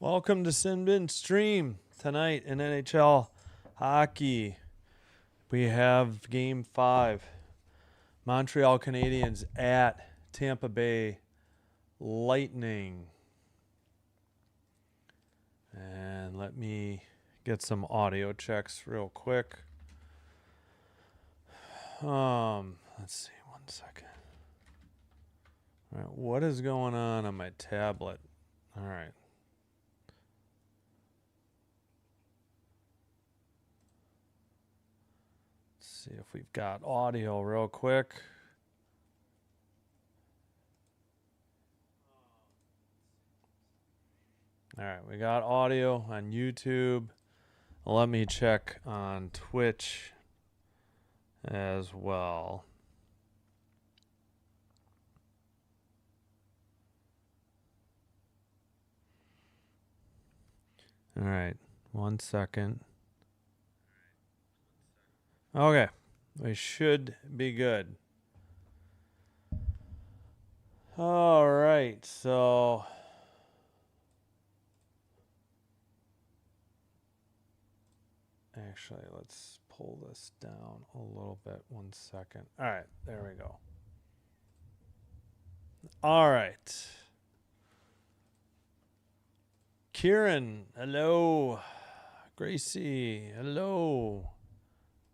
Welcome to Sinbin Stream. Tonight in NHL hockey, we have Game 5. Montreal Canadiens at Tampa Bay Lightning. And let me get some audio checks real quick. Let's see, 1 second. All right, what is going on my tablet? All right. See if we've got audio real quick. All right, we got audio on YouTube. Let me check on Twitch as well. All right, 1 second. Okay, we should be good. All right, so actually, let's pull this down a little bit. 1 second. All right, there we go. All right. Kieran, hello. Gracie, hello.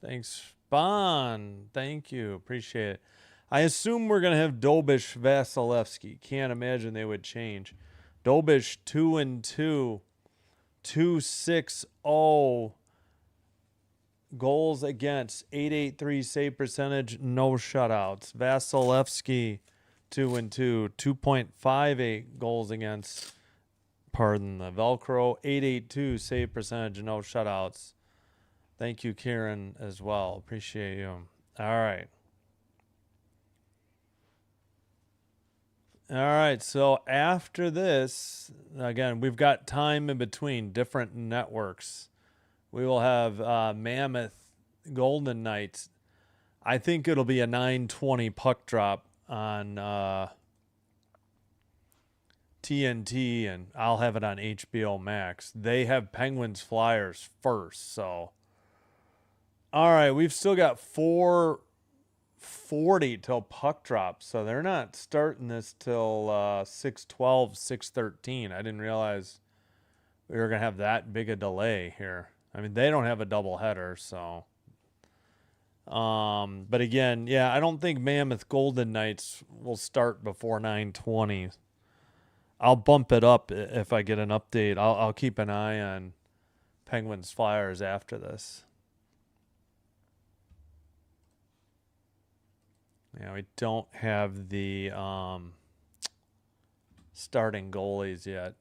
Thanks, Bon. Thank you. Appreciate it. I assume we're going to have Dobish Vasilevsky. Can't imagine they would change. Dobish 2-2, 2.60 goals against, 8.83 save percentage, no shutouts. Vasilevsky 2-2, 2.58 goals against. Pardon the Velcro, 8.82 save percentage, no shutouts. Thank you, Kieran, as well. Appreciate you. All right. All right, so after this, again, we've got time in between different networks. We will have Mammoth Golden Knights. I think it'll be a 9:20 puck drop on TNT, and I'll have it on HBO Max. They have Penguins Flyers first, so. All right, we've still got 4:40 till puck drop, so they're not starting this till 6:12, 6:13. I didn't realize we were going to have that big a delay here. I mean, they don't have a doubleheader, so. But again, yeah, I don't think Mammoth Golden Knights will start before 9:20. I'll bump it up if I get an update. I'll keep an eye on Penguins Flyers after this. Yeah, we don't have the starting goalies yet.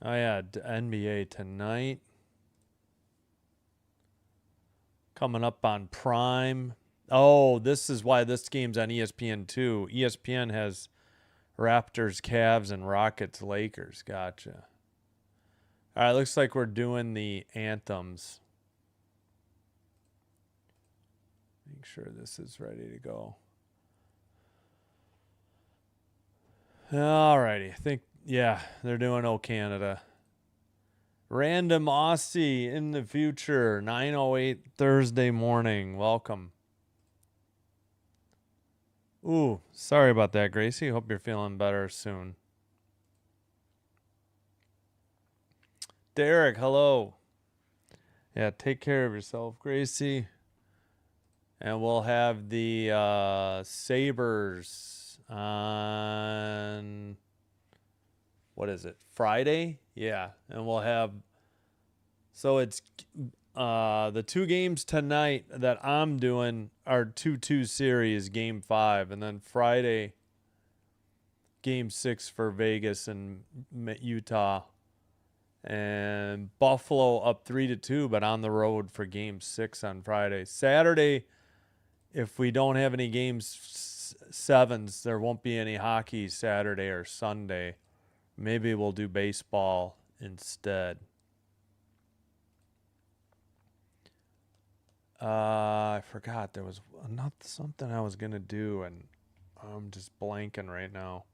Oh, yeah, NBA tonight. Coming up on Prime. Oh, this is why this game's on ESPN2. ESPN has Raptors, Cavs, and Rockets, Lakers. Gotcha. All right, looks like we're doing the anthems. Make sure this is ready to go. All righty. I think, yeah, they're doing O Canada. Random Aussie in the future, 9:08 Thursday morning. Welcome. Ooh, sorry about that, Gracie. Hope you're feeling better soon. Derek, hello. Yeah, take care of yourself, Gracie. And we'll have the Sabres on, what is it, Friday? Yeah, and we'll have, so it's the two games tonight that I'm doing are 2-2 series, Game 5, and then Friday, Game 6 for Vegas and Utah. And Buffalo up 3-2, but on the road for Game 6 on Friday. Saturday, if we don't have any Game 7s, there won't be any hockey Saturday or Sunday. Maybe we'll do baseball instead. I forgot there was something I was going to do, and I'm just blanking right now.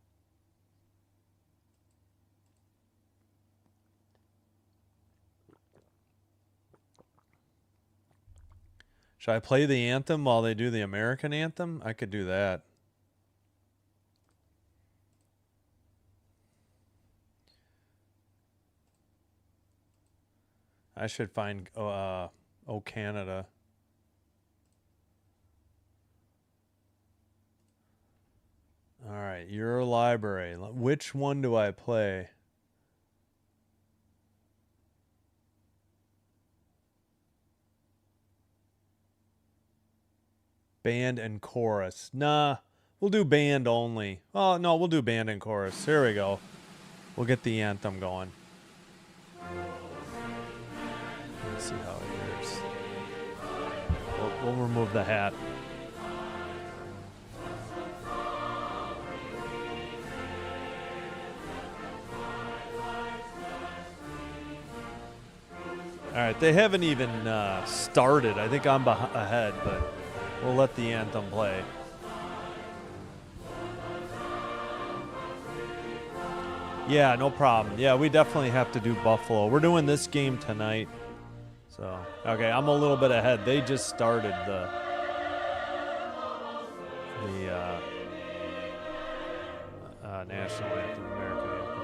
Should I play the anthem while they do the American anthem? I could do that. I should find Oh Canada. All right, your library. Which one do I play? Band and chorus. Nah, we'll do band only. Oh, no, we'll do band and chorus. Here we go. We'll get the anthem going. Let's see how it is. We'll remove the hat. All right, they haven't even started. I think I'm ahead, but we'll let the anthem play. Yeah, no problem. Yeah, we definitely have to do Buffalo. We're doing this game tonight. So, okay, I'm a little bit ahead. They just started the national anthem, American anthem.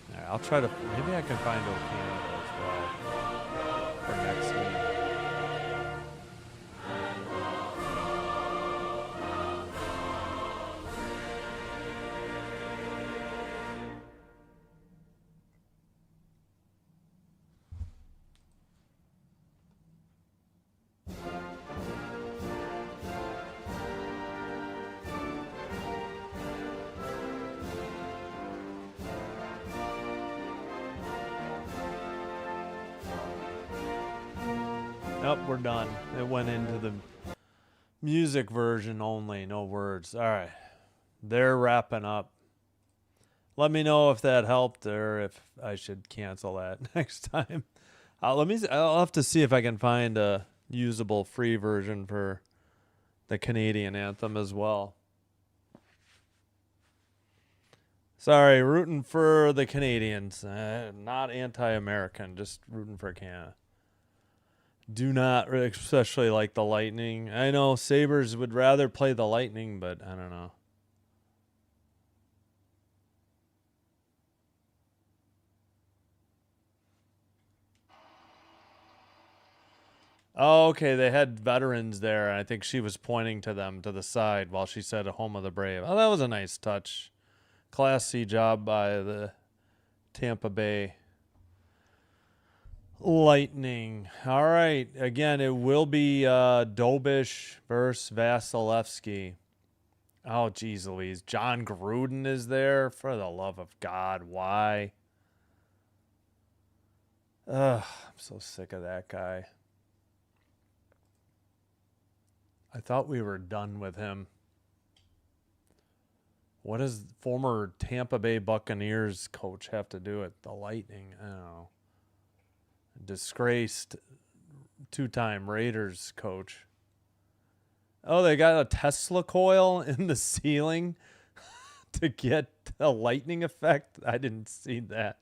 All right, I'll try to, maybe I can find Canada as well for next week. Nope, we're done. It went into the music version only, no words. All right, they're wrapping up. Let me know if that helped or if I should cancel that next time. I'll have to see if I can find a usable free version for the Canadian anthem as well. Sorry, rooting for the Canadians. Not anti-American, just rooting for Canada. Do not especially like the Lightning. I know Sabres would rather play the Lightning, but I don't know. Oh, okay, they had veterans there, and I think she was pointing to them to the side while she said "Home of the Brave." Oh, that was a nice touch. Classy job by the Tampa Bay Lightning. All right. Again, it will be Dobish versus Vasilevsky. Oh, geez Louise. John Gruden is there. For the love of God, why? Ugh, I'm so sick of that guy. I thought we were done with him. What does former Tampa Bay Buccaneers coach have to do with the Lightning? I don't know. Disgraced two-time Raiders coach. Oh, they got a Tesla coil in the ceiling to get a lightning effect? I didn't see that.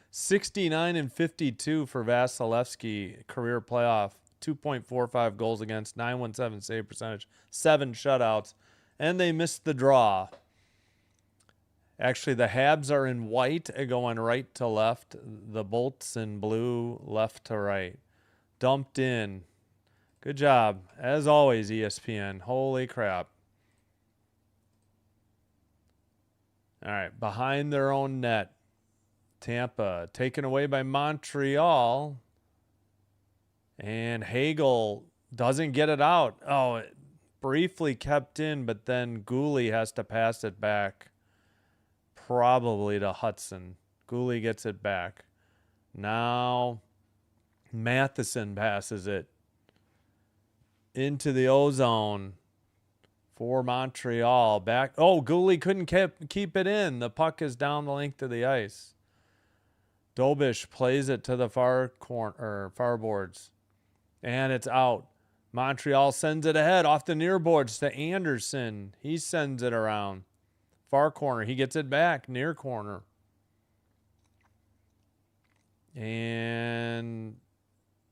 69-52 for Vasilevsky, career playoff. 2.45 goals against, 917 save percentage, 7 shutouts, and they missed the draw. Actually, the Habs are in white, going right to left. The Bolts in blue, left to right. Dumped in. Good job. As always, ESPN. Holy crap. All right, behind their own net. Tampa taken away by Montreal. And Hagel doesn't get it out. Oh, it briefly kept in, but then Gooley has to pass it back. Probably to Hudson. Gooley gets it back. Now Matheson passes it into the ozone for Montreal. Back. Oh, Gooley couldn't keep it in. The puck is down the length of the ice. Dobish plays it to the far corner or far boards. And it's out. Montreal sends it ahead off the near boards to Anderson. He sends it around. Far corner. He gets it back. Near corner. And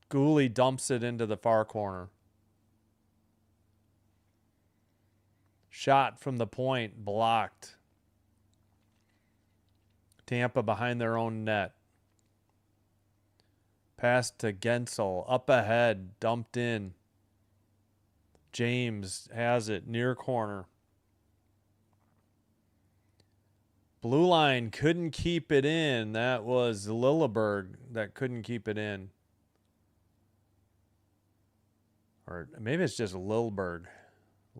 Gooley dumps it into the far corner. Shot from the point. Blocked. Tampa behind their own net. Pass to Gensel. Up ahead. Dumped in. James has it. Near corner. Blue line couldn't keep it in. That was Lilleberg that couldn't keep it in. Or maybe it's just Lilleberg.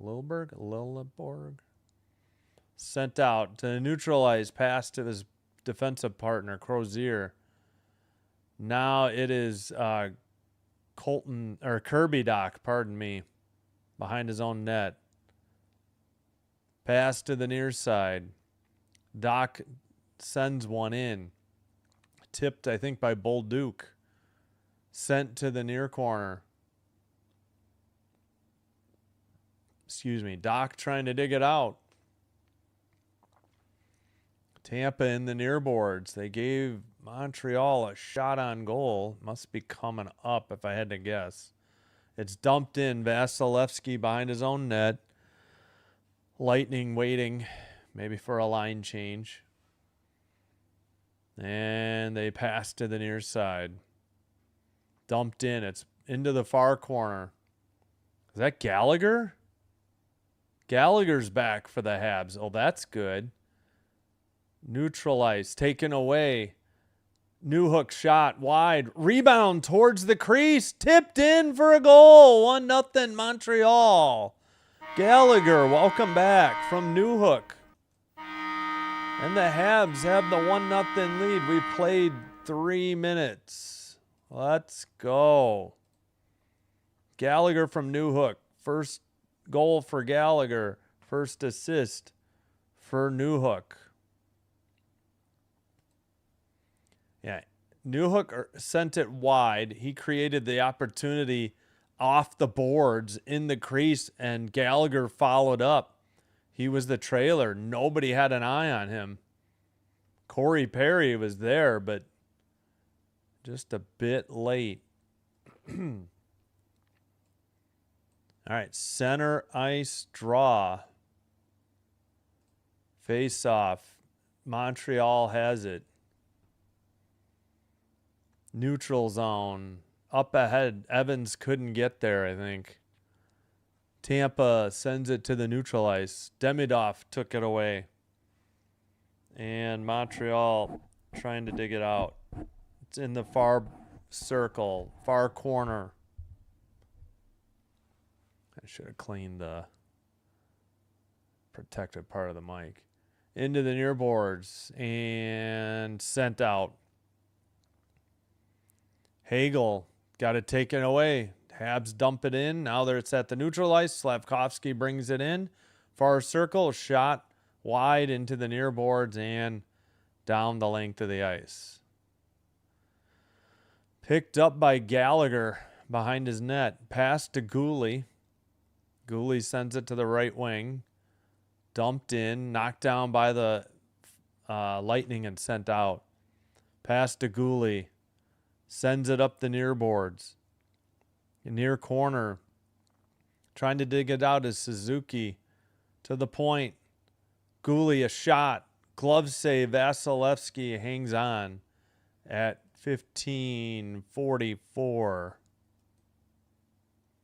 Lilleberg. Sent out to neutralize. Pass to his defensive partner, Crozier. Now it is Kirby Doc, pardon me, behind his own net. Pass to the near side. Doc sends one in. Tipped, I think, by Bolduc. Sent to the near corner. Excuse me. Doc trying to dig it out. Tampa in the near boards. They gave Montreal a shot on goal. Must be coming up if I had to guess. It's dumped in. Vasilevsky behind his own net. Lightning waiting. Maybe for a line change. And they pass to the near side. Dumped in. It's into the far corner. Is that Gallagher? Gallagher's back for the Habs. Oh, that's good. Neutralized. Taken away. Newhook shot wide. Rebound towards the crease. Tipped in for a goal. 1-0 Montreal. Gallagher, welcome back from Newhook. And the Habs have the 1-0 lead. We played 3 minutes. Let's go. Gallagher from Newhook. First goal for Gallagher. First assist for Newhook. Yeah, Newhook sent it wide. He created the opportunity off the boards in the crease, and Gallagher followed up. He was the trailer. Nobody had an eye on him. Corey Perry was there, but just a bit late. All right, center ice draw. Face off. Montreal has it. Neutral zone. Up ahead. Evans couldn't get there, I think. Tampa sends it to the neutral ice. Demidov took it away. And Montreal trying to dig it out. It's in the far circle, far corner. I should have cleaned the protected part of the mic. Into the near boards and sent out. Hagel got it taken away. Habs dump it in. Now it's at the neutral ice. Slavkovsky brings it in. Far circle, shot wide into the near boards and down the length of the ice. Picked up by Gallagher behind his net. Pass to Gooley. Gooley sends it to the right wing. Dumped in. Knocked down by the Lightning and sent out. Pass to Gooley. Sends it up the near boards. Near corner. Trying to dig it out is Suzuki. To the point. Gooley a shot. Glove save. Vasilevsky hangs on at 15:44.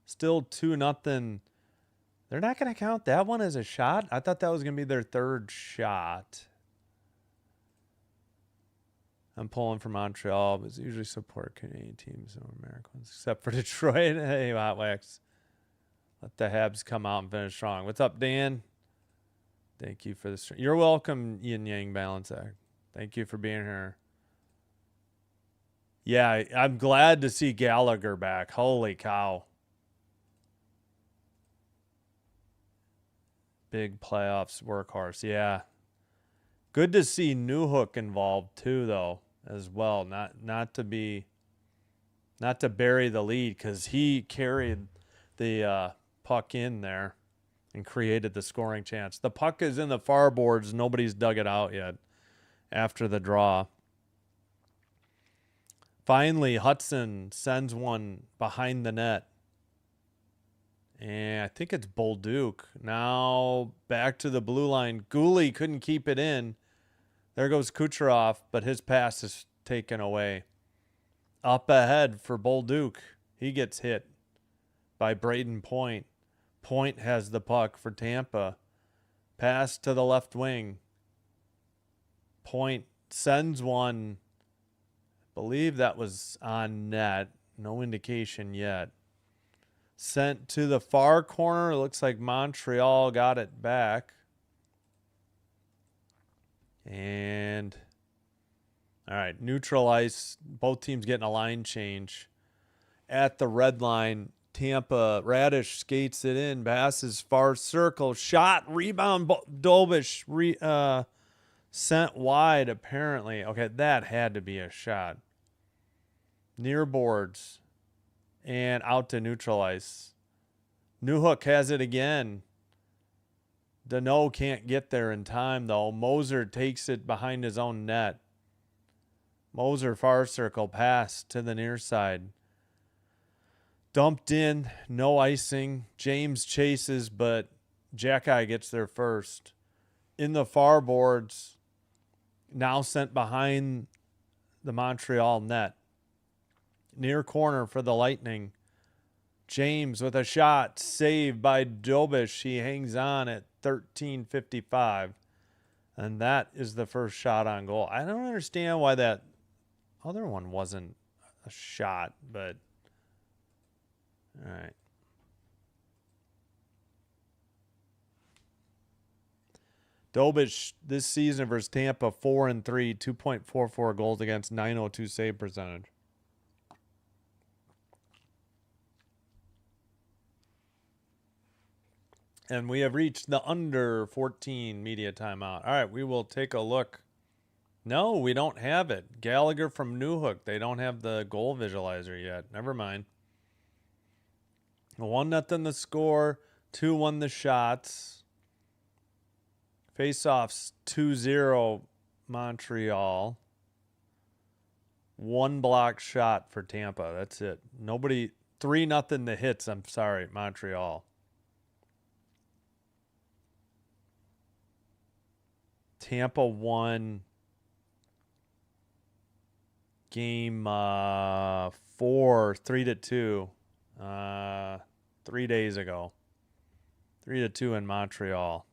Still 2-0. They're not going to count that one as a shot? I thought that was going to be their third shot. I'm pulling for Montreal, but usually support Canadian teams or Americans, except for Detroit. Hey, Hotwax. Let the Habs come out and finish strong. What's up, Dan? Thank you for the stream. You're welcome, Yin Yang Balance Act. Thank you for being here. Yeah, I'm glad to see Gallagher back. Holy cow. Big playoffs workhorse. Yeah. Good to see Newhook involved too, though, as well. Not to be not to bury the lead, because he carried the puck in there and created the scoring chance. The puck is in the far boards. Nobody's dug it out yet after the draw. Finally, Hudson sends one behind the net. And I think it's Bolduc. Now back to the blue line. Gooley couldn't keep it in. There goes Kucherov, but his pass is taken away. Up ahead for Bolduc. He gets hit by Braden Point. Point has the puck for Tampa. Pass to the left wing. Point sends one. I believe that was on net. No indication yet. Sent to the far corner. It looks like Montreal got it back. And all right, neutral ice. Both teams getting a line change. At the red line, Tampa, Radish skates it in, passes far circle, shot, rebound, Dobish sent wide apparently. Okay, that had to be a shot. Near boards and out to neutral ice. Newhook has it again. Dano can't get there in time, though. Moser takes it behind his own net. Moser far circle pass to the near side. Dumped in, no icing. James chases, but Jackeye gets there first. In the far boards, now sent behind the Montreal net. Near corner for the Lightning. James with a shot, saved by Dobish. He hangs on at 13:55. And that is the first shot on goal. I don't understand why that other one wasn't a shot, but all right. Dobish this season versus Tampa 4-3, 2.44 goals against, 902 save percentage. And we have reached the under 14 media timeout. All right, we will take a look. No, we don't have it. Gallagher from Newhook. They don't have the goal visualizer yet. Never mind. 1-0 the score. 2-1 the shots. Face-offs 2-0 Montreal. 1 block shot for Tampa. That's it. Nobody. 3-0 the hits. I'm sorry, Montreal. Tampa won game 4, 3-2, 3 days ago. 3-2 in Montreal.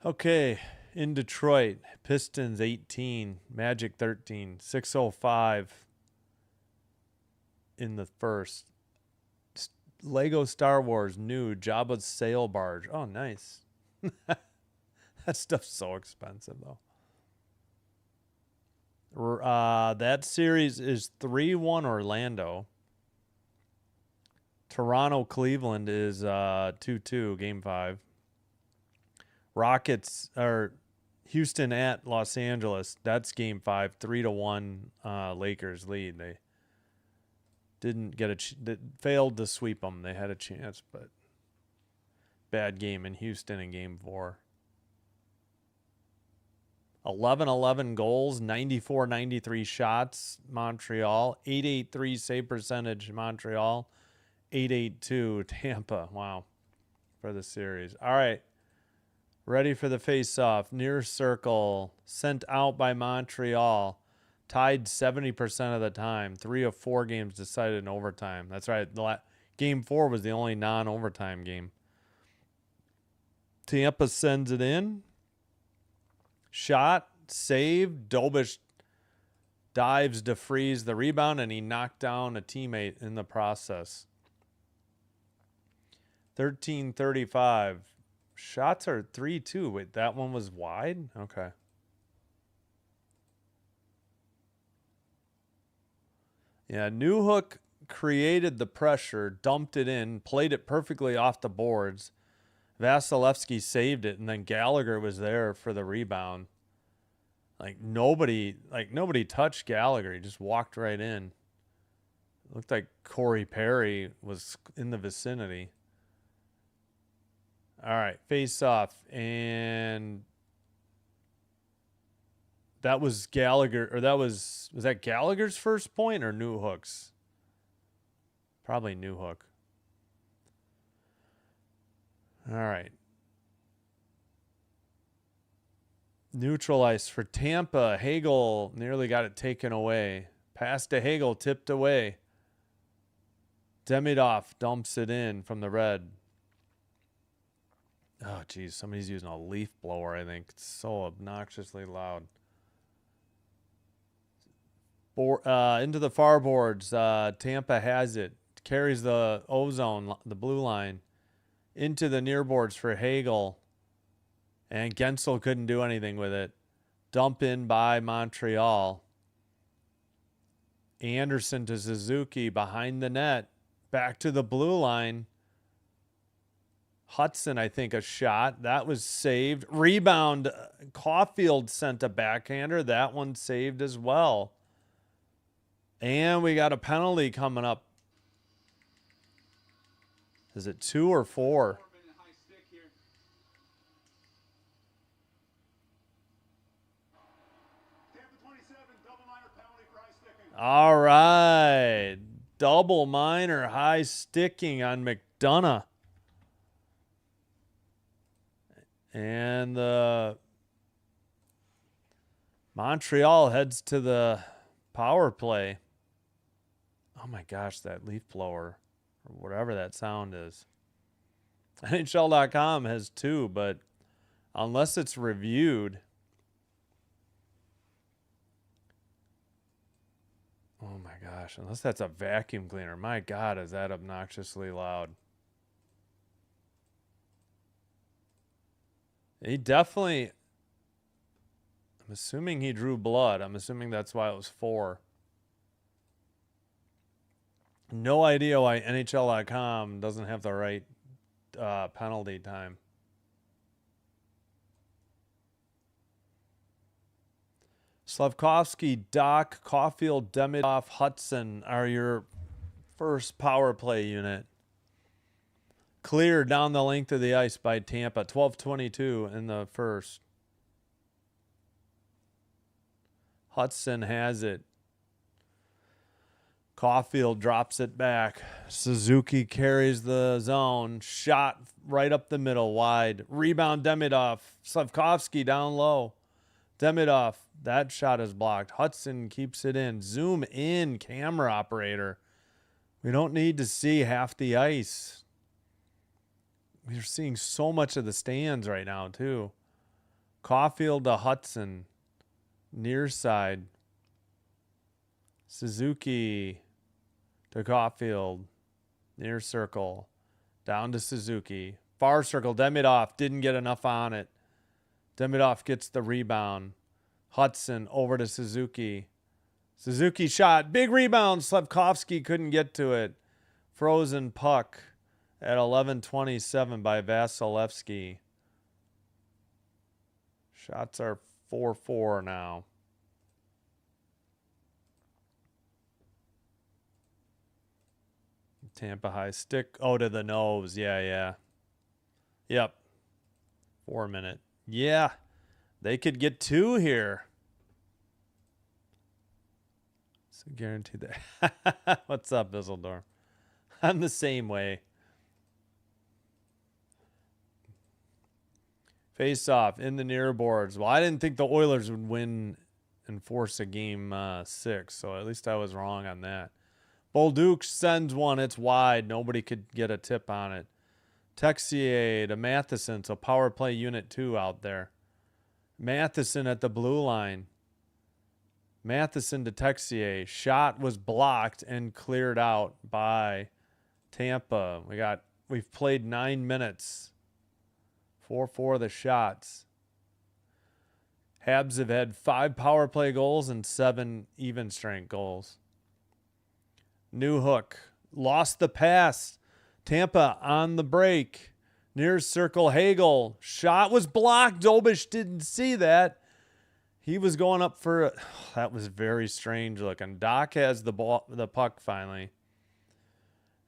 Okay, in Detroit, Pistons 18, Magic 13, 6:05 in the first. Lego Star Wars new Jabba's sail barge. Oh, nice. That stuff's so expensive, though. That series is 3-1 Orlando. Toronto Cleveland is 2-2 game 5. Rockets or Houston at Los Angeles. That's game 5. 3-1 Lakers lead. They didn't get they failed to sweep them. They had a chance, but bad game in Houston in game 4. 11-11 goals, 94-93 shots, Montreal. 883 save percentage, Montreal. 882 Tampa. Wow, for the series. All right, ready for the face-off. Near circle, sent out by Montreal. Tied 70% of the time. 3 of 4 games decided in overtime. That's right. Game 4 was the only non-overtime game. Tampa sends it in. Shot, saved. Dobish dives to freeze the rebound, and he knocked down a teammate in the process. 13:35. Shots are 3-2. Wait, that one was wide? Okay. Yeah, Newhook created the pressure, dumped it in, played it perfectly off the boards. Vasilevsky saved it, and then Gallagher was there for the rebound. Like nobody touched Gallagher. He just walked right in. It looked like Corey Perry was in the vicinity. All right, face off, and that was Gallagher, or was that Gallagher's first point or Newhook's? Probably Newhook. All right. Neutral ice for Tampa. Hagel nearly got it taken away. Pass to Hagel, tipped away. Demidov dumps it in from the red. Oh, geez. Somebody's using a leaf blower, I think. It's so obnoxiously loud. Into the far boards. Tampa has it. Carries the ozone, the blue line, into the near boards for Hagel. And Gensel couldn't do anything with it. Dump in by Montreal. Anderson to Suzuki behind the net. Back to the blue line. Hudson, I think, a shot. That was saved. Rebound. Caulfield sent a backhander. That one saved as well. And we got a penalty coming up. Is it 2 or 4? All right. Double minor high sticking on McDonough. And Montreal heads to the power play. Oh my gosh, that leaf blower, or whatever that sound is. NHL.com has 2, but unless it's reviewed. Oh my gosh, unless that's a vacuum cleaner. My God, is that obnoxiously loud. He definitely, I'm assuming he drew blood. I'm assuming that's why it was 4. No idea why NHL.com doesn't have the right penalty time. Slavkovsky, Doc, Caulfield, Demidov, Hudson are your first power play unit. Cleared down the length of the ice by Tampa. 12:22 in the first. Hudson has it. Caulfield drops it back. Suzuki carries the zone. Shot right up the middle, wide. Rebound, Demidov. Slavkovsky down low. Demidov, that shot is blocked. Hudson keeps it in. Zoom in, camera operator. We don't need to see half the ice. We're seeing so much of the stands right now, too. Caulfield to Hudson. Near side. Suzuki to Caulfield. Near circle. Down to Suzuki. Far circle. Demidov didn't get enough on it. Demidov gets the rebound. Hudson over to Suzuki. Suzuki shot. Big rebound. Slavkovsky couldn't get to it. Frozen puck at 11:27 by Vasilevsky. Shots are 4-4 now. Tampa high stick. Oh, to the nose. Yeah. Yep. 4 minute. Yeah. They could get 2 here. It's a guarantee that. What's up, Bizzledorf? I'm the same way. Face off in the near boards. Well, I didn't think the Oilers would win and force a game 6, so at least I was wrong on that. Bolduc sends one. It's wide. Nobody could get a tip on it. Texier to Matheson, so power play unit 2 out there. Matheson at the blue line. Matheson to Texier. Shot was blocked and cleared out by Tampa. We've played 9 minutes. 4-4 the shots. Habs have had 5 power play goals and 7 even strength goals. Newhook lost the pass. Tampa on the break. Near circle, Hagel. Shot was blocked. Dobish didn't see that. He was going up for that was very strange looking. Doc has the puck finally.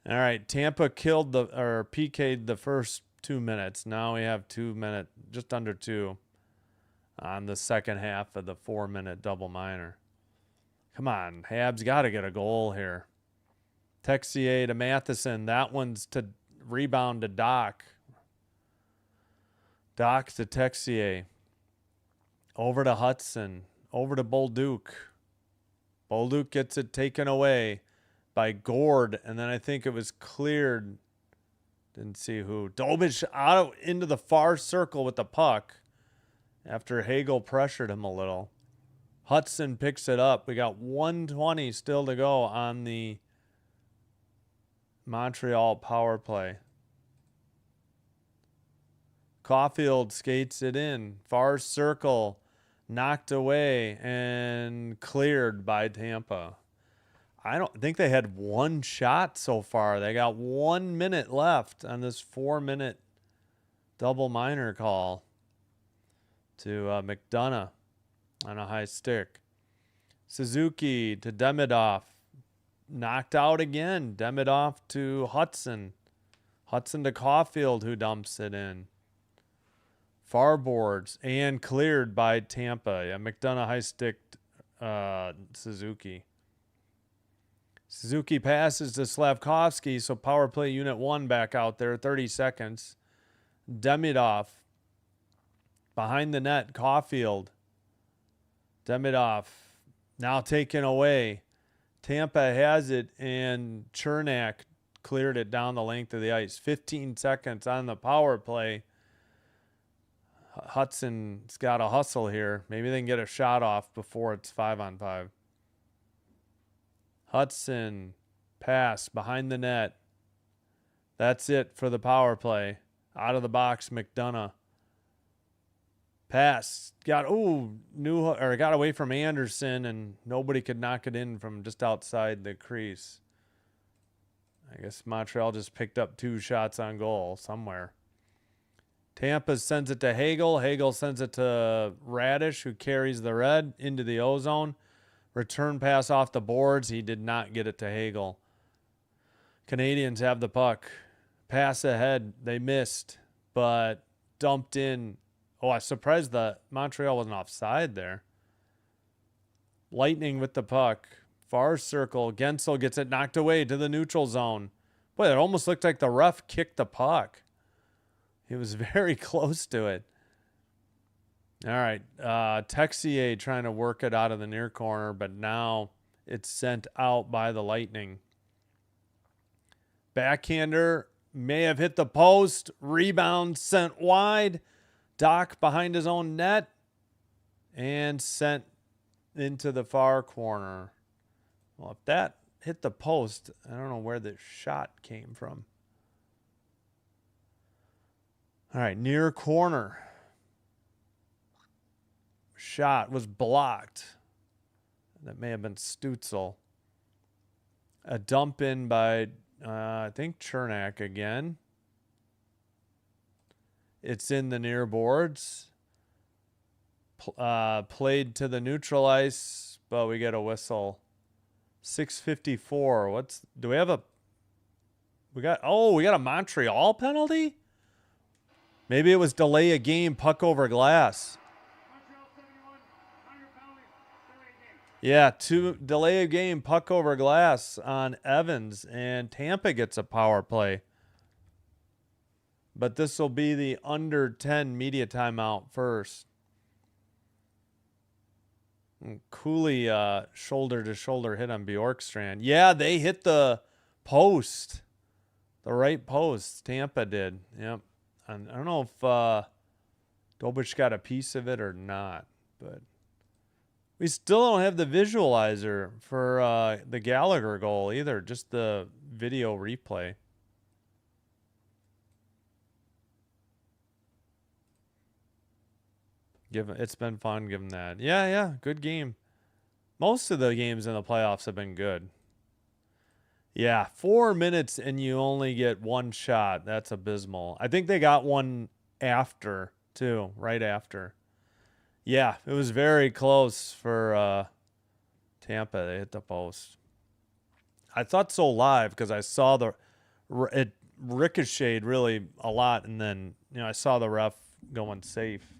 All right, Tampa killed PK'd the first 2 minutes. Now we have 2 minutes, just under 2 on the second half of the 4-minute double minor. Come on, Habs got to get a goal here. Texier to Matheson. That one's to rebound to Doc. Doc to Texier. Over to Hudson. Over to Bolduc. Bolduc gets it taken away by Gord. And then I think it was cleared. Didn't see who. Dobish out into the far circle with the puck after Hagel pressured him a little. Hudson picks it up. We got 1:20 still to go on the Montreal power play. Caulfield skates it in. Far circle. Knocked away and cleared by Tampa. I don't think they had one shot so far. They got 1 minute left on this 4-minute double minor call to McDonough on a high stick. Suzuki to Demidov. Knocked out again. Demidov to Hudson. Hudson to Caulfield, who dumps it in. Far boards and cleared by Tampa. Yeah, McDonough high sticked Suzuki. Suzuki passes to Slavkovsky, so power play unit 1 back out there. 30 seconds. Demidov behind the net. Caulfield. Demidov now taken away. Tampa has it, and Chernak cleared it down the length of the ice. 15 seconds on the power play. Hudson's got a hustle here. Maybe they can get a shot off before it's 5-on-5. Hudson pass behind the net. That's it for the power play. Out of the box, McDonough. Pass. Got away from Anderson, and nobody could knock it in from just outside the crease. I guess Montreal just picked up 2 shots on goal somewhere. Tampa sends it to Hagel. Hagel sends it to Radish, who carries the red into the O-zone. Return pass off the boards. He did not get it to Hagel. Canadiens have the puck. Pass ahead. They missed, but dumped in. Oh, I was surprised that Montreal wasn't offside there. Lightning with the puck. Far circle. Gensel gets it knocked away to the neutral zone. Boy, it almost looked like the ref kicked the puck. He was very close to it. All right. Texier trying to work it out of the near corner, but now it's sent out by the Lightning. Backhander may have hit the post. Rebound sent wide. Doc behind his own net and sent into the far corner. Well, if that hit the post, I don't know where the shot came from. All right, near corner. Shot was blocked. That may have been Stutzel. A dump in by, I think, Chernak again. It's in the near boards. Played to the neutral ice, but we get a whistle. 6:54. We got a Montreal penalty? Maybe it was delay a game, puck over glass. Yeah, delay a game, puck over glass on Evans, and Tampa gets a power play. But this will be the under 10 media timeout first. And Cooley shoulder-to-shoulder hit on Bjorkstrand. Yeah, they hit the post. The right post. Tampa did. Yep. And I don't know if Dobish got a piece of it or not. But we still don't have the visualizer for the Gallagher goal either. Just the video replay. It's been fun giving that. Yeah, good game. Most of the games in the playoffs have been good. Yeah, 4 minutes and you only get one shot. That's abysmal. I think they got one after, too, right after. Yeah, it was very close for Tampa. They hit the post. I thought so live because I saw it ricocheted really a lot, and then I saw the ref going safe.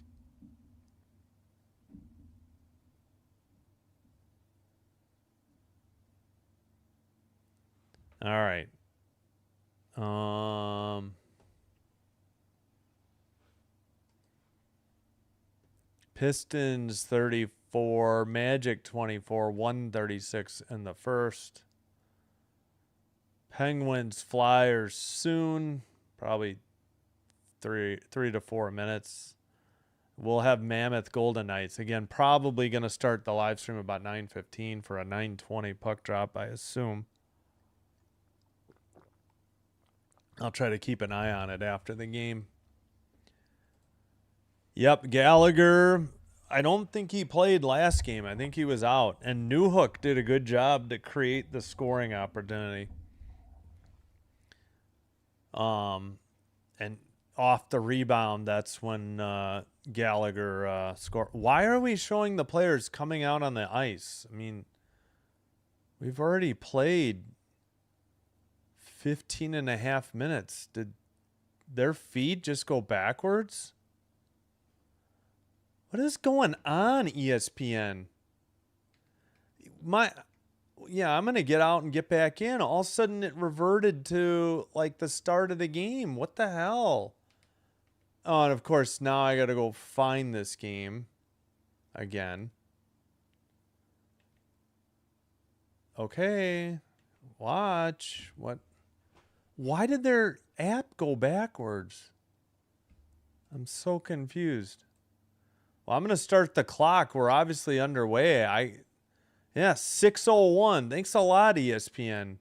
All right. Pistons 34, Magic 24, 136 in the first. Penguins, Flyers soon, probably 3 to 4 minutes. We'll have Mammoth Golden Knights again. Probably going to start the live stream about 9:15 for a 9:20 puck drop, I assume. I'll try to keep an eye on it after the game. Yep, Gallagher. I don't think he played last game. I think he was out. And Newhook did a good job to create the scoring opportunity. And off the rebound, that's when Gallagher scored. Why are we showing the players coming out on the ice? I mean, we've already played 15 and a half minutes. Did their feed just go backwards? What is going on, ESPN? I'm going to get out and get back in. All of a sudden it reverted to like the start of the game. What the hell? Oh, and of course now I got to go find this game again. Okay. Watch. What? Why did their app go backwards? I'm so confused. Well, I'm going to start the clock. We're obviously underway. 6:01. Thanks a lot, ESPN.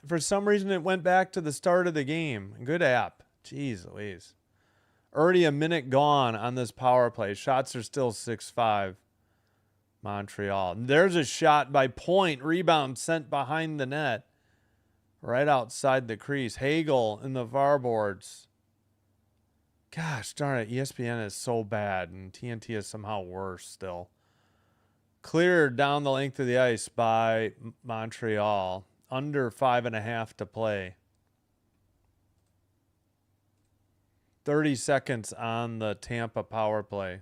For some reason, it went back to the start of the game. Good app. Jeez Louise. Already a minute gone on this power play. Shots are still 6-5. Montreal. There's a shot by Point. Rebound sent behind the net. Right outside the crease. Hagel in the varboards. Gosh darn it. ESPN is so bad, and TNT is somehow worse still. Cleared down the length of the ice by Montreal. Under 5.5 to play. 30 seconds on the Tampa power play.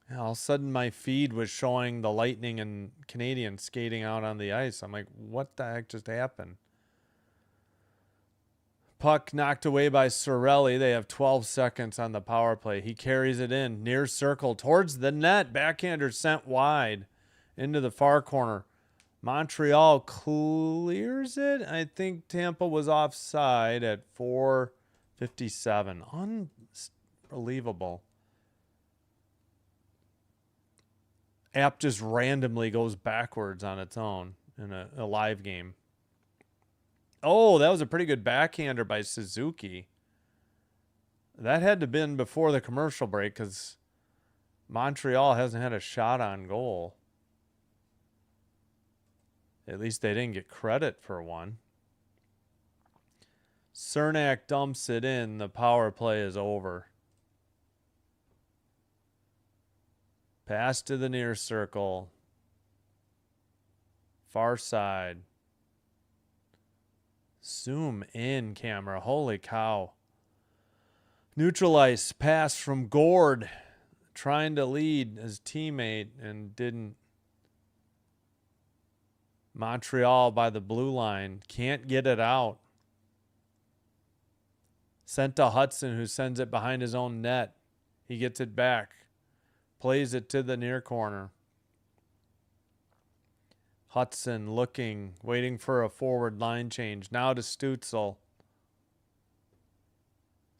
And all of a sudden, my feed was showing the Lightning and Canadiens skating out on the ice. I'm like, what the heck just happened? Puck knocked away by Sorelli. They have 12 seconds on the power play. He carries it in. Near circle towards the net. Backhander sent wide into the far corner. Montreal clears it. I think Tampa was offside at 4:57. Unbelievable. App just randomly goes backwards on its own in a live game. Oh, that was a pretty good backhander by Suzuki. That had to have been before the commercial break because Montreal hasn't had a shot on goal. At least they didn't get credit for one. Cernak dumps it in. The power play is over. Pass to the near circle. Far side. Zoom in, camera. Holy cow. Neutral ice. Pass from Gord. Trying to lead his teammate and didn't. Montreal by the blue line. Can't get it out. Sent to Hudson, who sends it behind his own net. He gets it back. Plays it to the near corner. Hudson looking, waiting for a forward line change. Now to Stützle.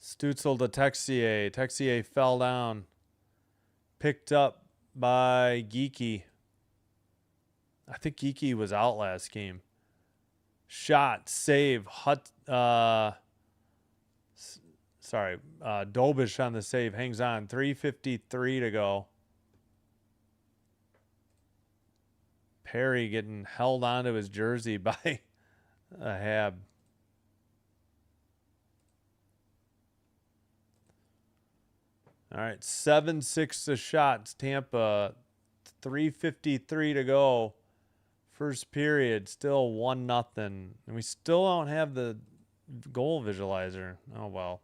Stützle to Texier. Texier fell down. Picked up by Geekie. I think Geekie was out last game. Shot, save. Dobish on the save. Hangs on. 3:53 to go. Perry getting held onto his jersey by a Hab. All right, 7-6 the shots. Tampa, 3:53 to go. First period, still 1-0. And we still don't have the goal visualizer. Oh, well.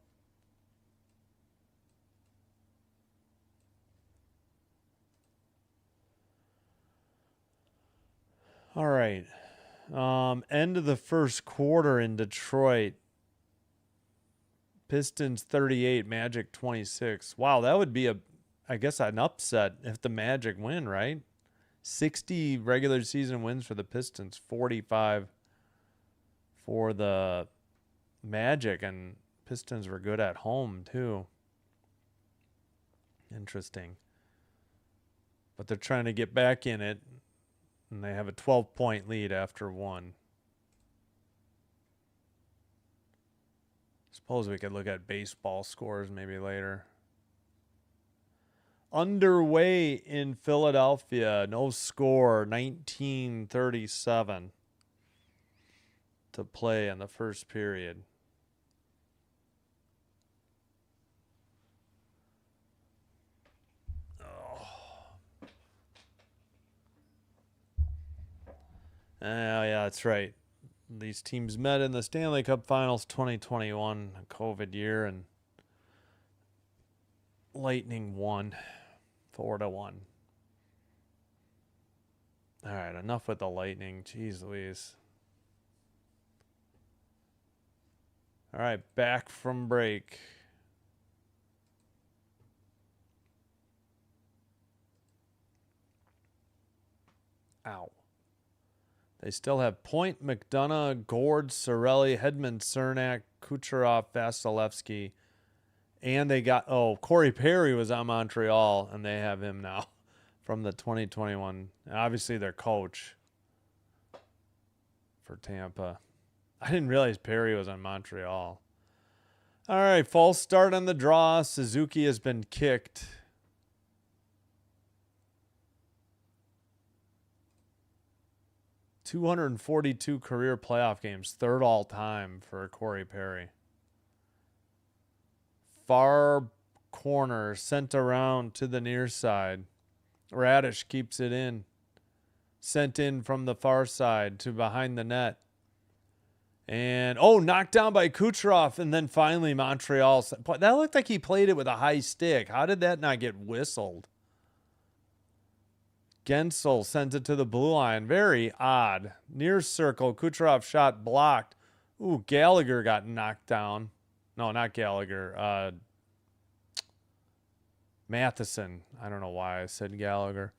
All right. End of the first quarter in Detroit. Pistons 38, Magic 26. Wow, that would be I guess an upset if the Magic win, right? 60 regular season wins for the Pistons, 45 for the Magic, and Pistons were good at home too. Interesting. But they're trying to get back in it, and they have a 12-point lead after one. Suppose we could look at baseball scores maybe later. Underway in Philadelphia, no score, 19:37 to play in the first period. Yeah, that's right. These teams met in the Stanley Cup Finals 2021, COVID year, and Lightning won 4-1. All right, enough with the Lightning. Jeez Louise. All right, back from break. Ow. They still have Point, McDonough, Gord, Sorelli, Hedman, Cernak, Kucherov, Vasilevsky. And they got, Corey Perry was on Montreal, and they have him now from the 2021. And obviously, their coach for Tampa. I didn't realize Perry was on Montreal. All right, false start on the draw. Suzuki has been kicked. .242 career playoff games, third all time for Corey Perry. Far corner sent around to the near side. Radish keeps it in. Sent in from the far side to behind the net. And, knocked down by Kucherov. And then finally Montreal. That looked like he played it with a high stick. How did that not get whistled? Gensel sends it to the blue line. Very odd. Near circle. Kucherov shot blocked. Ooh, Gallagher got knocked down. No, not Gallagher. Matheson. I don't know why I said Gallagher.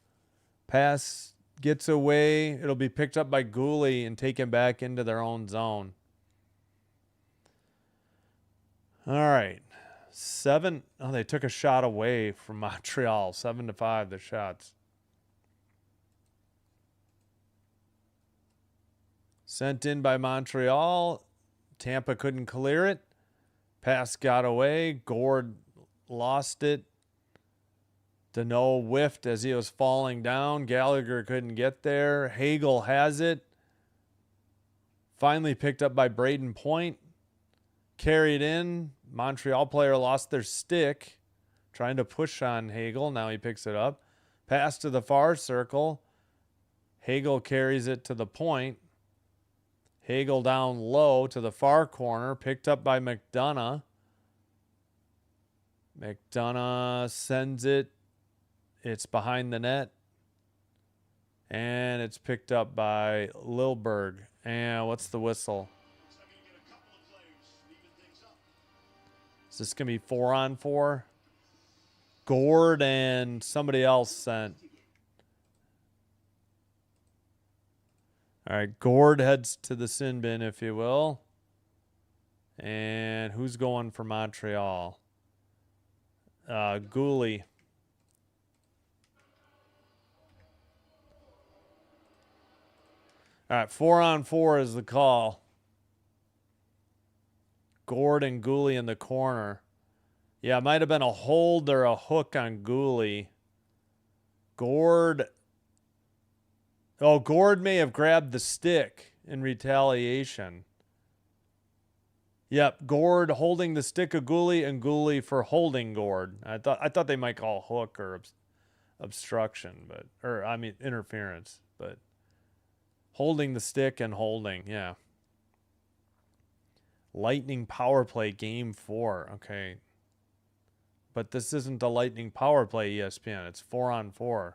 Pass gets away. It'll be picked up by Gooley and taken back into their own zone. All right. 7. They took a shot away from Montreal. 7-5, the shots. Sent in by Montreal. Tampa couldn't clear it. Pass got away. Gord lost it. Deneau whiffed as he was falling down. Gallagher couldn't get there. Hagel has it. Finally picked up by Braden Point. Carried in. Montreal player lost their stick. Trying to push on Hagel. Now he picks it up. Pass to the far circle. Hagel carries it to the point. Hagel down low to the far corner. Picked up by McDonough. McDonough sends it. It's behind the net. And it's picked up by Lilberg. And what's the whistle? Is this going to be 4-on-4? Gord and somebody else sent. All right, Gord heads to the sin bin, if you will. And who's going for Montreal? Gooley. All right, 4-on-4 is the call. Gord and Gooley in the corner. Yeah, it might have been a hold or a hook on Gooley. Gord. Oh, Gord may have grabbed the stick in retaliation. Yep, Gord holding the stick of Gooley and Gooley for holding Gord. I thought they might call hook or obstruction, but interference, but holding the stick and holding, yeah. Lightning power play game 4. Okay. But this isn't the Lightning power play, ESPN. It's 4-on-4.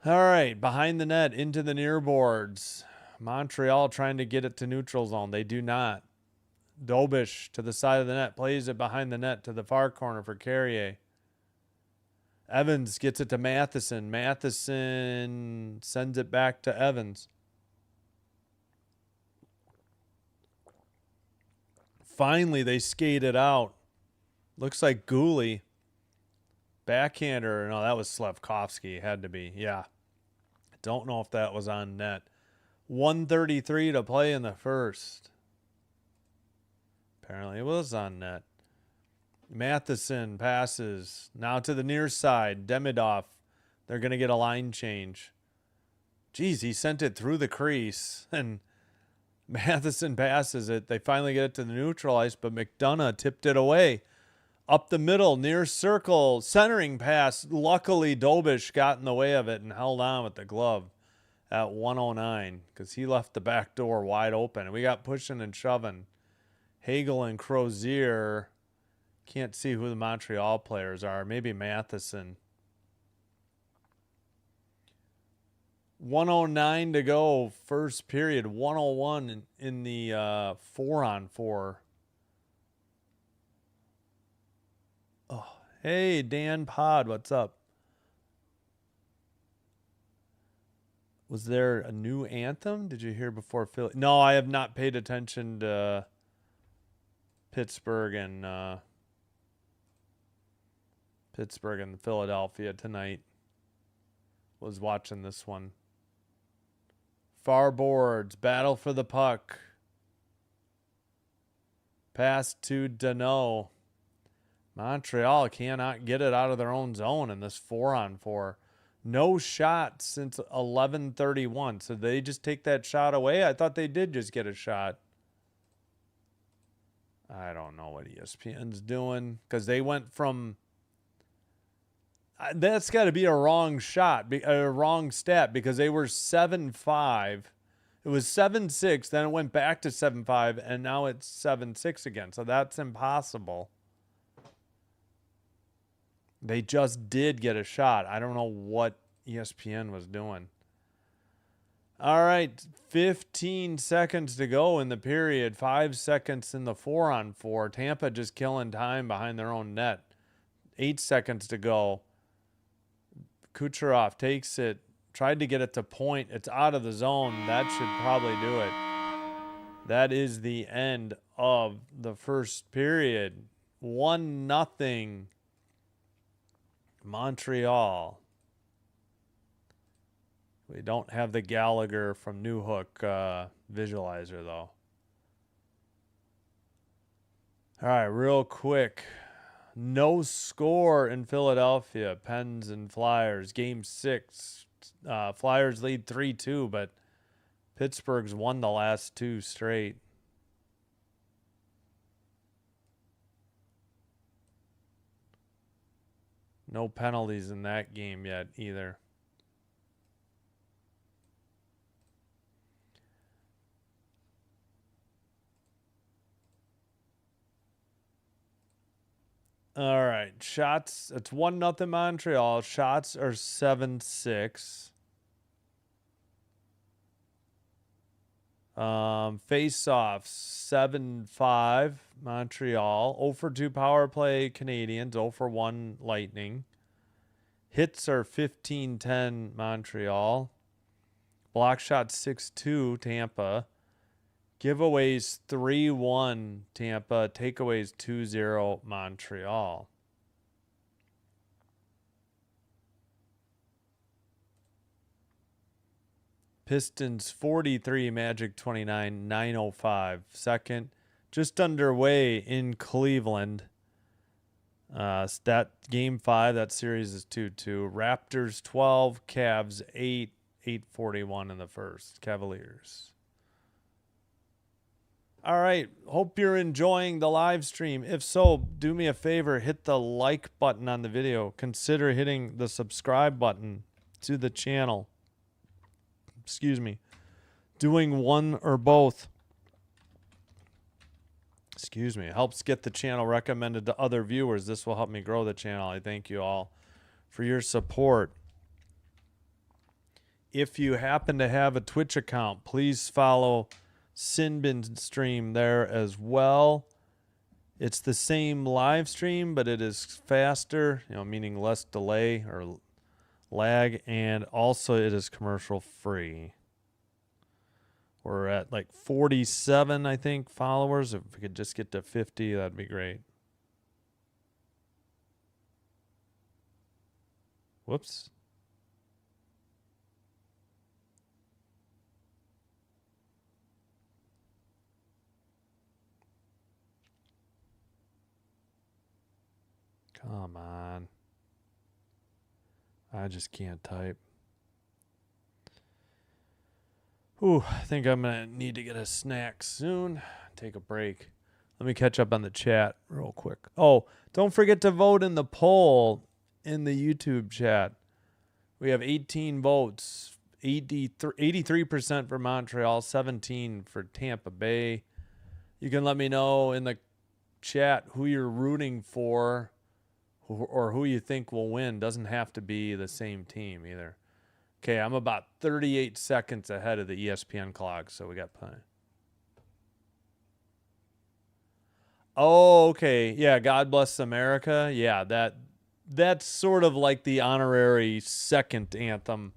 All right, behind the net, into the near boards. Montreal trying to get it to neutral zone. They do not. Dobish to the side of the net, plays it behind the net to the far corner for Carrier. Evans gets it to Matheson. Matheson sends it back to Evans. Finally, they skate it out. Looks like Gooley. Backhander. No, that was Slafkovsky. Had to be. Yeah. Don't know if that was on net. 1:33 to play in the first. Apparently it was on net. Matheson passes. Now to the near side. Demidov. They're going to get a line change. Geez, he sent it through the crease. And Matheson passes it. They finally get it to the neutral ice, but McDonough tipped it away. Up the middle, near circle, centering pass. Luckily, Dobish got in the way of it and held on with the glove at 1:09 because he left the back door wide open. And we got pushing and shoving. Hagel and Crozier. Can't see who the Montreal players are. Maybe Matheson. 1:09 to go, first period. 1:01 in the 4-on-4. Oh, hey, Dan Pod, what's up? Was there a new anthem? Did you hear before Philly? No, I have not paid attention to Pittsburgh and Philadelphia tonight. Was watching this one. Far boards, battle for the puck. Pass to Danault. Montreal cannot get it out of their own zone in this 4-on-4. No shot since 11:31. So they just take that shot away? I thought they did just get a shot. I don't know what ESPN's doing because they went from... That's got to be a wrong shot, a wrong stat, because they were 7-5. It was 7-6, then it went back to 7-5, and now it's 7-6 again. So that's impossible. They just did get a shot. I don't know what ESPN was doing. All right, 15 seconds to go in the period. 5 seconds in the 4-on-4. Tampa just killing time behind their own net. 8 seconds to go. Kucherov takes it. Tried to get it to point. It's out of the zone. That should probably do it. That is the end of the first period. 1-0. Montreal. We don't have the Gallagher from New Hook visualizer, though. All right, real quick. No score in Philadelphia. Pens and Flyers. Game 6. Flyers lead 3-2, but Pittsburgh's won the last 2 straight. No penalties in that game yet either. All right, shots. It's 1-0 Montreal. Shots are 7-6. Face-offs 7-5 Montreal. 0-for-2 power play Canadiens. 0-for-1 Lightning. Hits are 15-10 Montreal. Block shots 6-2 Tampa. Giveaways 3-1 Tampa. Takeaways 2-0 Montreal. Pistons 43, Magic 29, 9:05. Second, just underway in Cleveland. That game 5, that series is 2-2. Raptors 12, Cavs 8. 8:41 in the first. Cavaliers. All right. Hope you're enjoying the live stream. If so, do me a favor. Hit the like button on the video. Consider hitting the subscribe button to the channel. Excuse me. Doing one or both. Excuse me. Helps get the channel recommended to other viewers. This will help me grow the channel. I thank you all for your support. If you happen to have a Twitch account, please follow Sinbin Stream there as well. It's the same live stream, but it is faster, meaning less delay or lag, and also it is commercial free. We're at like 47, I think, followers. If we could just get to 50, that'd be great. Whoops. Come on. I just can't type. Ooh, I think I'm going to need to get a snack soon. Take a break. Let me catch up on the chat real quick. Oh, don't forget to vote in the poll in the YouTube chat. We have 18 votes. 83% for Montreal, 17 for Tampa Bay. You can let me know in the chat who you're rooting for or who you think will win. Doesn't have to be the same team either. Okay, I'm about 38 seconds ahead of the ESPN clock, so we got plenty. Oh, okay. Yeah, God Bless America. Yeah, that's sort of like the honorary second anthem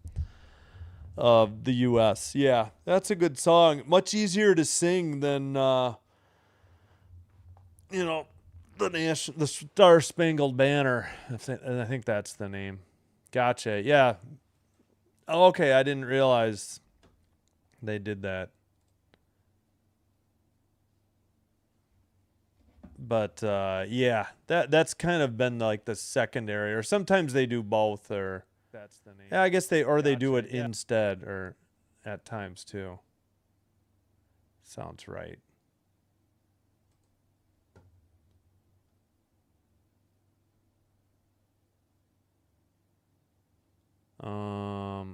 of the U.S. Yeah, that's a good song. Much easier to sing than, the Star Spangled Banner. I think that's the name. Gotcha. Yeah. Okay, I didn't realize they did that. But yeah, that's kind of been like the secondary, or sometimes they do both, or that's the name. Yeah, I guess they do it instead, or at times too. Sounds right.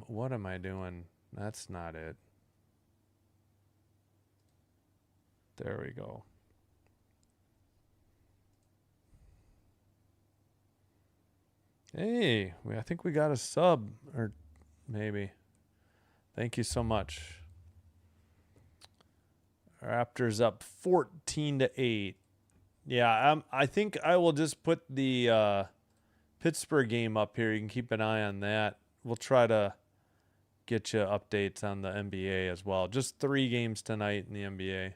What am I doing? That's not it. There we go. Hey, I think we got a sub, or maybe. Thank you so much. Raptors up 14-8. Yeah, I think I will just put the Pittsburgh game up here. You can keep an eye on that. We'll try to get you updates on the NBA as well. Just 3 games tonight in the NBA.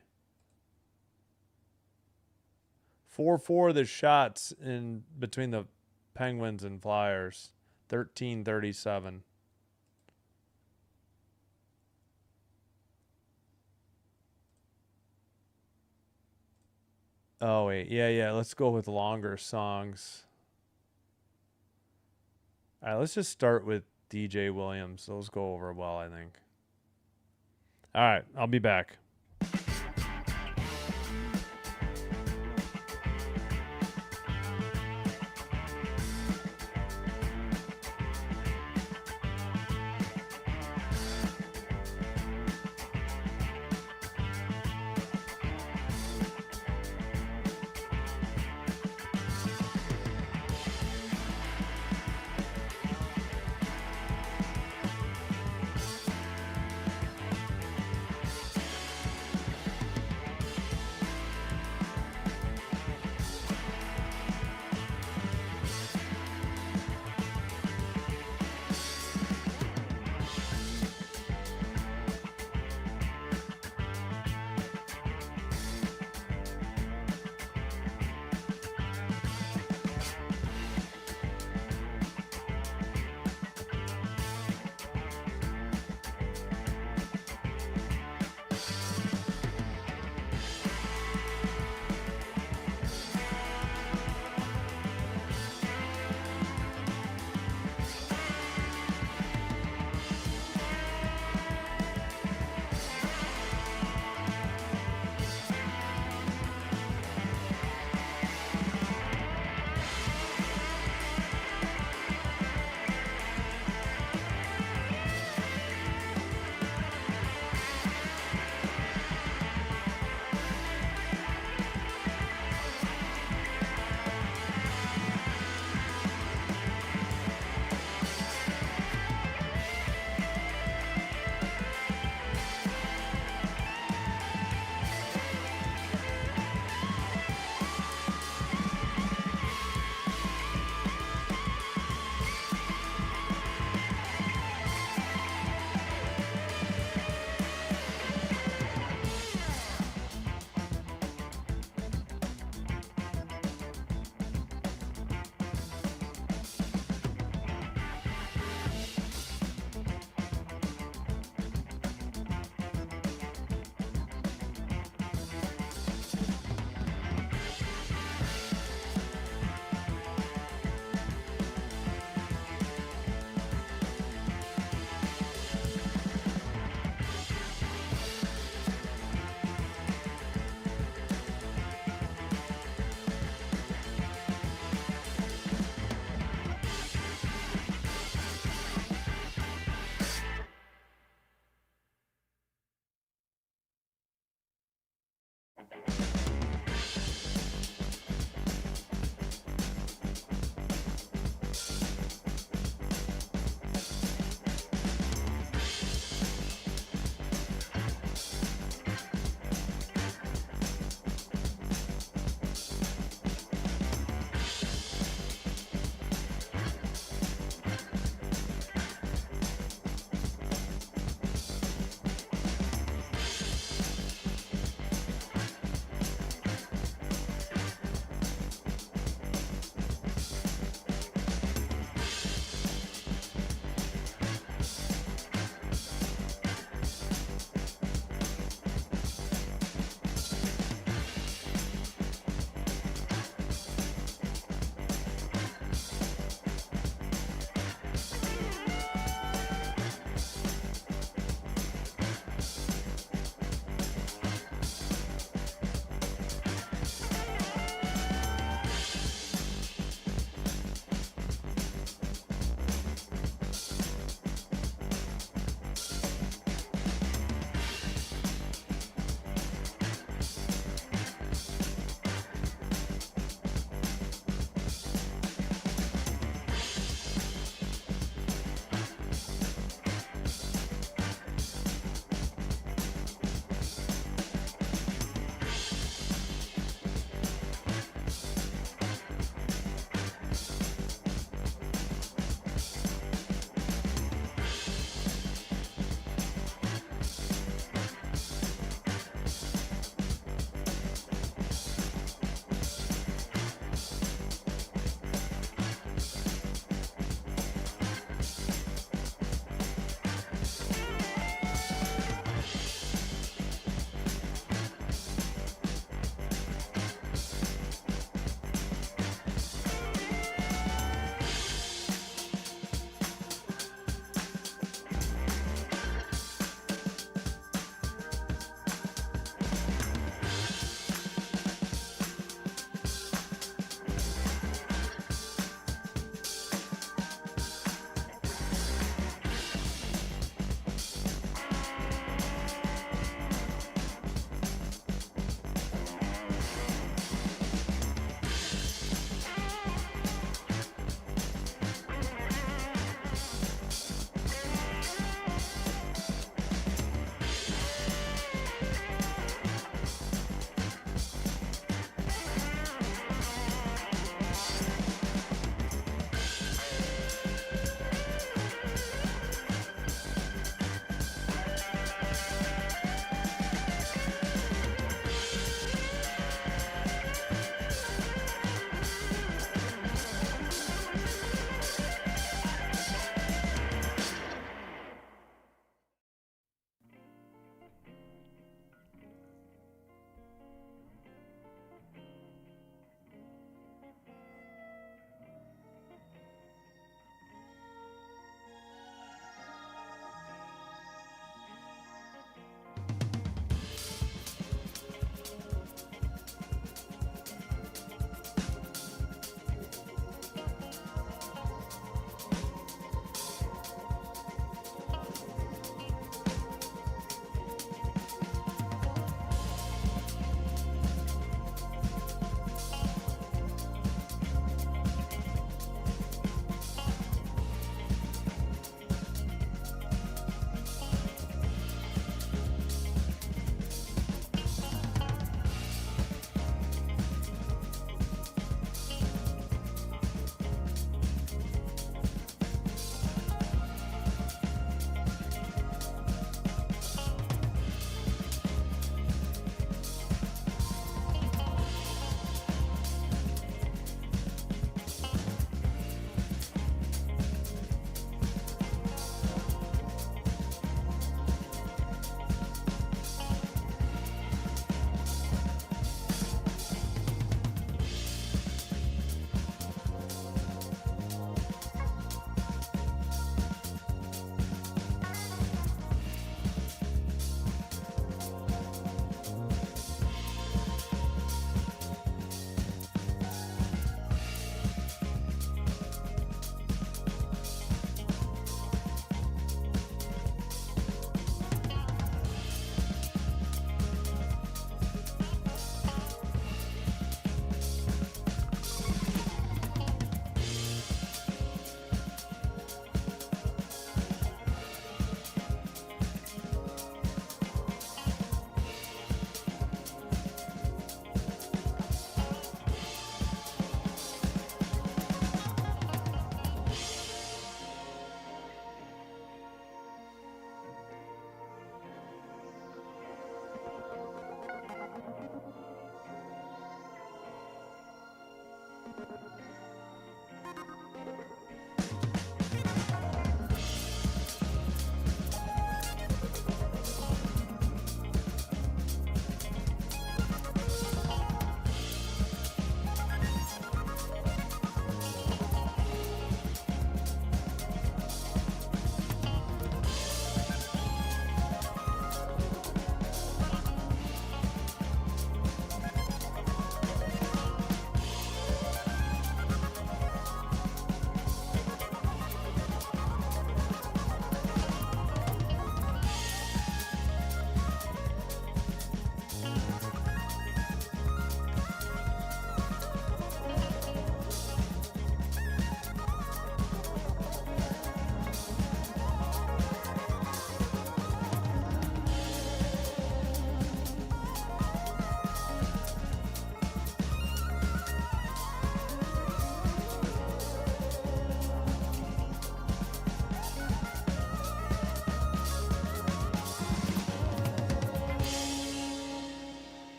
4-4 the shots in between the Penguins and Flyers. 13-37. Oh, wait. Yeah. Let's go with longer songs. All right, let's just start with DJ Williams. Those go over well, I think. All right, I'll be back.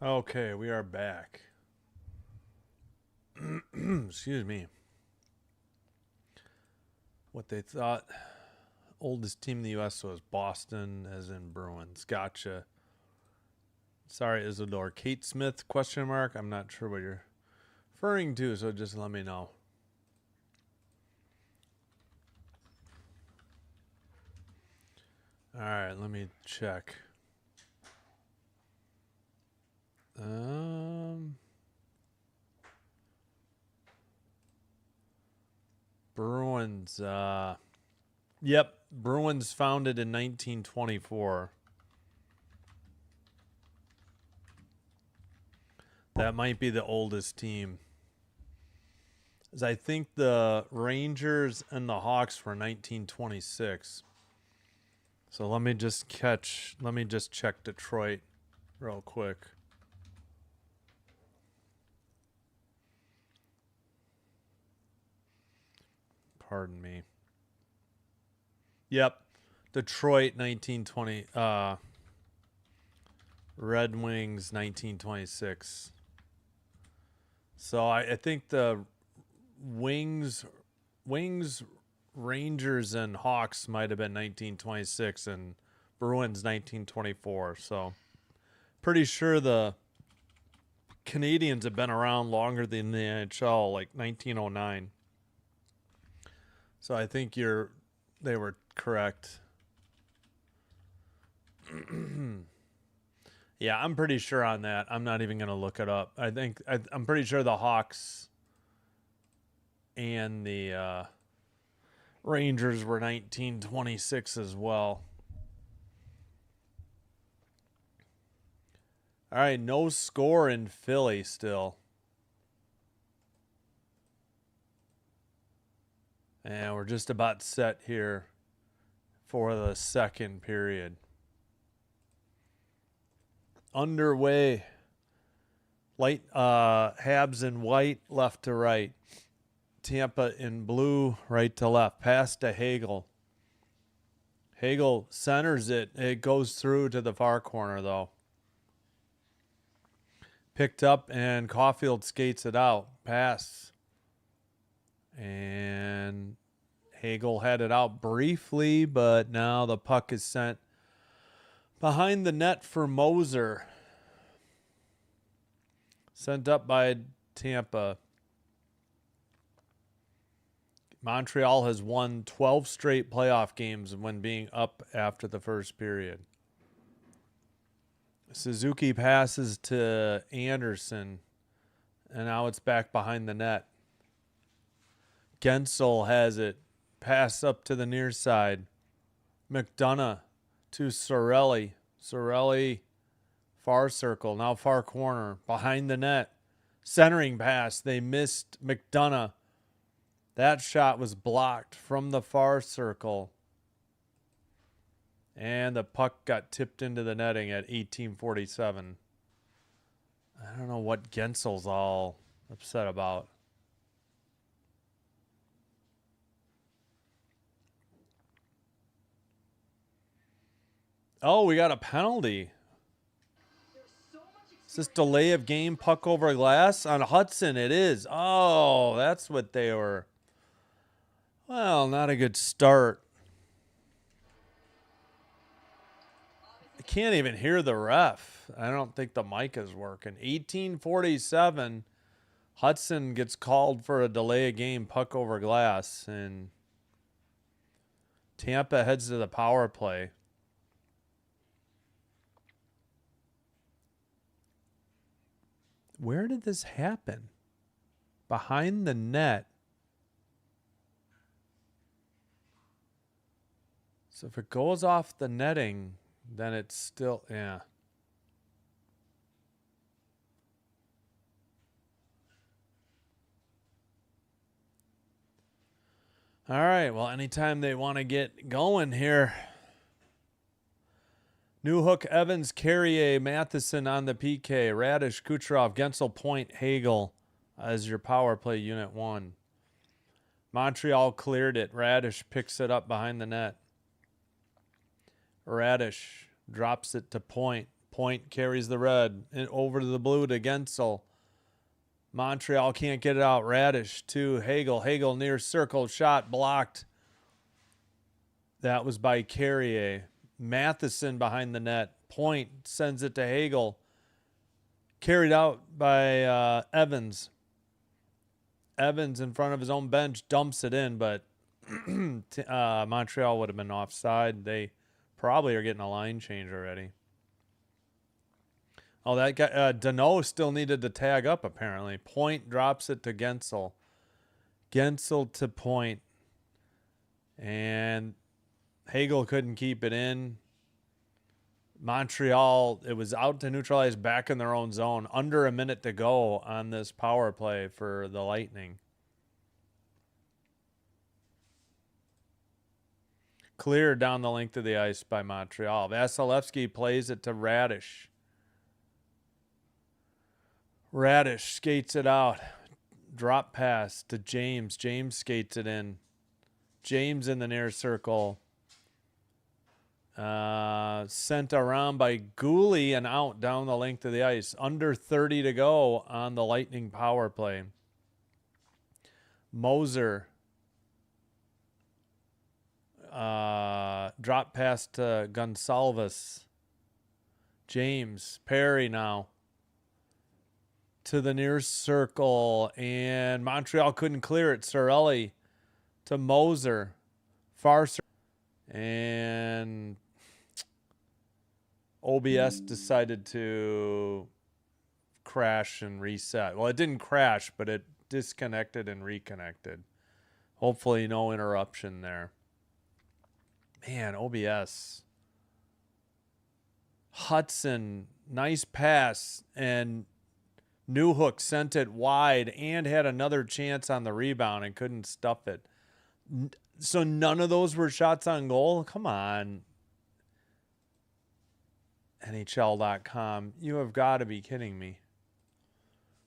Okay, we are back. Excuse me. What they thought oldest team in the U.S. was Boston, as in Bruins. Gotcha. Sorry, Isidore. Kate Smith, question mark. I'm not sure what you're referring to, so just let me know. All right, let me check. Bruins. Yep, Bruins founded in 1924. That might be the oldest team. As I think the Rangers and the Hawks were 1926. So let me just check Detroit real quick. Pardon me. Yep. Detroit 1920 Red Wings 1926. So I think the Wings, Rangers, and Hawks might have been 1926 and Bruins 1924. So pretty sure the Canadiens have been around longer than the NHL, like 1909. So I think they were correct. Yeah, I'm pretty sure on that. I'm not even going to look it up. I'm pretty sure the Hawks and the Rangers were 1926 as well. All right, no score in Philly still. And we're just about set here for the second period. Underway. Light Habs in white, left to right. Tampa in blue, right to left. Pass to Hagel. Hagel centers it. It goes through to the far corner, though. Picked up, and Caulfield skates it out. Pass. And Hagel had it out briefly, but now the puck is sent behind the net for Moser. Sent up by Tampa. Montreal has won 12 straight playoff games when being up after the first period. Suzuki passes to Anderson, and now it's back behind the net. Gensel has it. Pass up to the near side. McDonough to Sorelli. Sorelli, far circle, now far corner, behind the net. Centering pass. They missed McDonough. That shot was blocked from the far circle. And the puck got tipped into the netting at 18:47. I don't know what Gensel's all upset about. Oh, we got a penalty. Is this delay of game, puck over glass? On Hudson, it is. Oh, that's what they were. Well, not a good start. I can't even hear the ref. I don't think the mic is working. 18:47. Hudson gets called for a delay of game, puck over glass, and Tampa heads to the power play. Where did this happen? Behind the net. So if it goes off the netting, then it's still, yeah. All right, well, anytime they want to get going here. Newhook, Evans, Carrier, Matheson on the PK. Radish, Kucherov, Gensel, Point, Hagel as your power play unit 1. Montreal cleared it. Radish picks it up behind the net. Radish drops it to Point. Point carries the red and over to the blue to Gensel. Montreal can't get it out. Radish to Hagel. Hagel near circle. Shot blocked. That was by Carrier. Matheson behind the net. Point sends it to Hagel. Carried out by Evans. Evans in front of his own bench dumps it in, but Montreal would have been offside. They probably are getting a line change already. Oh, that guy, Deneau still needed to tag up, apparently. Point drops it to Gensel. Gensel to Point. And Hagel couldn't keep it in. Montreal, it was out to neutralize back in their own zone. Under a minute to go on this power play for the Lightning. Cleared down the length of the ice by Montreal. Vasilevsky plays it to Radish. Radish skates it out. Drop pass to James. James skates it in. James in the near circle. Sent around by Gooley and out down the length of the ice. Under 30 to go on the Lightning power play. Moser. Drop pass to Gonsalves. James. Perry now. To the near circle. And Montreal couldn't clear it. Sorelli to Moser. Far circle. And OBS decided to crash and reset. Well, it didn't crash, but it disconnected and reconnected. Hopefully no interruption there. Man, OBS. Hudson, nice pass, and Newhook sent it wide and had another chance on the rebound and couldn't stuff it. So none of those were shots on goal? Come on. NHL.com. You have got to be kidding me.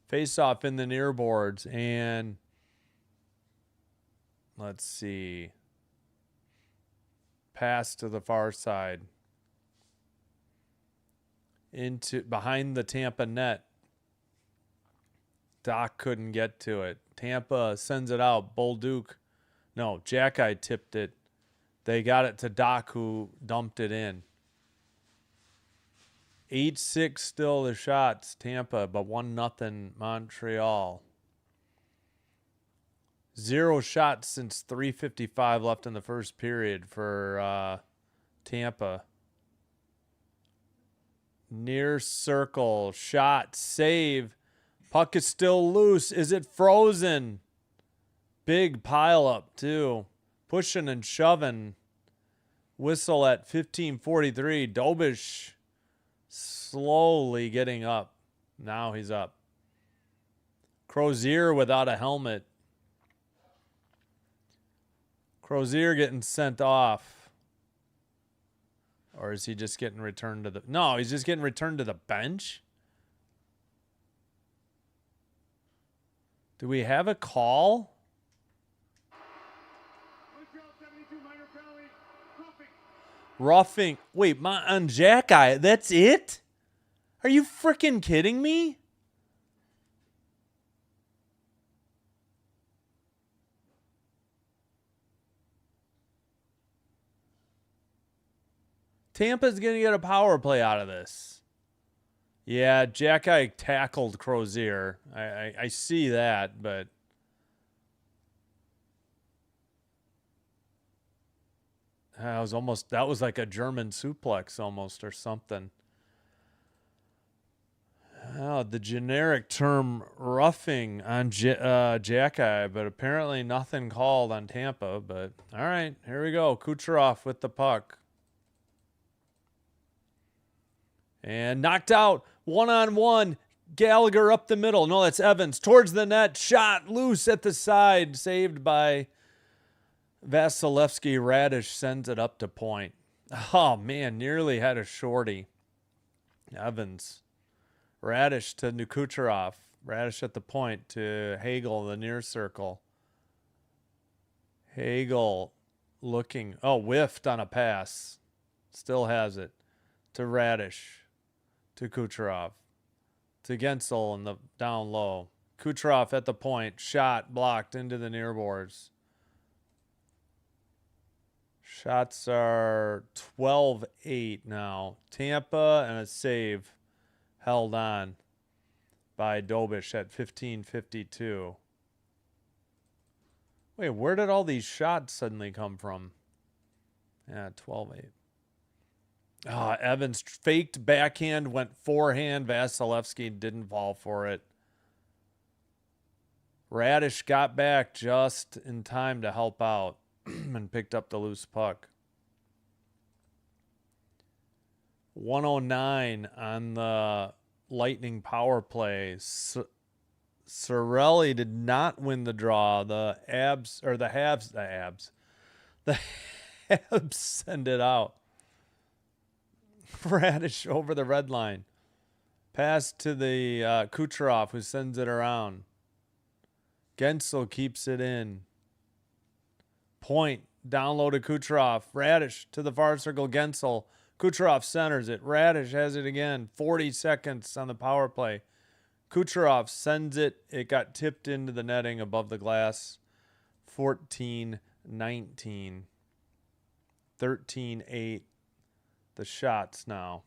Face off in the near boards. And let's see. Pass to the far side. Into behind the Tampa net. Doc couldn't get to it. Tampa sends it out. Bolduc. No, Jackeye tipped it. They got it to Doc, who dumped it in. 8-6 still the shots, Tampa, but 1-0 Montreal. 0 shots since 3:55 left in the first period for Tampa. Near circle, shot, save. Puck is still loose. Is it frozen? Big pile up, too. Pushing and shoving. Whistle at 15:43. Dobish slowly getting up. Now he's up. Crozier without a helmet. Crozier getting sent off. Or is he just getting returned to the... No, he's just getting returned to the bench? Do we have a call? Roughing. Wait, on Jack-Eye, that's it? Are you freaking kidding me? Tampa's going to get a power play out of this. Yeah, Jack-Eye tackled Crozier. I see that, but... that was like a German suplex almost or something. Oh, the generic term roughing on Jack-Eye, but apparently nothing called on Tampa. But all right, here we go. Kucherov with the puck. And knocked out, one-on-one. Gallagher up the middle. No, that's Evans. Towards the net. Shot loose at the side. Saved by Vasilevsky. Radish sends it up to point. Oh, man, nearly had a shorty. Evans. Radish to Kucherov. Radish at the point to Hagel, the near circle. Hagel looking. Oh, whiffed on a pass. Still has it. To Radish. To Kucherov. To Gensel in the down low. Kucherov at the point. Shot blocked into the near boards. Shots are 12-8 now. Tampa and a save held on by Dobish at 15:52. Wait, where did all these shots suddenly come from? Yeah, 12-8. Evans faked backhand, went forehand. Vasilevsky didn't fall for it. Radish got back just in time to help out and picked up the loose puck. 109 on the Lightning power play. Cirelli did not win the draw. The Habs send it out. Radish over the red line. Pass to the Kucherov, who sends it around. Gensel keeps it in. Point. Down low to Kucherov. Radish to the far circle. Gensel. Kucherov centers it. Radish has it again. 40 seconds on the power play. Kucherov sends it. It got tipped into the netting above the glass. 14-19. 13-8. The shots now.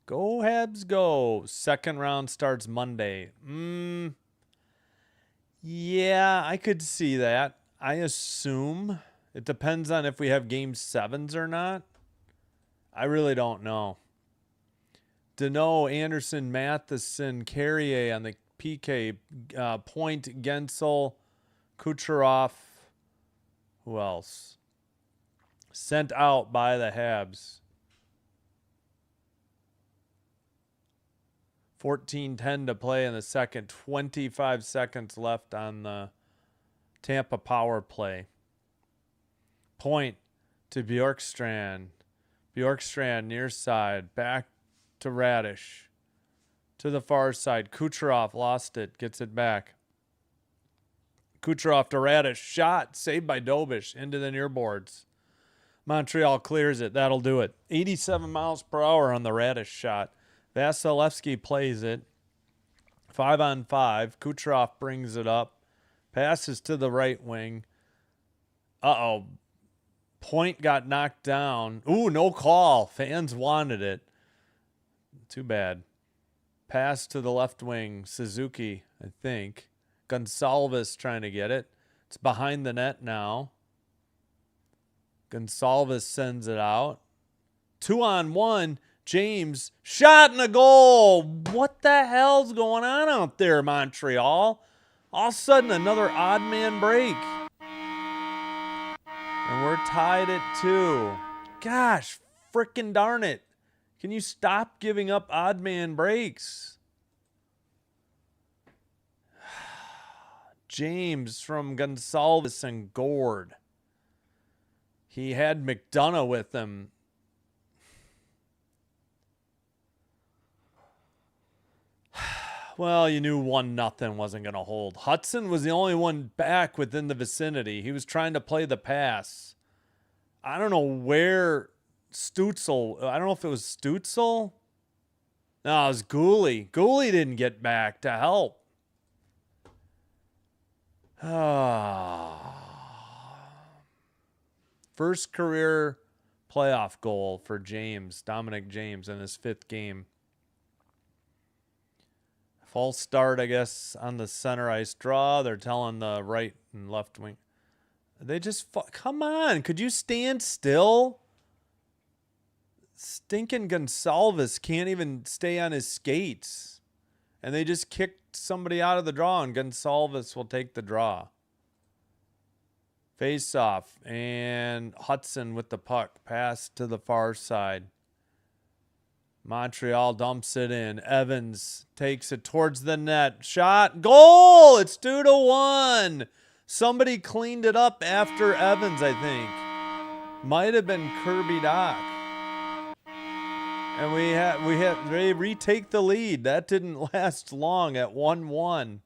Go Habs go. Second round starts Monday. Yeah, I could see that. I assume it depends on if we have game 7s or not. I really don't know. Deneau, Anderson, Matheson, Carrier on the PK, Point, Gensel, Kucherov. Who else? Sent out by the Habs. 14:10 to play in the second. 25 seconds left on the Tampa power play. Point to Bjorkstrand. Bjorkstrand near side. Back to Radish. To the far side. Kucherov lost it. Gets it back. Kucherov to Radish. Shot. Saved by Dobish. Into the near boards. Montreal clears it. That'll do it. 87 miles per hour on the Radish shot. Vasilevsky plays it. 5-on-5. Kucherov brings it up. Passes to the right wing. Uh-oh. Point got knocked down. Ooh, no call. Fans wanted it. Too bad. Pass to the left wing. Suzuki, I think. Gonsalves trying to get it. It's behind the net now. Gonsalves sends it out. 2-on-1. James, shot and a goal. What the hell's going on out there, Montreal? All of a sudden, another odd man break. And we're tied at 2. Gosh, frickin' darn it. Can you stop giving up odd man breaks? James from Gonsalves and Gord. He had McDonough with him. Well, you knew 1-0 wasn't going to hold. Hudson was the only one back within the vicinity. He was trying to play the pass. I don't know where Stutzel, I don't know if it was Stutzel. No, it was Gooley. Gooley didn't get back to help. First career playoff goal for Dominic James in his 5th game. False start, I guess, on the center ice draw. They're telling the right and left wing. They just, come on, could you stand still? Stinking Gonsalves can't even stay on his skates. And they just kicked somebody out of the draw, and Gonsalves will take the draw. Face off, and Hudson with the puck. Pass to the far side. Montreal dumps it in. Evans takes it towards the net. Shot. Goal! It's 2-1. Somebody cleaned it up after Evans, I think. Might have been Kirby Dach. And they retake the lead. That didn't last long at 1-1.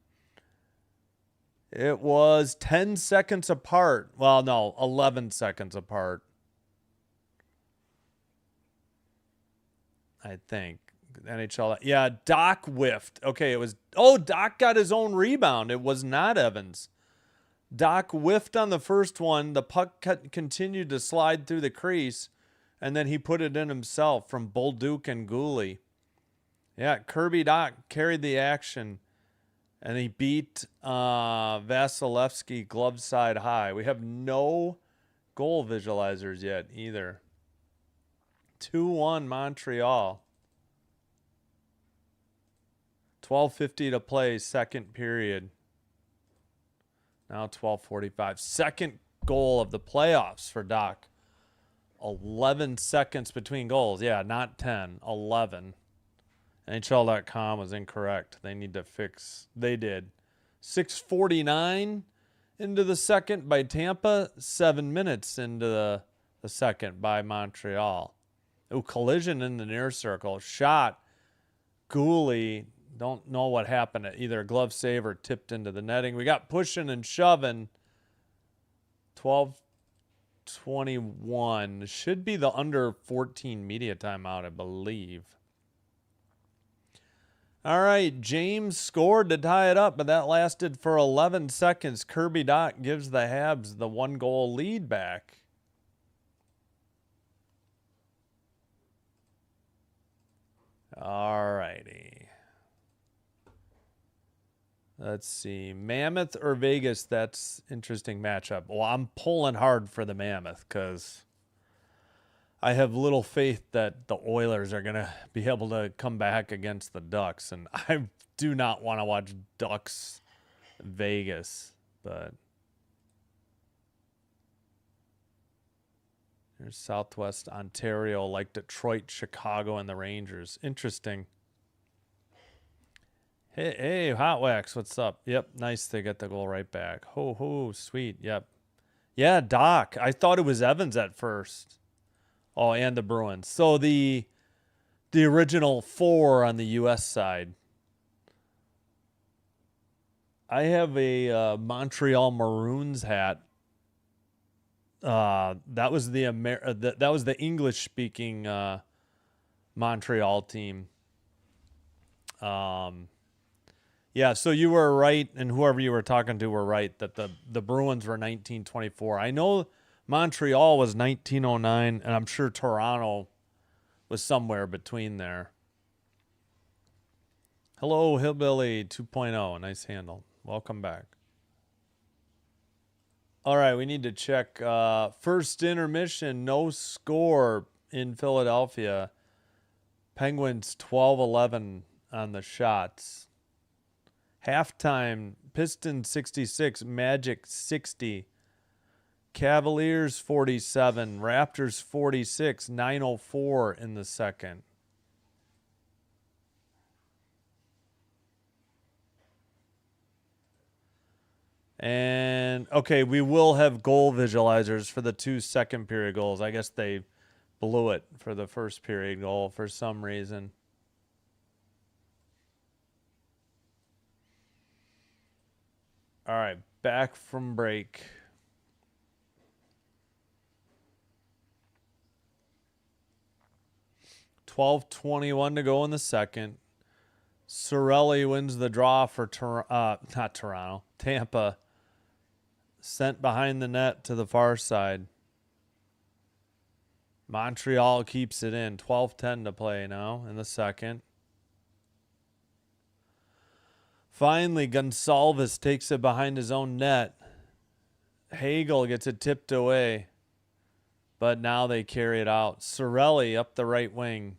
It was 10 seconds apart. Well, no, 11 seconds apart. I think. NHL. Yeah, Dach whiffed. Okay, it was... Oh, Dach got his own rebound. It was not Evans. Dach whiffed on the first one. The puck continued to slide through the crease, and then he put it in himself from Bolduc and Gooley. Yeah, Kirby Dach carried the action, and he beat Vasilevsky glove side high. We have no goal visualizers yet either. 2-1 Montreal. 12:50 to play, second period. Now 12:45. Second goal of the playoffs for Dach. 11 seconds between goals. Yeah, not 10. 11. NHL.com was incorrect. They need to fix. They did. 6:49 into the second by Tampa. 7 minutes into the second by Montreal. Ooh, collision in the near circle. Shot. Gooley. Don't know what happened. Either a glove save or tipped into the netting. We got pushing and shoving. 12:21. Should be the under 14 media timeout, I believe. All right, James scored to tie it up, but that lasted for 11 seconds. Kirby Dach gives the Habs the 1-goal lead back. All righty. Let's see. Mammoth or Vegas? That's interesting matchup. Well, I'm pulling hard for the Mammoth because I have little faith that the Oilers are going to be able to come back against the Ducks. And I do not want to watch Ducks Vegas. But there's Southwest Ontario, like Detroit, Chicago, and the Rangers. Interesting. Hey, Hot Wax, what's up? Yep, nice to get the goal right back. Ho, sweet, yep. Yeah, Dach. I thought it was Evans at first. Oh, and the Bruins. So the original 4 on the U.S. side. I have a Montreal Maroons hat. That was the English-speaking Montreal team. Yeah, so you were right, and whoever you were talking to were right, that the Bruins were 1924. I know Montreal was 1909, and I'm sure Toronto was somewhere between there. Hello, Hillbilly 2.0. Nice handle. Welcome back. All right, we need to check. First intermission, no score in Philadelphia. Penguins 12-11 on the shots. Halftime, Pistons 66, Magic 60, Cavaliers 47, Raptors 46, 9:04 in the second. And, okay, we will have goal visualizers for the 2 second period goals. I guess they blew it for the first period goal for some reason. All right, back from break. $12:21 to go in the second. Sorelli wins the draw for not Toronto, Tampa. Sent behind the net to the far side. Montreal keeps it in. 12:10 to play now in the second. Finally, Gonsalves takes it behind his own net. Hagel gets it tipped away, but now they carry it out. Sorelli up the right wing.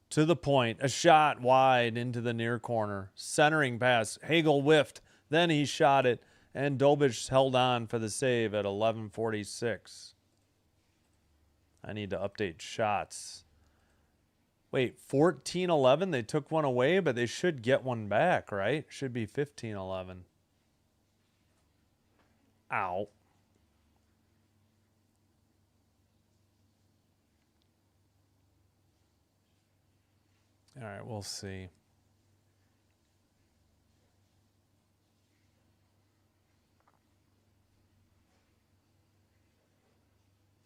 To the point, a shot wide into the near corner. Centering pass, Hagel whiffed, then he shot it, and Dobic held on for the save at 11:46. I need to update shots. Wait, 14-11? They took one away, but they should get one back, right? Should be 15-11. Ow. All right, we'll see.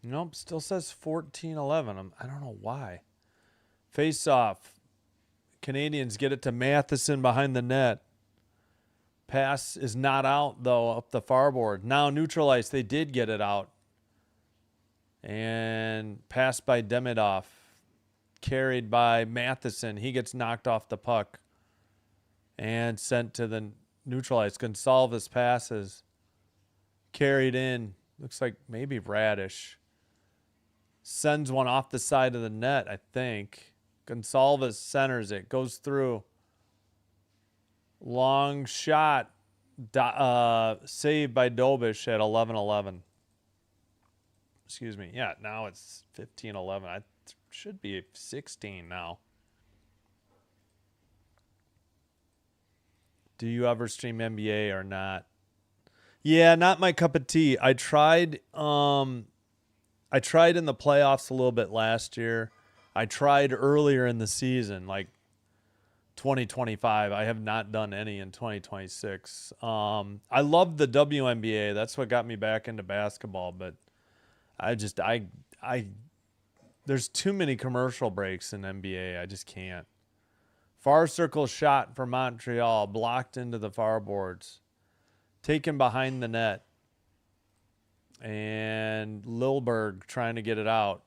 Nope, still says 14-11. I don't know why. Face off. Canadians get it to Matheson behind the net. Pass is not out, though, up the far board. Now neutralized. They did get it out. And passed by Demidov. Carried by Matheson. He gets knocked off the puck. And sent to the neutralized. Gonsalves passes. Carried in. Looks like maybe Radish. Sends one off the side of the net, I think. Gonsalves centers it. Goes through. Long shot. Saved by Dobic at 11-11. Excuse me. Yeah, now it's 15-11. I should be 16 now. Do you ever stream NBA or not? Yeah, not my cup of tea. I tried in the playoffs a little bit last year. I tried earlier in the season, like 2025. I have not done any in 2026. I love the WNBA. That's what got me back into basketball, but there's too many commercial breaks in NBA. I just can't. Far circle shot for Montreal, blocked into the far boards. Taken behind the net. And Lilberg trying to get it out.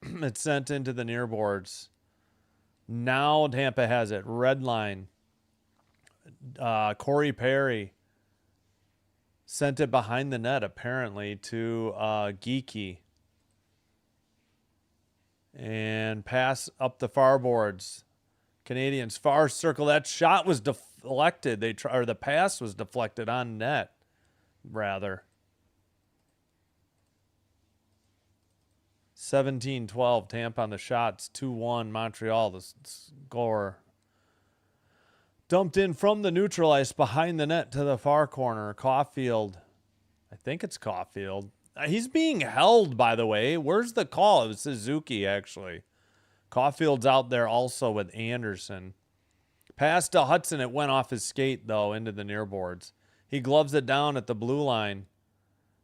It's sent into the near boards. Now Tampa has it. Red line. Corey Perry sent it behind the net, apparently, to Geeky. And pass up the far boards. Canadians far circle. That shot was deflected. The pass was deflected on net, rather. 17-12, Tampa on the shots. 2-1, Montreal, the score. Dumped in from the neutralized behind the net to the far corner. Caulfield. I think it's Caulfield. He's being held, by the way. Where's the call? It was Suzuki, actually. Caulfield's out there also with Anderson. Pass to Hudson. It went off his skate, though, into the near boards. He gloves it down at the blue line.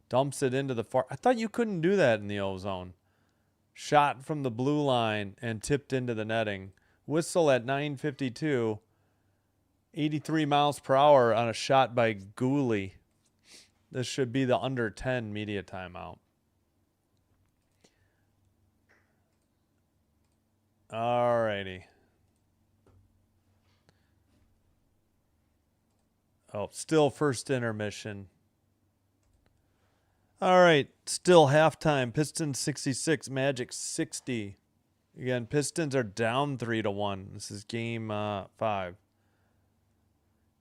Dumps it into the far. I thought you couldn't do that in the O-zone. Shot from the blue line and tipped into the netting. Whistle at 9:52. 83 miles per hour on a shot by Gooley. This should be the under 10 media timeout. Alrighty. Oh, still first intermission. All right, still halftime. Pistons 66, Magic 60. Again, Pistons are down 3-1. This is game 5.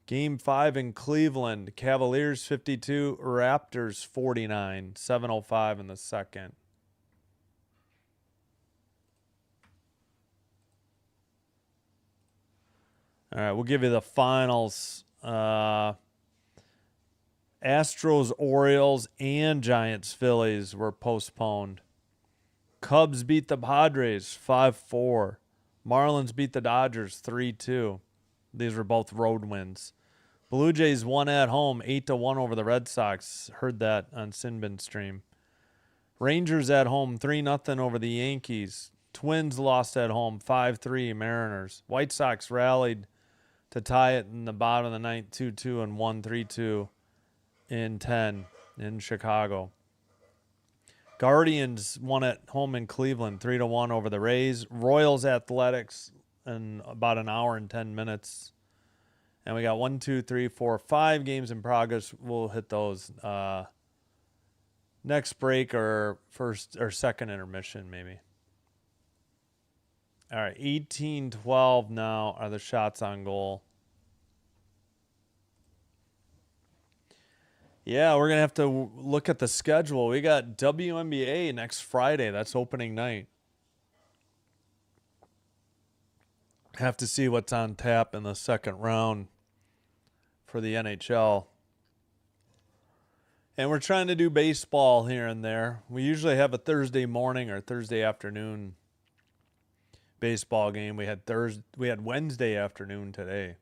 Game 5 in Cleveland. Cavaliers 52, Raptors 49. 7:05 in the second. All right, we'll give you the finals. Astros, Orioles, and Giants, Phillies were postponed. Cubs beat the Padres 5-4. Marlins beat the Dodgers 3-2. These were both road wins. Blue Jays won at home 8-1 over the Red Sox. Heard that on Sinbin's stream. Rangers at home 3-0 over the Yankees. Twins lost at home 5-3 Mariners. White Sox rallied to tie it in the bottom of the ninth 2-2 and won 3-2 in 10 in Chicago. Guardians won at home in Cleveland 3-1 over the Rays. Royals Athletics in about an hour and 10 minutes. And we got 1, 2, 3, 4, 5 games in progress. We'll hit those next break or first or second intermission maybe. All right, 18-12 now are the shots on goal. Yeah, we're going to have to look at the schedule. We got WNBA next Friday. That's opening night. Have to see what's on tap in the second round for the NHL. And we're trying to do baseball here and there. We usually have a Thursday morning or Thursday afternoon baseball game. We had Wednesday afternoon today.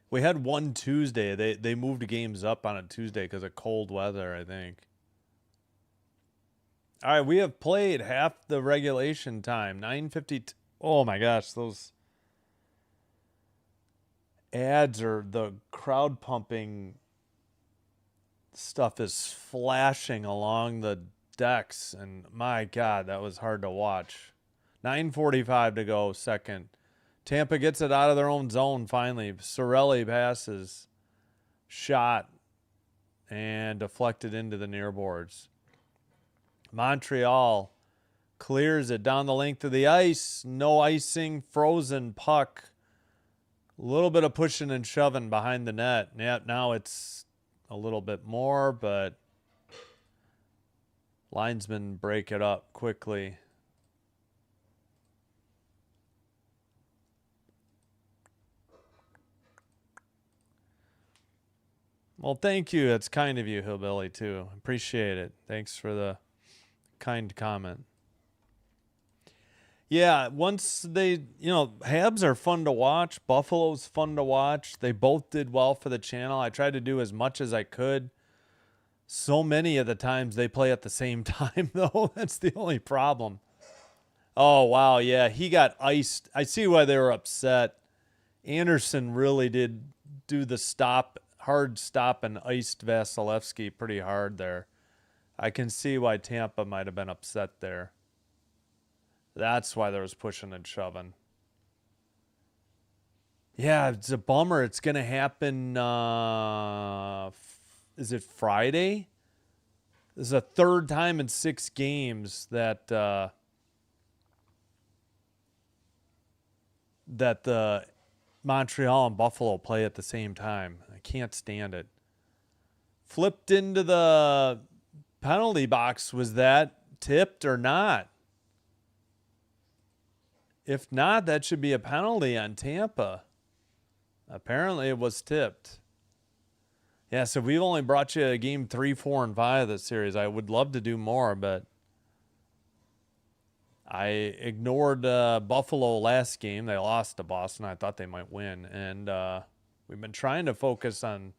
We had one Tuesday. They moved games up on a Tuesday because of cold weather, I think. All right, we have played half the regulation time. 9:50. Oh my gosh, those ads or the crowd pumping stuff is flashing along the decks, and my God, that was hard to watch. 9:45 to go, second. Tampa gets it out of their own zone finally. Sorelli passes, shot, and deflected into the near boards. Montreal clears it down the length of the ice. No icing, frozen puck. A little bit of pushing and shoving behind the net. Yeah, now it's a little bit more, but linesmen break it up quickly. Well, thank you. That's kind of you, Hillbilly, too. Appreciate it. Thanks for the kind comment. Yeah, once they, Habs are fun to watch. Buffalo's fun to watch. They both did well for the channel. I tried to do as much as I could. So many of the times they play at the same time, though. That's the only problem. Oh, wow. Yeah, he got iced. I see why they were upset. Anderson really did do the hard stop and iced Vasilevsky pretty hard there. I can see why Tampa might have been upset there. That's why there was pushing and shoving. Yeah, it's a bummer. It's going to happen, is it Friday? This is a third time in 6 games that the Montreal and Buffalo play at the same time. I can't stand it. Flipped into the penalty box. Was that tipped or not? If not, that should be a penalty on Tampa. Apparently it was tipped. Yeah, so we've only brought you a game 3, 4, and 5 of this series. I would love to do more, but I ignored Buffalo last game. They lost to Boston. I thought they might win. And we've been trying to focus on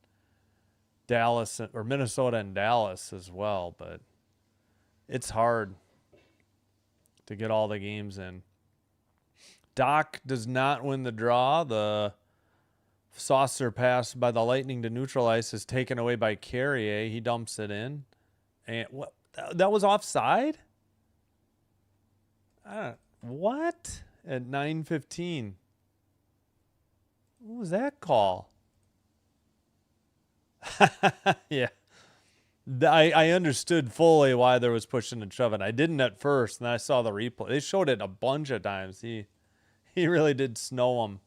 Dallas or Minnesota and Dallas as well, but it's hard to get all the games in. Doc does not win the draw. The saucer pass by the Lightning to neutral ice is taken away by Carrier. He dumps it in. And what? That was offside? What? At 9:15. What was that call? Yeah. I understood fully why there was pushing and shoving. I didn't at first, and then I saw the replay. They showed it a bunch of times. He really did snow him.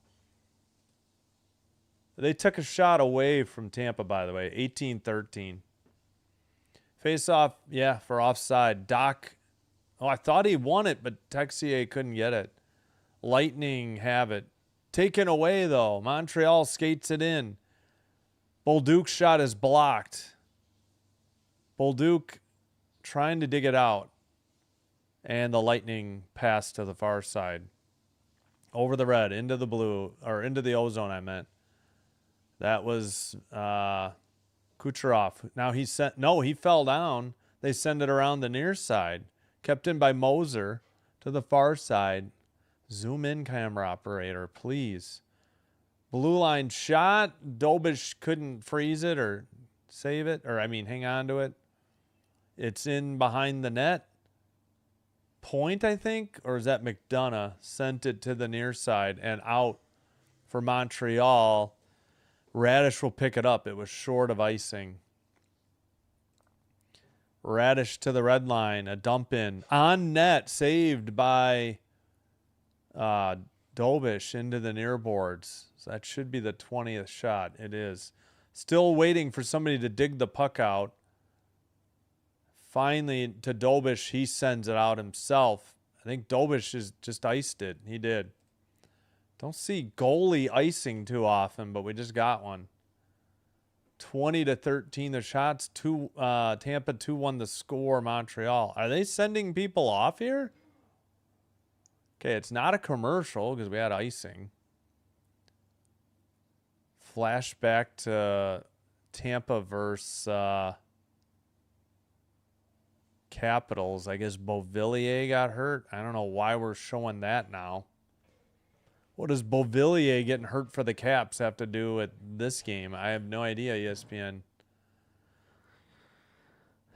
They took a shot away from Tampa, by the way. 18-13. Face off, yeah, for offside. Doc, I thought he won it, but Texier couldn't get it. Lightning have it. Taken away, though. Montreal skates it in. Bolduc's shot is blocked. Bolduc trying to dig it out. And the Lightning pass to the far side. Over the red, into the blue, or into the ozone, I meant. That was Kucherov. Now he fell down. They send it around the near side. Kept in by Moser to the far side. Zoom in, camera operator, please. Blue line shot. Dobish couldn't freeze it or save it, or hang on to it. It's in behind the net. Point, I think, or is that McDonough? Sent it to the near side and out for Montreal. Radish will pick it up. It was short of icing. Radish to the red line. A dump in. On net. Saved by Dobish into the near boards. So that should be the 20th shot. It is. Still waiting for somebody to dig the puck out. Finally, to Dobish, he sends it out himself. I think Dobish has just iced it. He did. Don't see goalie icing too often, but we just got one. 20-13 the shots. Tampa 2-1 the score. Montreal. Are they sending people off here? Okay, it's not a commercial because we had icing. Flashback to Tampa versus Capitals. I guess Beauvillier got hurt. I don't know why we're showing that now. What does Beauvillier getting hurt for the Caps have to do with this game? I have no idea, ESPN.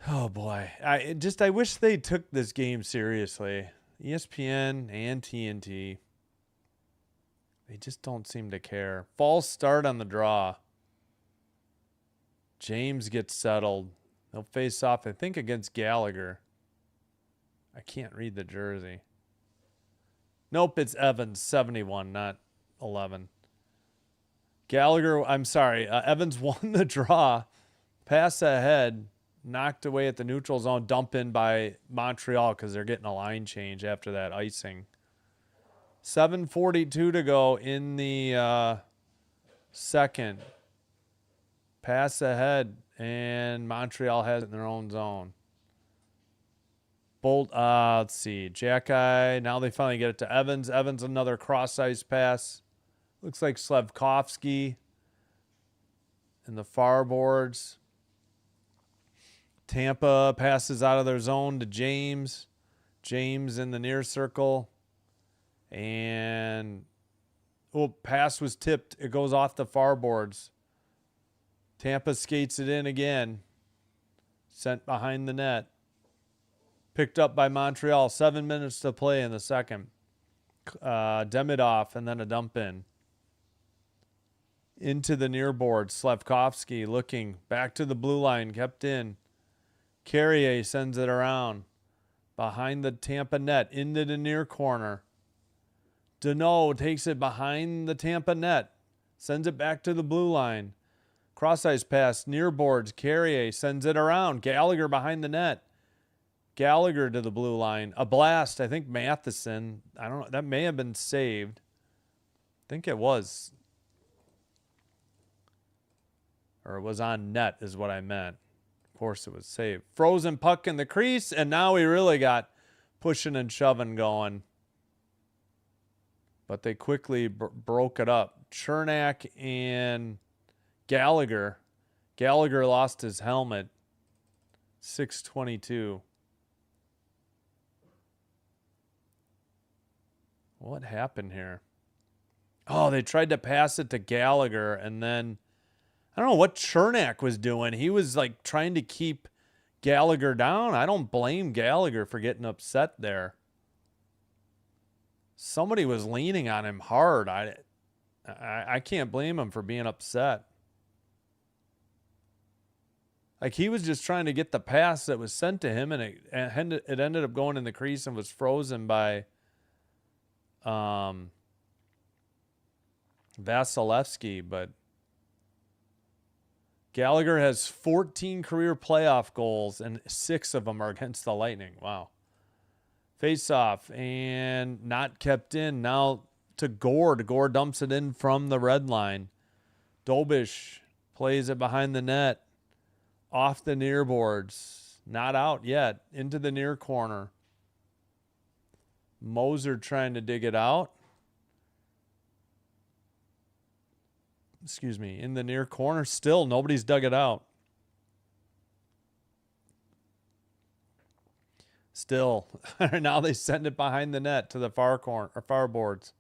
Oh, boy. I wish they took this game seriously. ESPN and TNT. They just don't seem to care. False start on the draw. James gets settled. They'll face off, I think, against Gallagher. I can't read the jersey. Nope, it's Evans, 71, not 11. Gallagher, Evans won the draw. Pass ahead, knocked away at the neutral zone, dump in by Montreal because they're getting a line change after that icing. 7:42 to go in the second. Pass ahead, and Montreal has it in their own zone. Let's see. Jack-Eye. Now they finally get it to Evans. Evans, another cross-ice pass. Looks like Slevkovsky in the far boards. Tampa passes out of their zone to James. James in the near circle. And, pass was tipped. It goes off the far boards. Tampa skates it in again. Sent behind the net. Picked up by Montreal. 7 minutes to play in the second. Demidov and then a dump in. Into the near board. Slevkovsky looking back to the blue line. Kept in. Carrier sends it around. Behind the Tampa net. Into the near corner. Deneau takes it behind the Tampa net. Sends it back to the blue line. Cross-ice pass. Near boards. Carrier sends it around. Gallagher behind the net. Gallagher to the blue line. A blast. I think Matheson. I don't know. That may have been saved. I think it was. Or it was on net is what I meant. Of course it was saved. Frozen puck in the crease. And now we really got pushing and shoving going. But they quickly broke it up. Chernak and Gallagher. Gallagher lost his helmet. 6:22. What happened here? Oh, they tried to pass it to Gallagher, and then I don't know what Chernak was doing. He was like trying to keep Gallagher down. I don't blame Gallagher for getting upset there. Somebody was leaning on him hard. I can't blame him for being upset. Like he was just trying to get the pass that was sent to him, and it ended up going in the crease and was frozen by Vasilevsky. But Gallagher has 14 career playoff goals, and 6 of them are against the Lightning. Wow. Face-off, and not kept in. Now to Gord. Gord dumps it in from the red line. Dobish plays it behind the net. Off the near boards. Not out yet. Into the near corner. Moser trying to dig it out. excuse me, in the near corner. Still, nobody's dug it out. Still, now they send it behind the net to the far corner or far boards.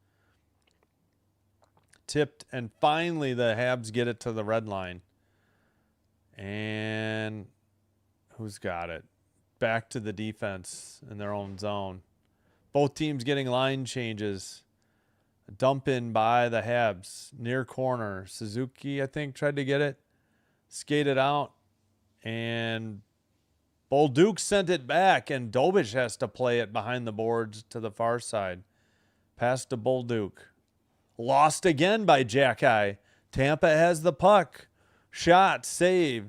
Tipped, and finally the Habs get it to the red line. And who's got it? Back to the defense in their own zone. Both teams getting line changes. A dump in by the Habs. Near corner. Suzuki, I think, tried to get it. Skated out. And Bolduc sent it back. And Dobish has to play it behind the boards to the far side. Pass to Bolduc. Lost again by Jackeye. Tampa has the puck. Shot, save.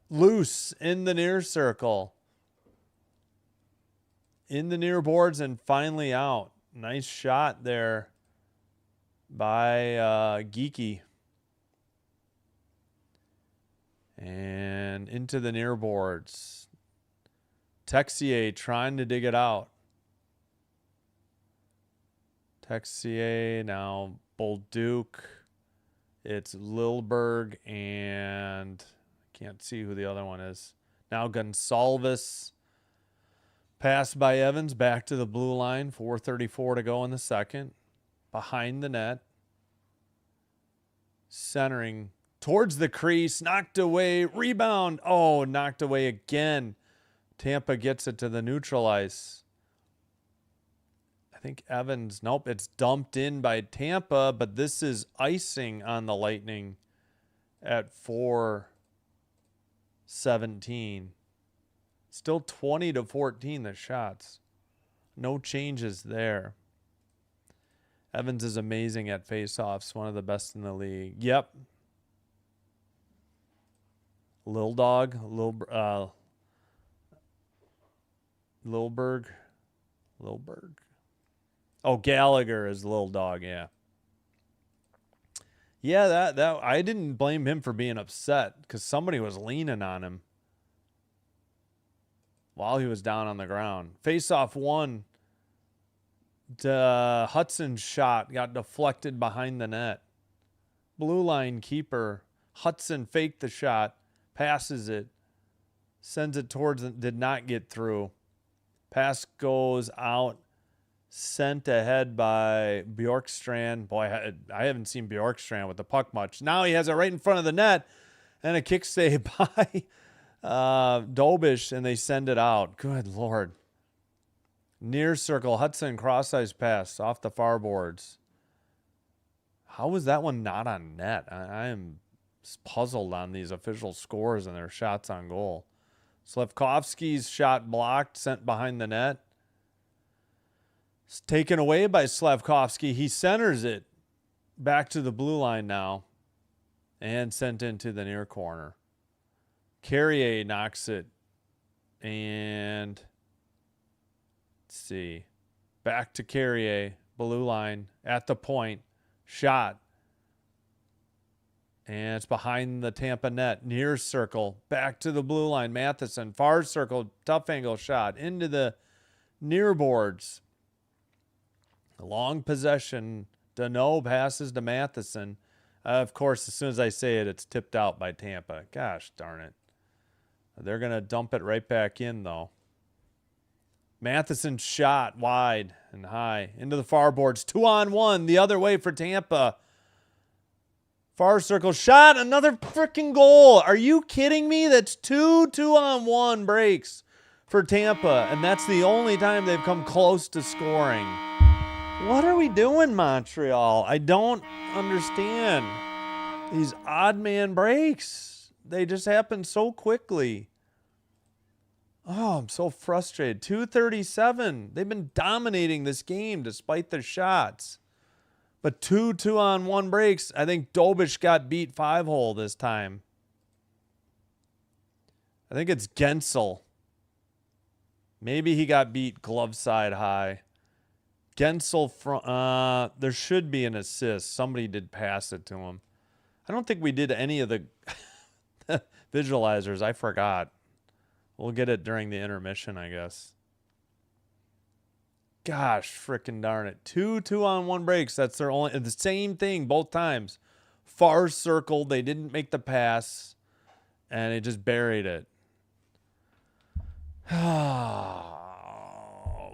Loose in the near circle. In the near boards and finally out. Nice shot there by Geeky. And into the near boards. Texier trying to dig it out. Texier, now Bolduc. It's Lilberg and can't see who the other one is. Now Gonsalves. Pass by Evans back to the blue line. 4:34 to go in the second. Behind the net. Centering towards the crease. Knocked away. Rebound. Oh, knocked away again. Tampa gets it to the neutral ice. I think Evans, nope, it's dumped in by Tampa, but this is icing on the Lightning at 4:17. Still 20-14 the shots. No changes there. Evans is amazing at faceoffs, one of the best in the league. Yep. Lilberg. Oh, Gallagher is Lil Dog, yeah. Yeah, that I didn't blame him for being upset because somebody was leaning on him while he was down on the ground. Face-off one. Hudson's shot got deflected behind the net. Blue line keeper. Hudson faked the shot, passes it, sends it towards, did not get through. Pass goes out. Sent ahead by Bjorkstrand. Boy, I haven't seen Bjorkstrand with the puck much. Now he has it right in front of the net. And a kick save by Dobish, and they send it out. Good Lord. Near circle. Hudson cross-ice pass off the far boards. How was that one not on net? I am puzzled on these official scores and their shots on goal. Slafkovsky's shot blocked, sent behind the net. It's taken away by Slafkovsky. He centers it back to the blue line now and sent into the near corner. Carrier knocks it. And let's see. Back to Carrier. Blue line at the point. Shot. And it's behind the Tampa net. Near circle. Back to the blue line. Matheson. Far circle. Tough angle shot. Into the near boards. Long possession. Deneau passes to Matheson. Of course, as soon as I say it, it's tipped out by Tampa. Gosh darn it. They're going to dump it right back in, though. Matheson shot wide and high. Into the far boards. 2-on-1 the other way for Tampa. Far circle shot. Another freaking goal. Are you kidding me? That's two 2-on-1 breaks for Tampa. And that's the only time they've come close to scoring. What are we doing, Montreal? I don't understand these odd man breaks. They just happen so quickly. Oh, I'm so frustrated. 2:37. They've been dominating this game despite their shots. But two 2-on-1 breaks. I think Dobish got beat 5-hole this time. I think it's Gensel. Maybe he got beat glove side high. Gensel, there should be an assist. Somebody did pass it to him. I don't think we did any of the visualizers. I forgot. We'll get it during the intermission, I guess. Gosh, frickin' darn it. Two 2-on-1 breaks. That's their only, the same thing both times. Far circle. They didn't make the pass, and it just buried it.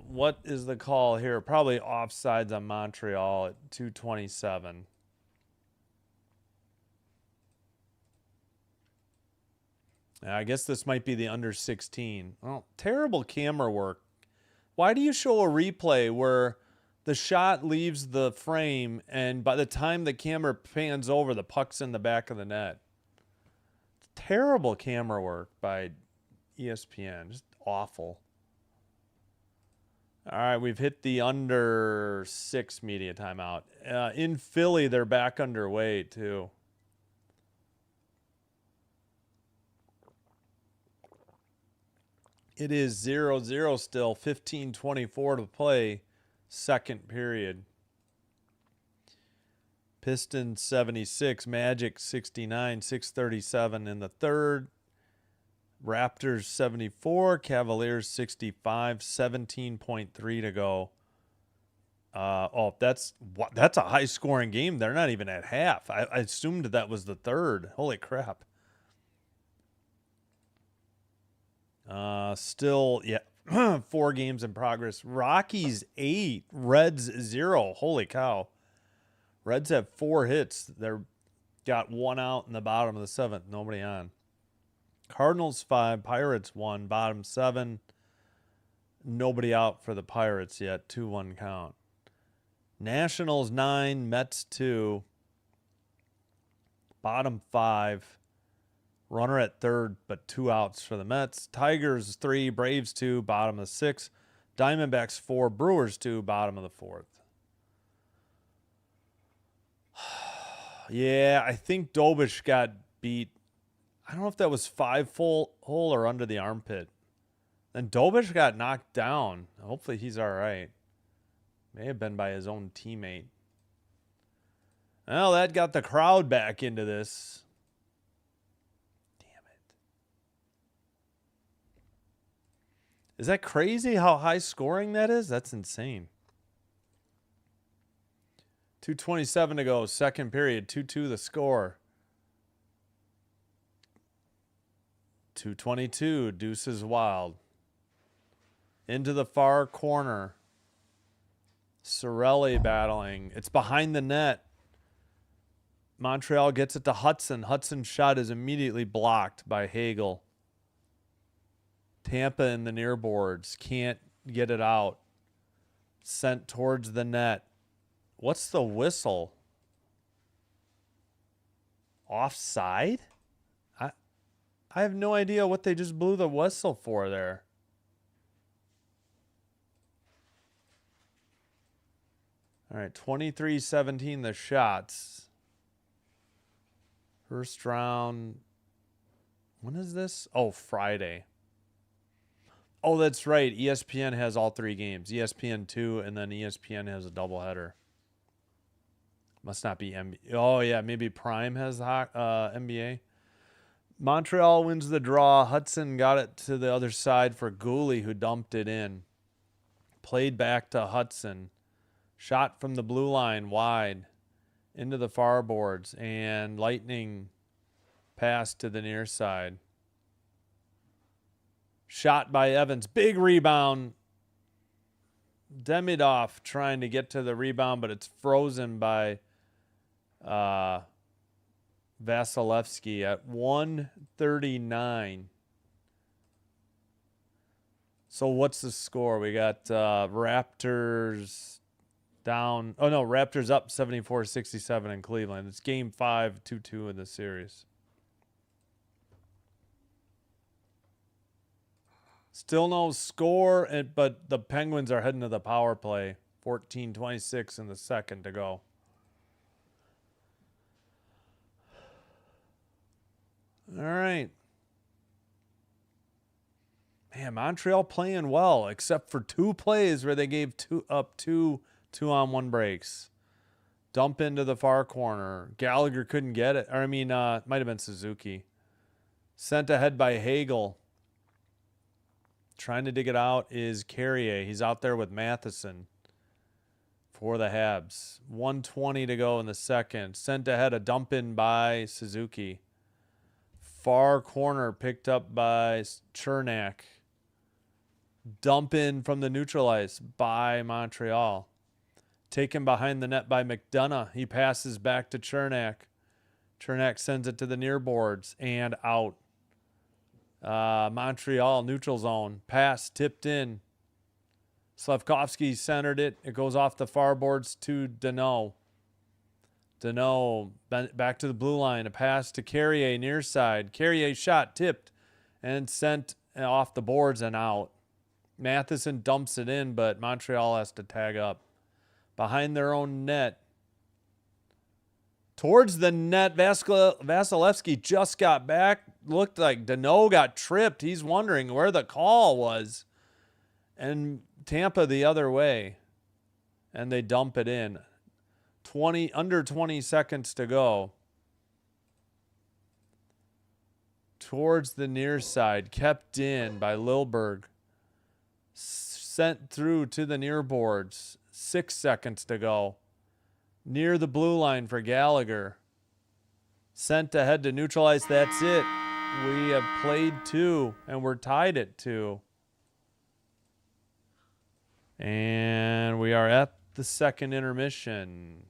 What is the call here? Probably offsides on Montreal at 2:27. I guess this might be the under 16. Well, terrible camera work. Why do you show a replay where the shot leaves the frame and by the time the camera pans over, the puck's in the back of the net? Terrible camera work by ESPN. Just awful. All right, we've hit the under 6 media timeout. In Philly, they're back underway, too. It is 0-0 still, 15:24 to play, second period. Pistons 76, Magic 69, 6:37 in the third. Raptors 74, Cavaliers 65, 17.3 to go. That's a high-scoring game. They're not even at half. I assumed that was the third. Holy crap. Still, 4 games in progress. Rockies 8, Reds 0. Holy cow. Reds have 4 hits. They're got 1 out in the bottom of the 7th. Nobody on. Cardinals 5, Pirates 1, bottom 7. Nobody out for the Pirates yet. 2-1 count. Nationals 9, Mets 2, bottom 5. Runner at third, but 2 outs for the Mets. Tigers 3, Braves 2, bottom of 6. Diamondbacks 4, Brewers 2, bottom of the 4th. Yeah, I think Dobish got beat. I don't know if that was 5-hole or under the armpit. Then Dobish got knocked down. Hopefully he's all right. May have been by his own teammate. Well, that got the crowd back into this. Is that crazy how high scoring that is? That's insane. 2:27 to go, second period, 2-2 the score. 2:22, Deuces Wild. Into the far corner. Sorelli battling. It's behind the net. Montreal gets it to Hudson. Hudson's shot is immediately blocked by Hagel. Tampa in the near boards. Can't get it out. Sent towards the net. What's the whistle? Offside? I have no idea what they just blew the whistle for there. All right, 23-17 the shots. First round. When is this? Oh, Friday. Oh, that's right. ESPN has all 3 games. ESPN 2, and then ESPN has a doubleheader. Must not be NBA. Oh, yeah, maybe Prime has the NBA. Montreal wins the draw. Hudson got it to the other side for Gooley, who dumped it in. Played back to Hudson. Shot from the blue line wide into the far boards, and Lightning passed to the near side. Shot by Evans. Big rebound. Demidov trying to get to the rebound, but it's frozen by Vasilevsky at 1:39. So what's the score? We got Raptors down. Oh, no, Raptors up 74-67 in Cleveland. It's game 5, 2-2 in the series. Still no score, but the Penguins are heading to the power play. 14:26 in the second to go. All right. Man, Montreal playing well, except for 2 plays where they gave two 2-on-1 breaks. Dump into the far corner. Gallagher couldn't get it. Or, it might have been Suzuki. Sent ahead by Hagel. Trying to dig it out is Carrier. He's out there with Matheson. for the Habs. 1:20 to go in the second. Sent ahead, a dump in by Suzuki. Far corner picked up by Chernak. Dump in from the neutral ice by Montreal. Taken behind the net by McDonough. He passes back to Chernak. Chernak sends it to the near boards and out. Montreal neutral zone. Pass tipped in. Slavkovsky centered it. It goes off the far boards to Danault. Danault back to the blue line. A pass to Carrier near side. Carrier shot tipped and sent off the boards and out. Matheson dumps it in, but Montreal has to tag up. Behind their own net. Towards the net, Vasilevsky just got back. Looked like Danault got tripped. He's wondering where the call was. And Tampa the other way. And they dump it in. Under 20 seconds to go. Towards the near side. Kept in by Lilberg. Sent through to the near boards. 6 seconds to go. Near the blue line for Gallagher. Sent ahead to neutralize. That's it. We have played 2, and we're tied at 2. And we are at the second intermission.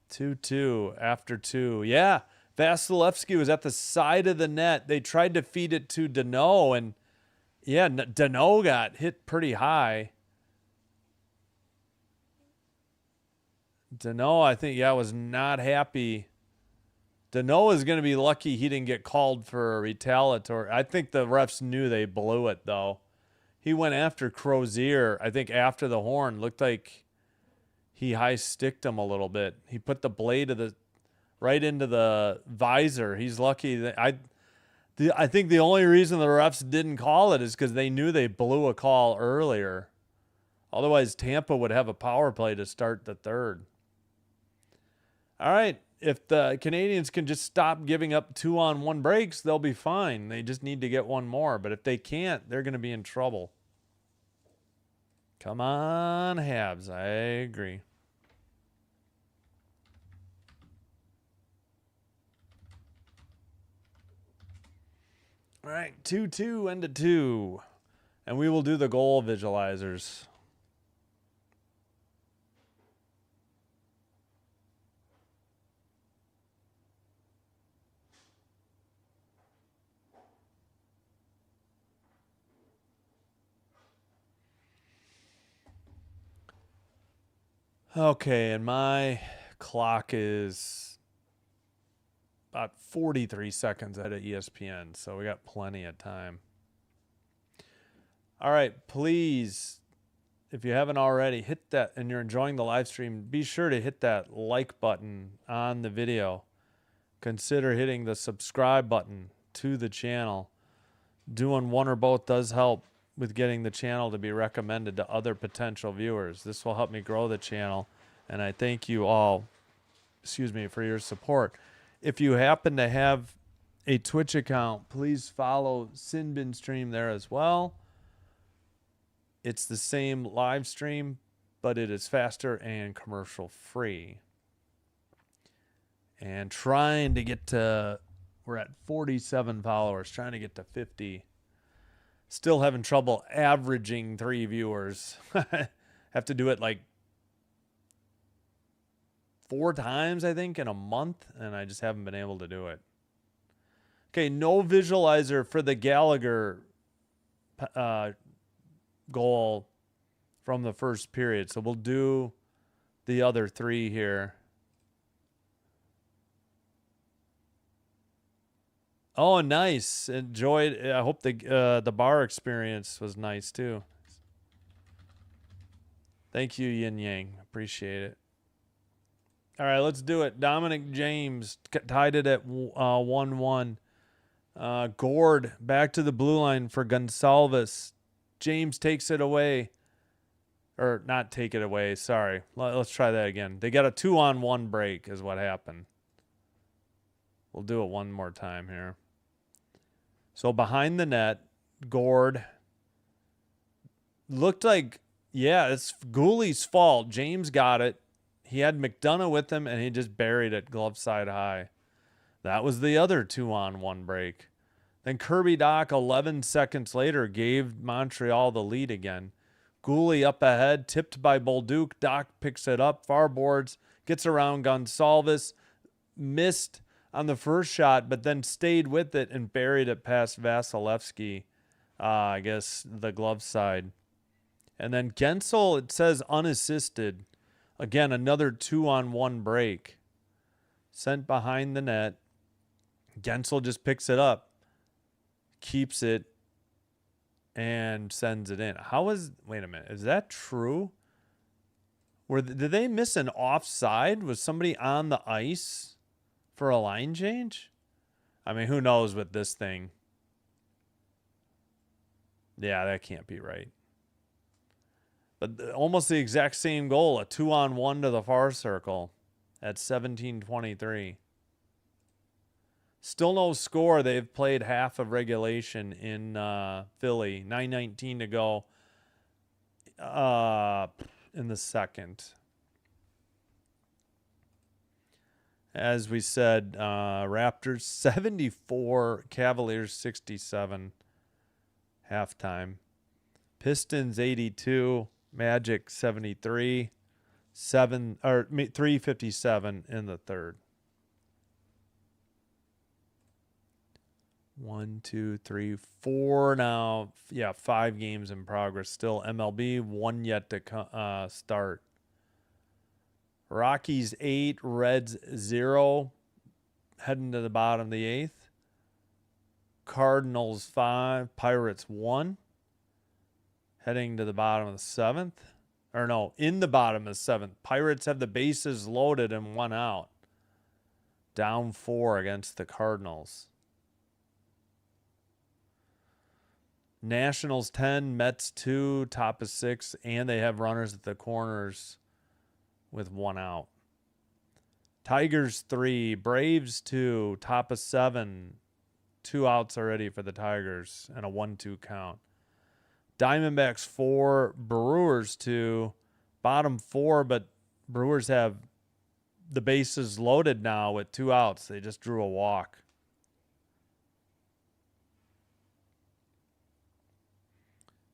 Two after 2. Yeah, Vasilevsky was at the side of the net. They tried to feed it to Danault, and yeah, Danault got hit pretty high. Danault, I think, was not happy. Danault is going to be lucky he didn't get called for a retaliatory. I think the refs knew they blew it, though. He went after Crozier, I think, after the horn. Looked like he high-sticked him a little bit. He put the blade of right into the visor. He's lucky that I think the only reason the refs didn't call it is because they knew they blew a call earlier. Otherwise, Tampa would have a power play to start the third. All right. If the Canadiens can just stop giving up 2-on-1 breaks, they'll be fine. They just need to get one more. But if they can't, they're going to be in trouble. Come on, Habs. I agree. All right, 2-2 and a 2. And we will do the goal visualizers. Okay, and my clock is about 43 seconds ahead of ESPN, so we got plenty of time. All right, please, if you haven't already, hit that, and you're enjoying the live stream, be sure to hit that like button on the video. Consider hitting the subscribe button to the channel. Doing one or both does help with getting the channel to be recommended to other potential viewers. This will help me grow the channel, and I thank you all, for your support. If you happen to have a Twitch account, please follow Sinbin Stream there as well. It's the same live stream, but it is faster and commercial free. And trying to get to, we're at 47 followers, trying to get to 50. Still having trouble averaging 3 viewers. Have to do it like 4 times, I think, in a month, and I just haven't been able to do it. Okay, no visualizer for the Gallagher goal from the first period. So we'll do the other 3 here. Oh, nice. Enjoyed. I hope the bar experience was nice too. Thank you, Yin Yang. Appreciate it. All right, let's do it. Dominic James tied it at 1-1. Gord back to the blue line for Gonsalves. James takes it away. Or not take it away, sorry. Let's try that again. They got a 2-on-1 break is what happened. We'll do it one more time here. So behind the net, Gord Looked like, yeah, it's Gooley's fault. James got it. He had McDonough with him, and he just buried it glove side high. That was the other 2-on-1 break. Then Kirby Dach, 11 seconds later, gave Montreal the lead again. Gooley up ahead, tipped by Bolduc. Dach picks it up, far boards, gets around Gonsalves, missed on the first shot, but then stayed with it and buried it past Vasilevsky, I guess the glove side. And then Gensel, it says unassisted. Again, another 2-on-1 break. Sent behind the net. Gensel just picks it up, keeps it, and sends it in. Wait a minute, is that true? Did they miss an offside? Was somebody on the ice for a line change? I mean, who knows with this thing? Yeah, that can't be right. But almost the exact same goal, a 2-on-1 to the far circle at 17:23. Still no score. They've played half of regulation in Philly. 9:19 to go in the second. As we said, Raptors 74, Cavaliers 67 halftime. Pistons 82, Magic 73, 357 in the third. 1, 2, 3, 4 now. Yeah, 5 games in progress. Still MLB, 1 yet to start. Rockies 8, Reds 0. Heading to the bottom of the 8th. Cardinals 5, Pirates 1. Heading to the bottom of the 7th. Or no, in the bottom of the 7th. Pirates have the bases loaded and 1 out. Down 4 against the Cardinals. Nationals 10, Mets 2, top of 6, and they have runners at the corners with 1 out. Tigers 3, Braves 2, top of 7, 2 outs already for the Tigers and a 1-2 count. Diamondbacks 4, Brewers 2, bottom 4, but Brewers have the bases loaded now with 2 outs. They just drew a walk.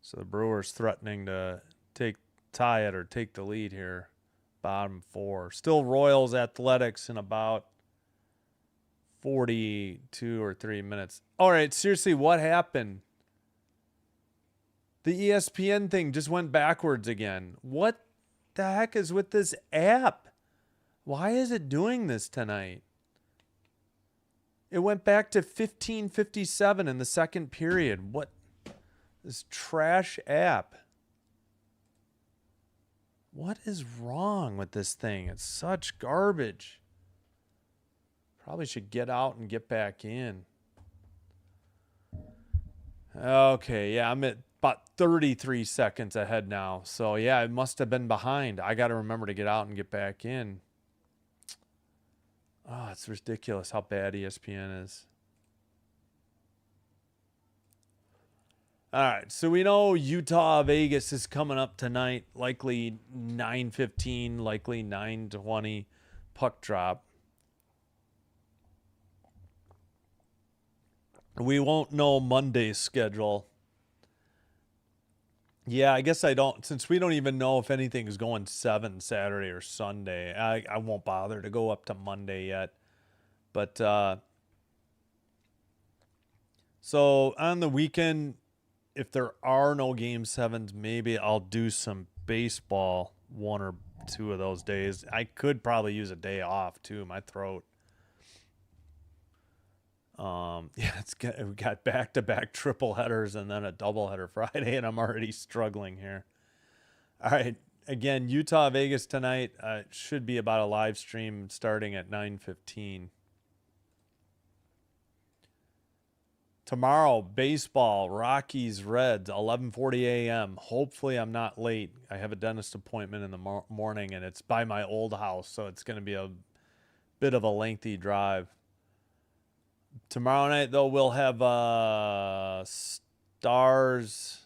So the Brewers threatening to tie it or take the lead here. Bottom 4. Still Royals Athletics in about 42 or 3 minutes. All right, seriously, what happened? The ESPN thing just went backwards again. What the heck is with this app? Why is it doing this tonight? It went back to 15:57 in the second period. What? This trash app. What is wrong with this thing? It's such garbage. Probably should get out and get back in. Okay, yeah, I'm at about 33 seconds ahead now. So, yeah, it must have been behind. I got to remember to get out and get back in. Oh, it's ridiculous how bad ESPN is. All right, so we know Utah Vegas is coming up tonight, likely 9:15, likely 9:20 puck drop. We won't know Monday's schedule. Yeah, I guess I don't, since we don't even know if anything's going 7 Saturday or Sunday. I won't bother to go up to Monday yet. But so on the weekend, if there are no Game 7s, maybe I'll do some baseball 1 or 2 of those days. I could probably use a day off, too. My throat. Yeah, we got back-to-back triple headers and then a double header Friday, and I'm already struggling here. All right. Again, Utah, Vegas tonight. Should be about a live stream starting at 9:15. Tomorrow, baseball, Rockies, Reds, 11:40 a.m. Hopefully I'm not late. I have a dentist appointment in the morning, and it's by my old house, so it's going to be a bit of a lengthy drive. Tomorrow night, though, we'll have Stars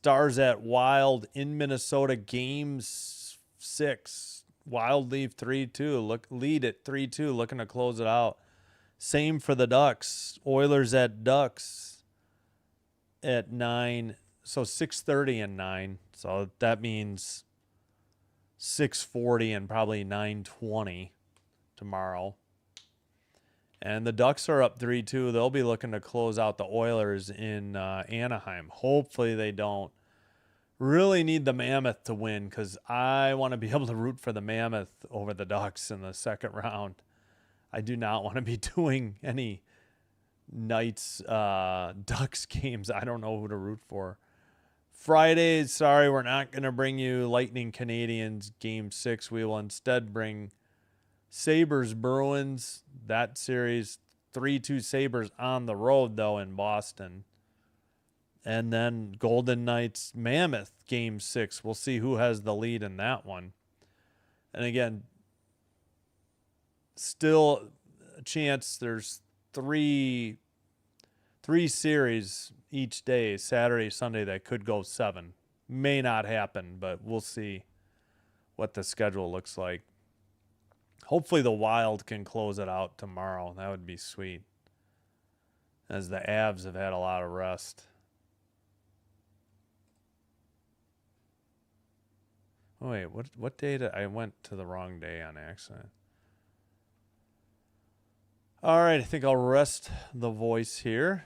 Stars at Wild in Minnesota, game 6. Wild lead 3-2. Lead at 3-2, looking to close it out. Same for the Ducks. Oilers at Ducks at 9. So 6:30 and 9. So that means 6:40 and probably 9:20 tomorrow. And the Ducks are up 3-2. They'll be looking to close out the Oilers in Anaheim. Hopefully they don't. Really need the Mammoth to win because I want to be able to root for the Mammoth over the Ducks in the second round. I do not want to be doing any Knights Ducks games. I don't know who to root for. Friday, sorry, we're not going to bring you Lightning Canadiens game 6. We will instead bring Sabres Bruins. That series 3-2 Sabres on the road though in Boston. And then Golden Knights Mammoth game 6. We'll see who has the lead in that one. And again, still a chance there's three series each day, Saturday, Sunday, that could go 7. May not happen, but we'll see what the schedule looks like. Hopefully the Wild can close it out tomorrow. That would be sweet, as the Avs have had a lot of rest. Oh, wait, what day did I went to the wrong day on accident? All right, I think I'll rest the voice here.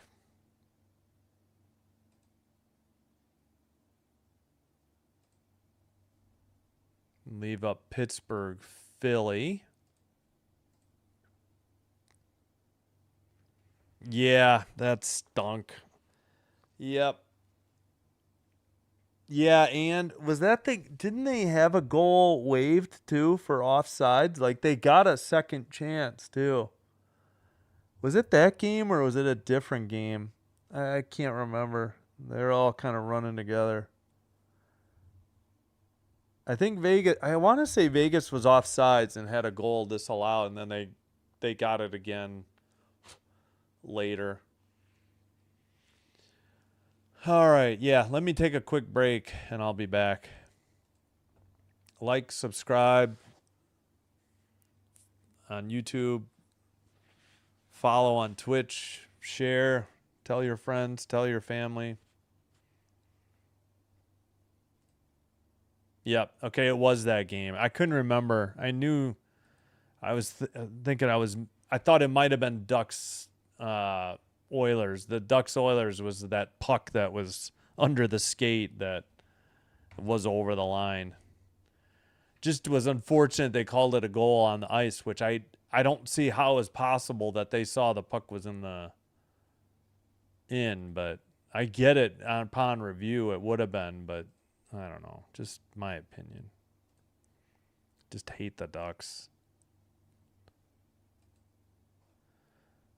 Leave up Pittsburgh, Philly. Yeah, that stunk. Yep. Yeah, and was that didn't they have a goal waived too for offsides? Like they got a second chance too. Was it that game or was it a different game? I can't remember. They're all kind of running together. I think I want to say Vegas was offsides and had a goal disallowed, and then they got it again later. All right, yeah, let me take a quick break and I'll be back. Like, subscribe on YouTube, follow on Twitch, share, tell your friends, tell your family. Yep, okay, it was that game. I couldn't remember. I knew I was thinking I thought it might have been Ducks Oilers. The Ducks Oilers was that puck that was under the skate that was over the line. Just was unfortunate they called it a goal on the ice, which I don't see how it's possible that they saw the puck was but I get it upon review it would have been, but I don't know. Just my opinion. Just hate the Ducks.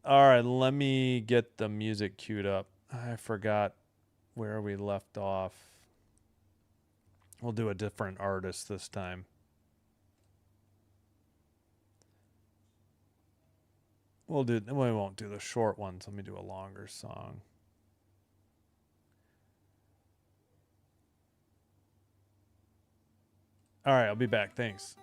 All right, let me get the music queued up. I forgot where we left off. We'll do a different artist this time. We won't do the short ones. Let me do a longer song. All right, I'll be back. Thanks.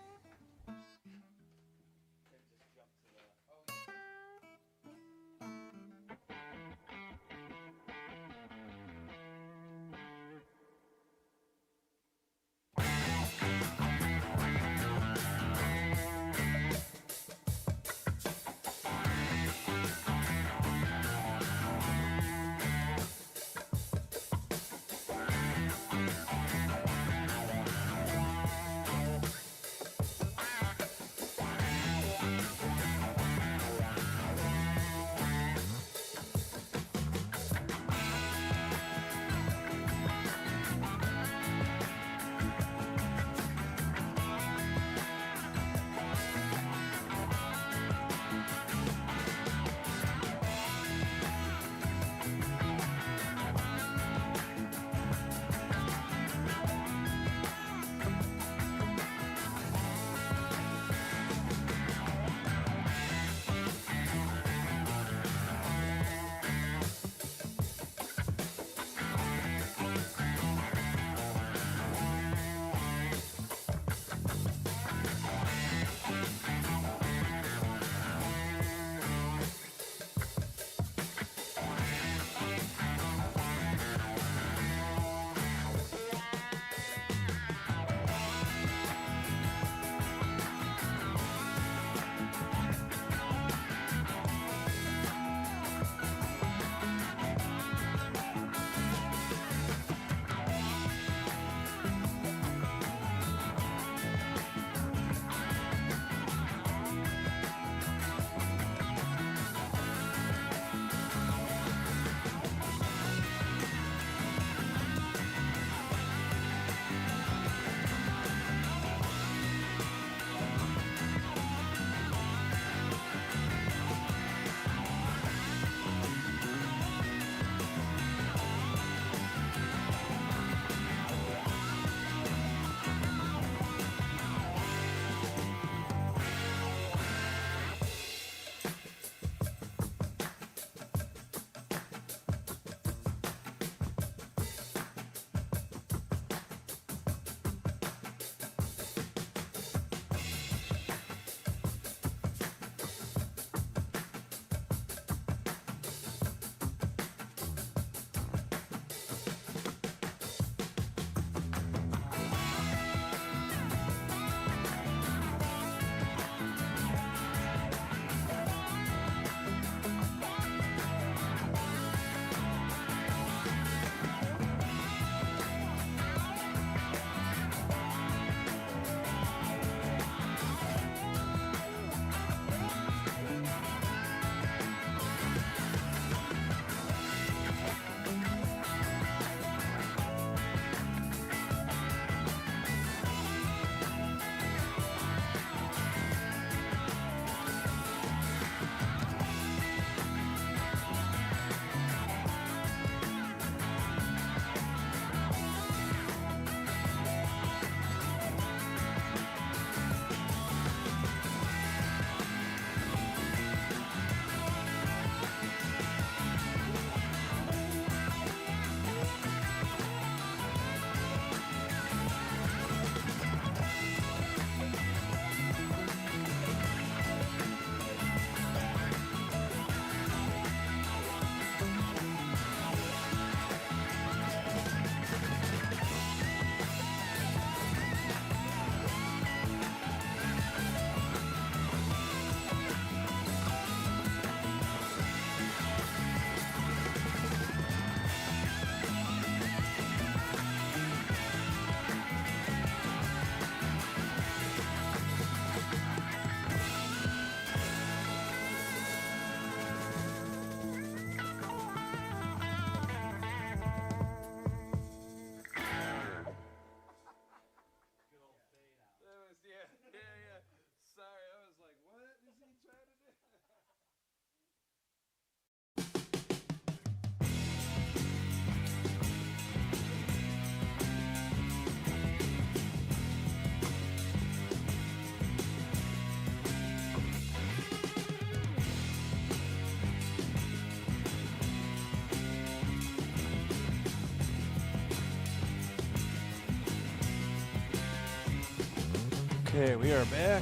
Okay, we are back.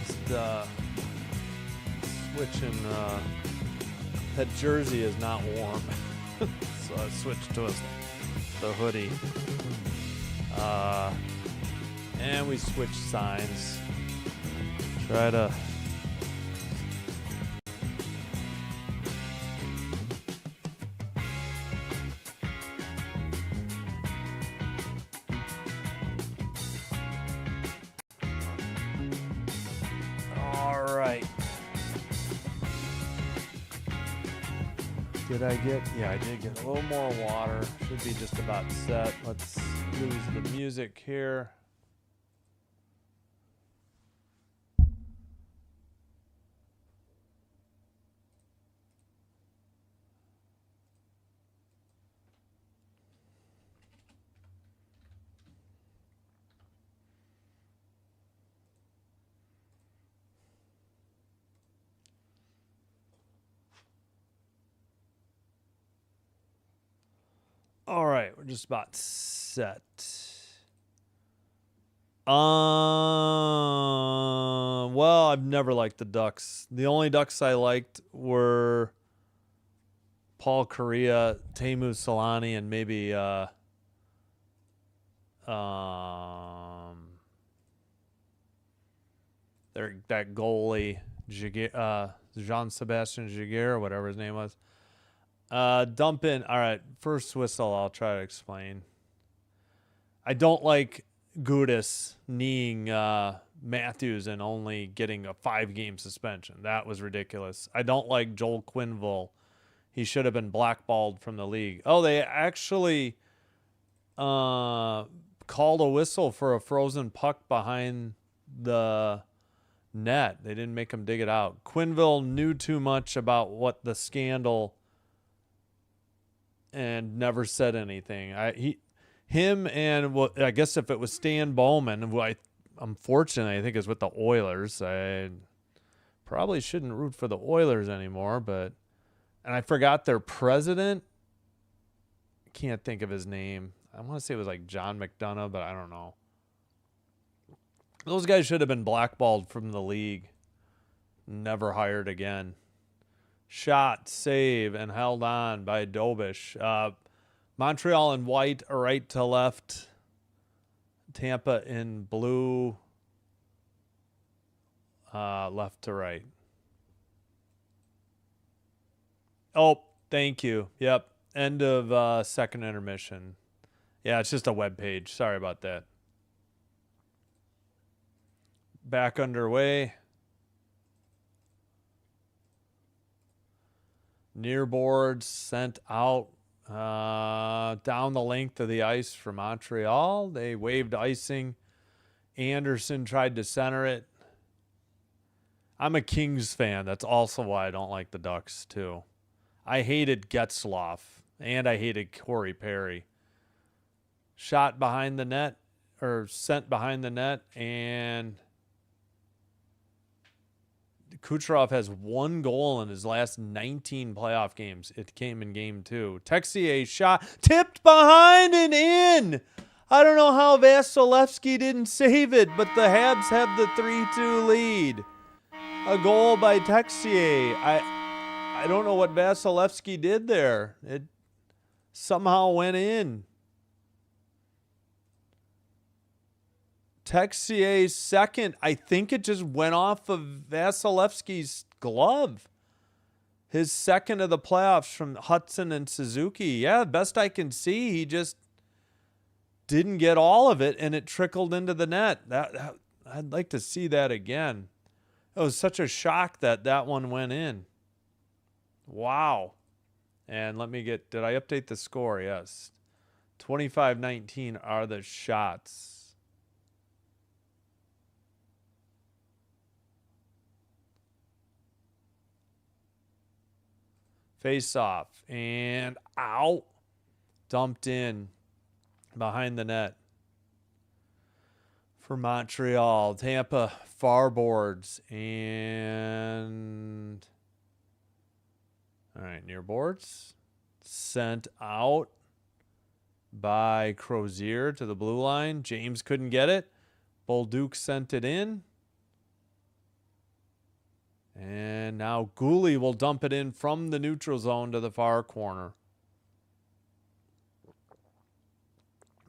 Just switching. That jersey is not warm, so I switched to the hoodie. And we switched signs. Try to. Did I get? Yeah, I did get a little more water. Should be just about set. Let's lose the music here. All right, we're just about set. Well, I've never liked the Ducks. The only Ducks I liked were Paul Kariya, Teemu Selanne, and maybe that goalie Jean-Sebastien Giguère, or whatever his name was. Dump in. All right, first whistle I'll try to explain. I don't like Gudis kneeing Matthews and only getting a 5-game suspension. That was ridiculous. I don't like Joel Quenneville. He should have been blackballed from the league. Oh, they actually called a whistle for a frozen puck behind the net. They didn't make him dig it out. Quenneville knew too much about what the scandal and never said anything. Him and I guess if it was Stan Bowman, who unfortunately I think is with the Oilers. I probably shouldn't root for the Oilers anymore, and I forgot their president. Can't think of his name. I want to say it was like John McDonough, but I don't know. Those guys should have been blackballed from the league. Never hired again. Shot, save, and held on by Dobish. Montreal in white, right to left. Tampa in blue, left to right. Oh, thank you. Yep. End of second intermission. Yeah, it's just a web page. Sorry about that. Back underway. Near boards sent out down the length of the ice for Montreal. They waved icing. Anderson tried to center it. I'm a Kings fan. That's also why I don't like the Ducks, too. I hated Getzlaf, and I hated Corey Perry. Shot behind the net, or sent behind the net, and Kucherov has 1 goal in his last 19 playoff games. It came in game 2. Texier shot, tipped behind and in. I don't know how Vasilevsky didn't save it, but the Habs have the 3-2 lead. A goal by Texier. I don't know what Vasilevsky did there. It somehow went in. Texier's second, I think it just went off of Vasilevsky's glove. His second of the playoffs from Hudson and Suzuki. Yeah, best I can see, he just didn't get all of it, and it trickled into the net. I'd like to see that again. It was such a shock that one went in. Wow. And did I update the score? Yes. 25-19 are the shots. Face off and out. Dumped in behind the net for Montreal. Tampa far boards and all right, near boards. Sent out by Crozier to the blue line. James couldn't get it. Bolduc sent it in. And now Gooley will dump it in from the neutral zone to the far corner.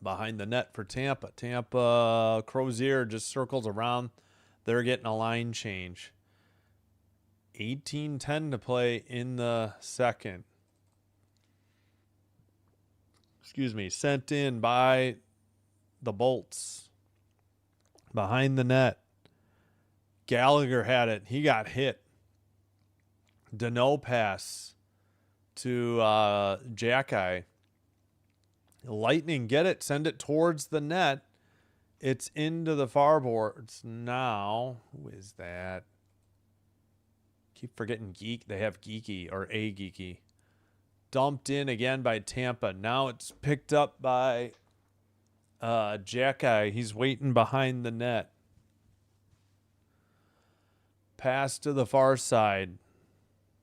Behind the net for Tampa. Tampa, Crozier just circles around. They're getting a line change. 18:10 to play in the second. Excuse me. Sent in by the Bolts. Behind the net. Gallagher had it. He got hit. Deneau pass to Jackeye. Lightning get it. Send it towards the net. It's into the far boards now. Who is that? Keep forgetting Geek. They have Geeky or a Geeky. Dumped in again by Tampa. Now it's picked up by Jackeye. He's waiting behind the net. Pass to the far side.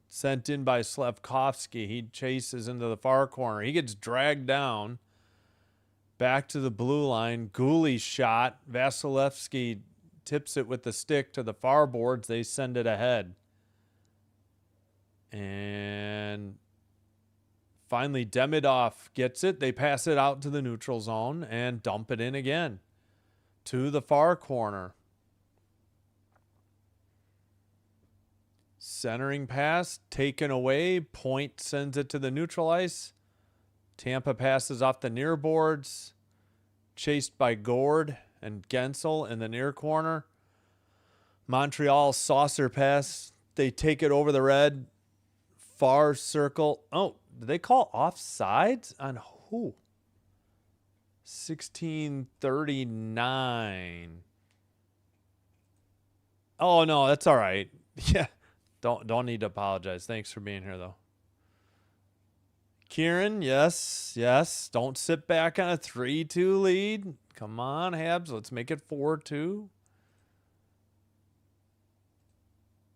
Sent in by Slavkovsky. He chases into the far corner. He gets dragged down. Back to the blue line. Gooley shot. Vasilevsky tips it with the stick to the far boards. They send it ahead. And finally, Demidov gets it. They pass it out to the neutral zone and dump it in again to the far corner. Centering pass taken away. Point sends it to the neutral ice. Tampa passes off the near boards. Chased by Gord and Gensel in the near corner. Montreal saucer pass. They take it over the red. Far circle. Oh, did they call offsides on who? 16:39. Oh no, that's all right. Yeah. Don't need to apologize. Thanks for being here, though. Kieran, yes. Don't sit back on a 3-2 lead. Come on, Habs. Let's make it 4-2.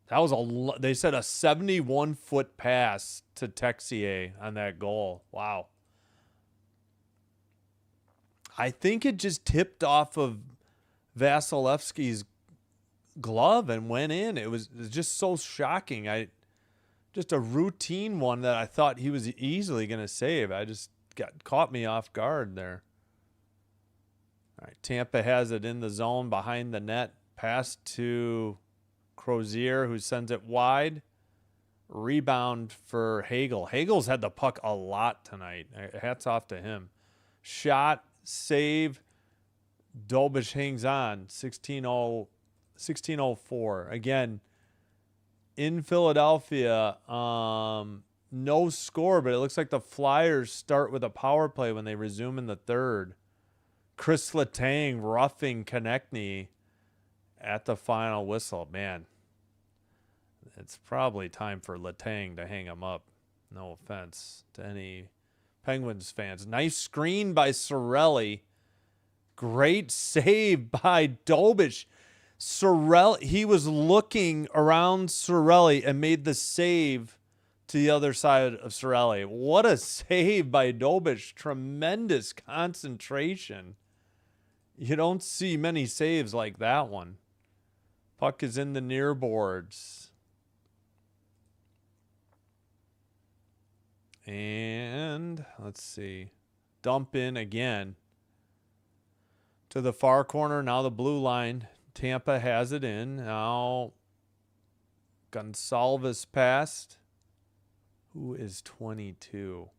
That was they said a 71-foot pass to Texier on that goal. Wow. I think it just tipped off of Vasilevsky's glove and went in. It was just so shocking. Just a routine one that I thought he was easily going to save. Caught me off guard there. All right, Tampa has it in the zone behind the net. Pass to Crozier, who sends it wide. Rebound for Hagel. Hagel's had the puck a lot tonight. Hats off to him. Shot, save. Dobish hangs on. 16:04. Again, in Philadelphia, no score, but it looks like the Flyers start with a power play when they resume in the third. Chris Letang roughing Konechny at the final whistle. Man, it's probably time for Letang to hang him up. No offense to any Penguins fans. Nice screen by Cirelli. Great save by Dobish. Cirelli, he was looking around Cirelli and made the save to the other side of Cirelli. What a save by Dobish. Tremendous concentration. You don't see many saves like that one. Puck is in the near boards. And let's see. Dump in again to the far corner. Now the blue line. Tampa has it in. Now Gonsalves passed. Who is 22?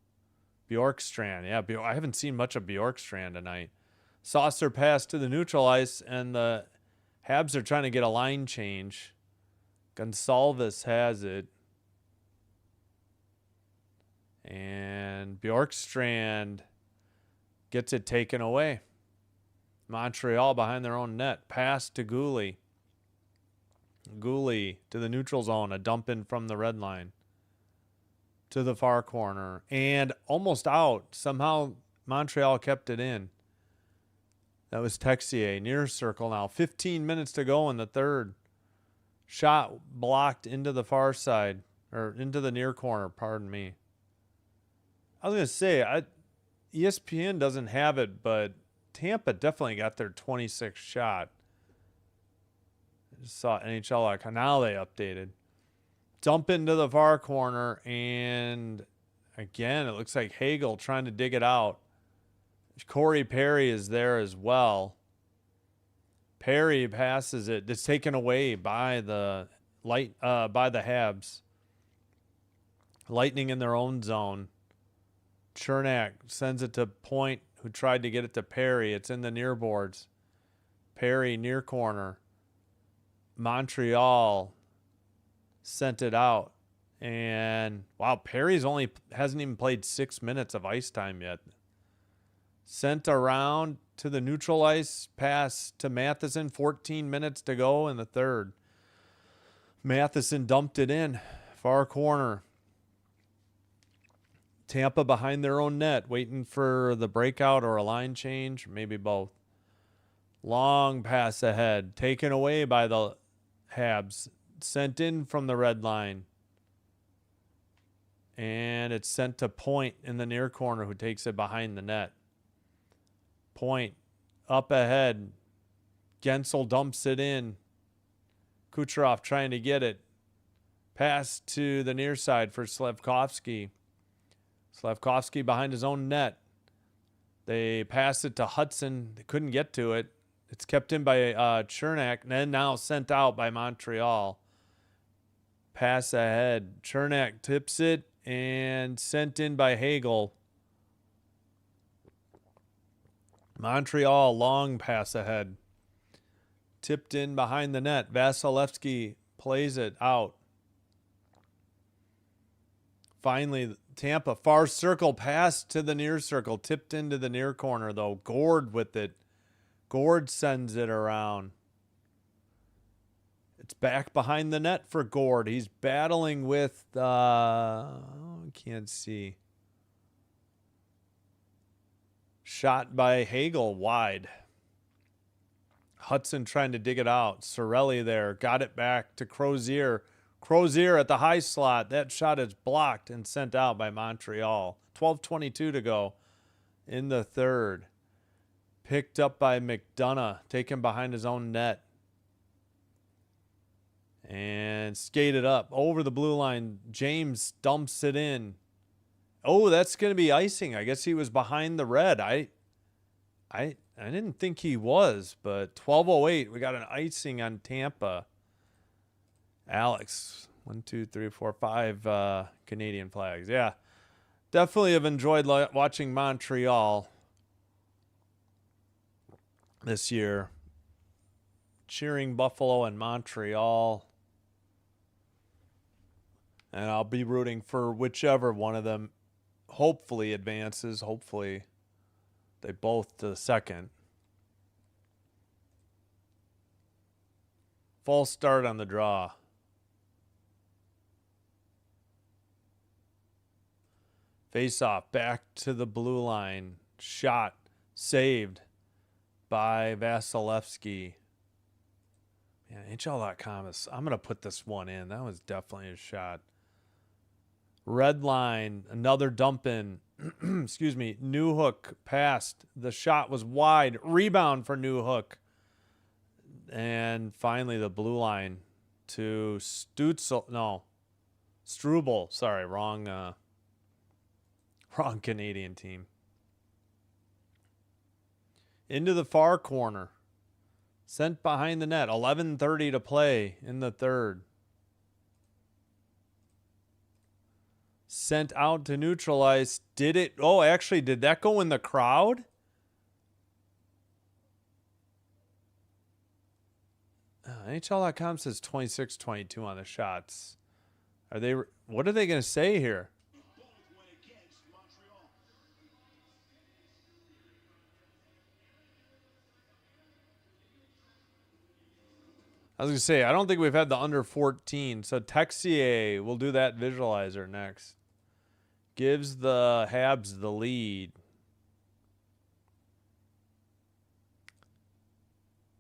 Bjorkstrand. Yeah, I haven't seen much of Bjorkstrand tonight. Saucer pass to the neutral ice, and the Habs are trying to get a line change. Gonsalves has it. And Bjorkstrand gets it taken away. Montreal behind their own net. Pass to Gooley. Gooley to the neutral zone. A dump in from the red line. To the far corner. And almost out. Somehow Montreal kept it in. That was Texier. Near circle now. 15 minutes to go in the third. Shot blocked into the far side. Or into the near corner. Pardon me. I was going to say, ESPN doesn't have it, but Tampa definitely got their 26th shot. Just saw NHL. Now they updated. Dump into the far corner, and again, it looks like Hagel trying to dig it out. Corey Perry is there as well. Perry passes it. It's taken away by the Habs. Lightning in their own zone. Chernak sends it to Point, who tried to get it to Perry. It's in the near boards. Perry near corner. Montreal sent it out. And wow, Perry's hasn't even played 6 minutes of ice time yet. Sent around to the neutral ice, pass to Matheson, 14 minutes to go in the third. Matheson dumped it in, far corner. Tampa behind their own net, waiting for the breakout or a line change, maybe both. Long pass ahead, taken away by the Habs, sent in from the red line. And it's sent to Point in the near corner, who takes it behind the net. Point up ahead. Gensel dumps it in. Kucherov trying to get it. Pass to the near side for Slafkovsky. Slafkovsky behind his own net. They pass it to Hudson. They couldn't get to it. It's kept in by Chernak, and then now sent out by Montreal. Pass ahead. Chernak tips it and sent in by Hagel. Montreal, long pass ahead. Tipped in behind the net. Vasilevsky plays it out. Finally, Tampa, far circle pass to the near circle. Tipped into the near corner, though. Gord with it. Gord sends it around. It's back behind the net for Gord. He's battling with, can't see. Shot by Hagel wide. Hudson trying to dig it out. Sorelli there. Got it back to Crozier. Crozier at the high slot. That shot is blocked and sent out by Montreal. 12:22 to go in the third. Picked up by McDonough. Taken behind his own net. And skated up over the blue line. James dumps it in. Oh, that's going to be icing. I guess he was behind the red. I didn't think he was, but 12:08, we got an icing on Tampa. Alex, 1, 2, 3, 4, 5 Canadian flags. Yeah, definitely have enjoyed watching Montreal this year. Cheering Buffalo and Montreal. And I'll be rooting for whichever one of them hopefully advances. Hopefully they both to the second. False start on the draw. Face off back to the blue line. Shot saved by Vasilevsky. Yeah, NHL.com is. I'm going to put this one in. That was definitely a shot. Red line, another dump in. Excuse me. Newhook passed. The shot was wide. Rebound for Newhook. And finally the blue line to Stutzel. No. Struble. Sorry, wrong Canadian team. Into the far corner. Sent behind the net. 11:30 to play in the third. Sent out to neutralize. Did it? Oh, actually, did that go in the crowd? NHL.com says 26-22 on the shots. Are they? What are they going to say here? I was going to say, I don't think we've had the under 14. So Texier, we'll do that visualizer next. Gives the Habs the lead.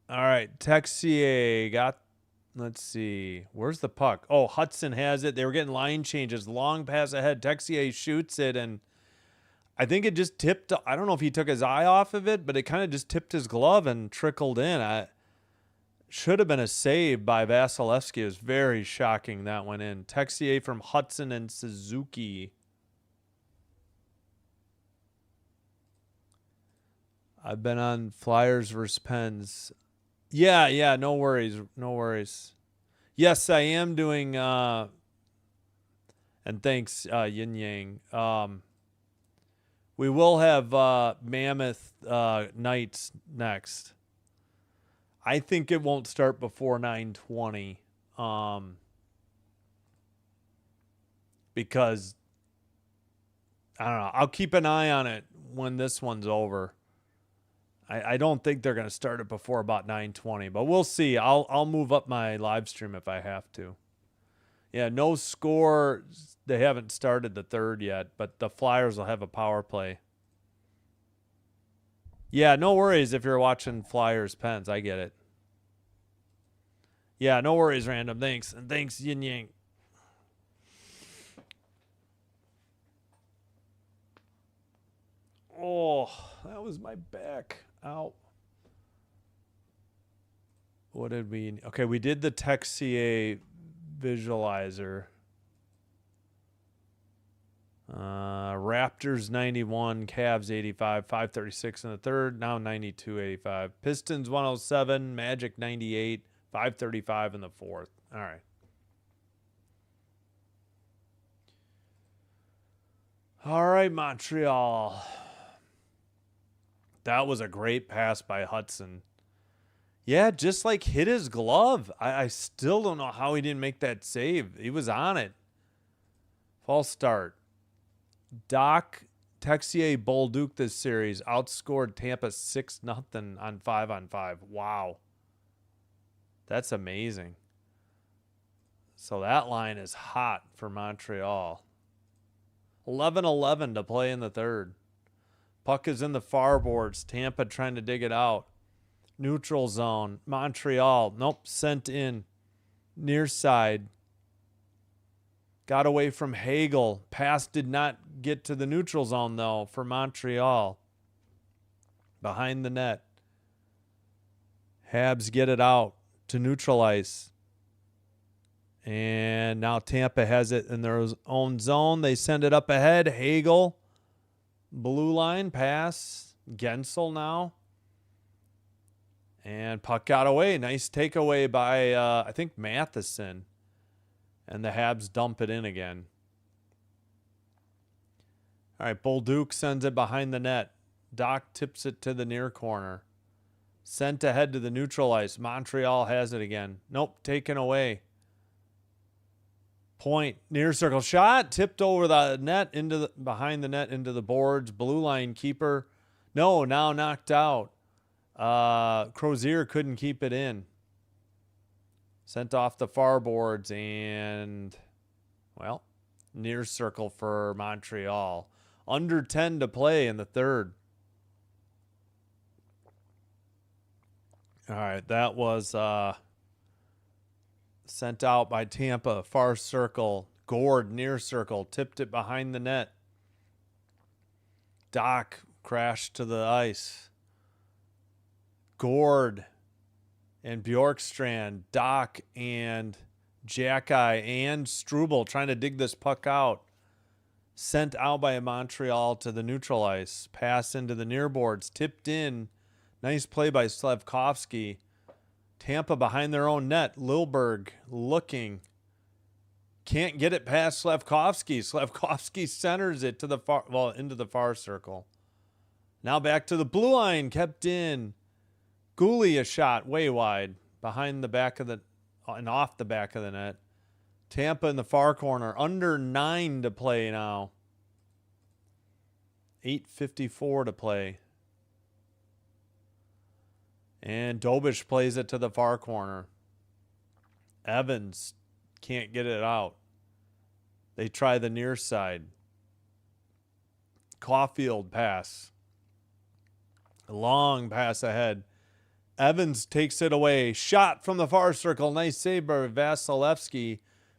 All right, Texier got, let's see, where's the puck? Oh, Hudson has it. They were getting line changes. Long pass ahead. Texier shoots it, and I think it just tipped. I don't know if he took his eye off of it, but it kind of just tipped his glove and trickled in. Should have been a save by Vasilevsky. It was very shocking that went in. Texier from Hudson and Suzuki. I've been on Flyers versus Pens. Yeah, no worries. No worries. Yes, I am doing and thanks Yin Yang. We will have Mammoth Knights next. I think it won't start before 9:20. Because I don't know. I'll keep an eye on it when this one's over. I don't think they're going to start it before about 9:20, but we'll see. I'll move up my live stream if I have to. Yeah, no score. They haven't started the third yet, but the Flyers will have a power play. Yeah, no worries if you're watching Flyers Pens. I get it. Yeah, no worries, Random. Thanks. And thanks, Yin Yang. Oh, that was my back. Ow. What did we... Okay, we did the Texier visualizer. Raptors 91, Cavs 85, 536 in the third, now 92-85. Pistons 107, Magic 98, 535 in the fourth. All right. All right, Montreal. That was a great pass by Hudson. Yeah, just like hit his glove. I still don't know how he didn't make that save. He was on it. False start. Doc Texier Bolduc this series outscored Tampa 6-0 on 5-on-5. Wow. That's amazing. So that line is hot for Montreal. 11-11 to play in the third. Puck is in the far boards. Tampa trying to dig it out. Neutral zone. Montreal. Nope. Sent in. Near side. Got away from Hagel. Pass did not get to the neutral zone, though, for Montreal. Behind the net. Habs get it out to neutral ice. And now Tampa has it in their own zone. They send it up ahead. Hagel. Blue line pass. Gensel now. And puck got away. Nice takeaway by, I think, Matheson. And the Habs dump it in again. All right, Bolduc sends it behind the net. Doc tips it to the near corner. Sent ahead to the neutral ice. Montreal has it again. Nope, taken away. Point, near circle shot, tipped over the net into the behind the net into the boards. Blue line keeper. No, now knocked out. Crozier couldn't keep it in. Sent off the far boards and, well, near circle for Montreal. Under 10 to play in the third. All right, that was sent out by Tampa. Far circle. Gord, near circle. Tipped it behind the net. Doc crashed to the ice. Gord and Bjorkstrand, Doc and Jackeye and Struble trying to dig this puck out. Sent out by Montreal to the neutral ice. Pass into the near boards. Tipped in. Nice play by Slafkovsky. Tampa behind their own net. Lilberg looking. Can't get it past Slafkovsky. Slafkovsky centers it to the far, well, into the far circle. Now back to the blue line. Kept in. Gooley a shot way wide behind the back of the and off the back of the net. Tampa in the far corner. Under 9 to play now. 8:54 to play. And Dobish plays it to the far corner. Evans can't get it out. They try the near side. Caulfield pass. A long pass ahead. Evans takes it away. Shot from the far circle. Nice save by Vasilevsky.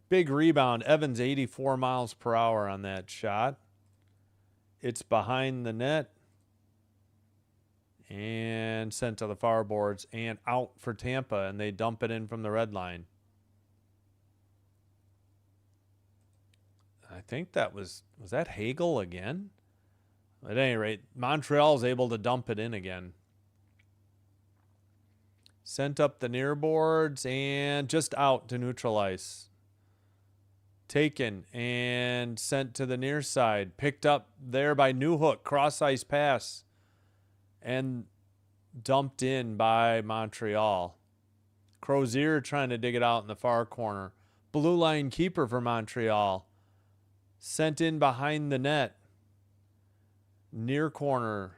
Big rebound. Evans 84 miles per hour on that shot. It's behind the net. and sent to the far boards and out for Tampa, and they dump it in from the red line. I think that was that Hagel again? At any rate, Montreal's able to dump it in again. Sent up the near boards and just out to neutral ice. Taken and sent to the near side. Picked up there by Newhook. Cross ice pass. And dumped in by Montreal. Crozier trying to dig it out in the far corner. Blue line keeper for Montreal. Sent in behind the net. Near corner.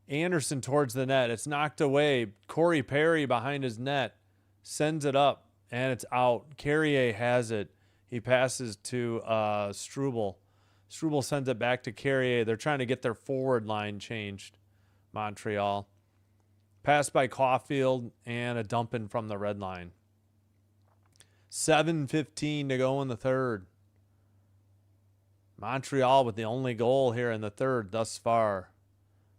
Anderson towards the net. It's knocked away. Corey Perry behind his net. Sends it up. And it's out. Carrier has it. He passes to Struble. Struble sends it back to Carrier. They're trying to get their forward line changed. Montreal. Pass by Caulfield and a dump in from the red line. 7:15 to go in the third. Montreal with the only goal here in the third thus far.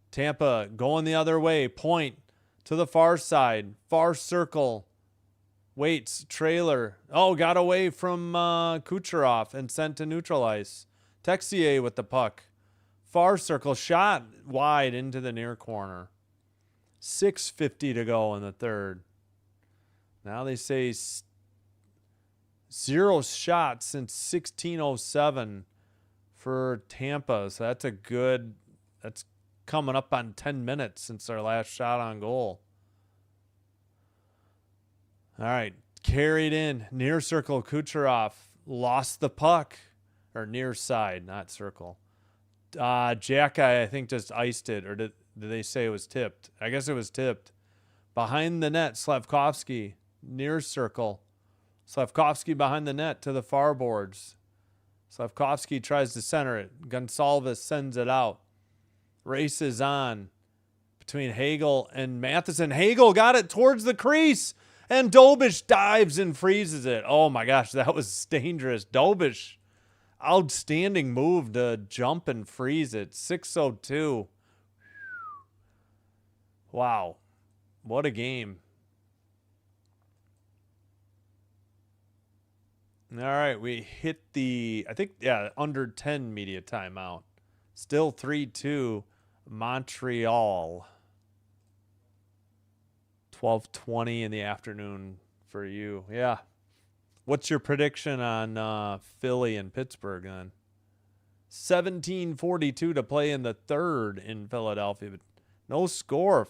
Tampa going the other way. Point to the far side. Far circle. Waits. Trailer. Oh, got away from Kucherov and sent to neutral ice. Texier with the puck. Far circle. Shot wide into the near corner. 6:50 to go in the third. Now they say 0 shots since 16:07 for Tampa. So that's a good... That's coming up on 10 minutes since our last shot on goal. All right. Carried in. Near circle. Kucherov lost the puck. Or near side, not circle. Jack, I think, just iced it. Or did they say it was tipped? I guess it was tipped. Behind the net, Slavkovsky. Near circle. Slavkovsky behind the net to the far boards. Slavkovsky tries to center it. Gonsalves sends it out. Races on between Hagel and Matheson. Hagel got it towards the crease. And Dobish dives and freezes it. Oh, my gosh, that was dangerous. Dobish, outstanding move to jump and freeze it. 6:02. Wow. What a game. All right, we hit the, I think, under 10 media timeout. Still 3-2 Montreal. 12:20 in the afternoon for you. Yeah. What's your prediction on Philly and Pittsburgh then? 17:42 to play in the third in Philadelphia, but no score.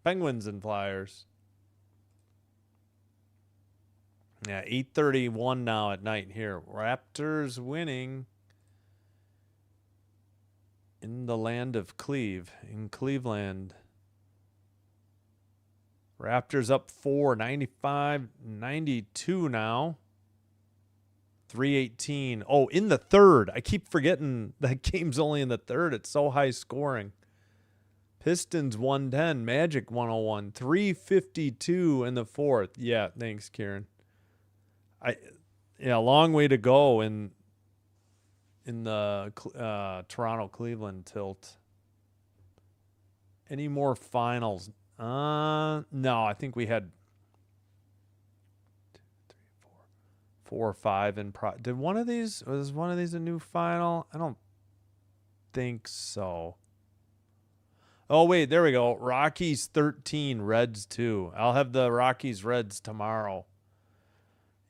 Penguins and Flyers. Yeah, 8:31 now at night here. Raptors winning in the land of in Cleveland. Raptors up 4, 95-92 now. 3:18. Oh, in the third. I keep forgetting that game's only in the third. It's so high scoring. Pistons 110, Magic 101, 3:52 in the fourth. Yeah, thanks, Kieran. A long way to go in the Toronto-Cleveland tilt. Any more finals? No, I think we had 2, 3, 4 or 5 in did one of these, was one of these a new final? I don't think so. Oh, wait, there we go. Rockies 13, Reds 2. I'll have the Rockies Reds tomorrow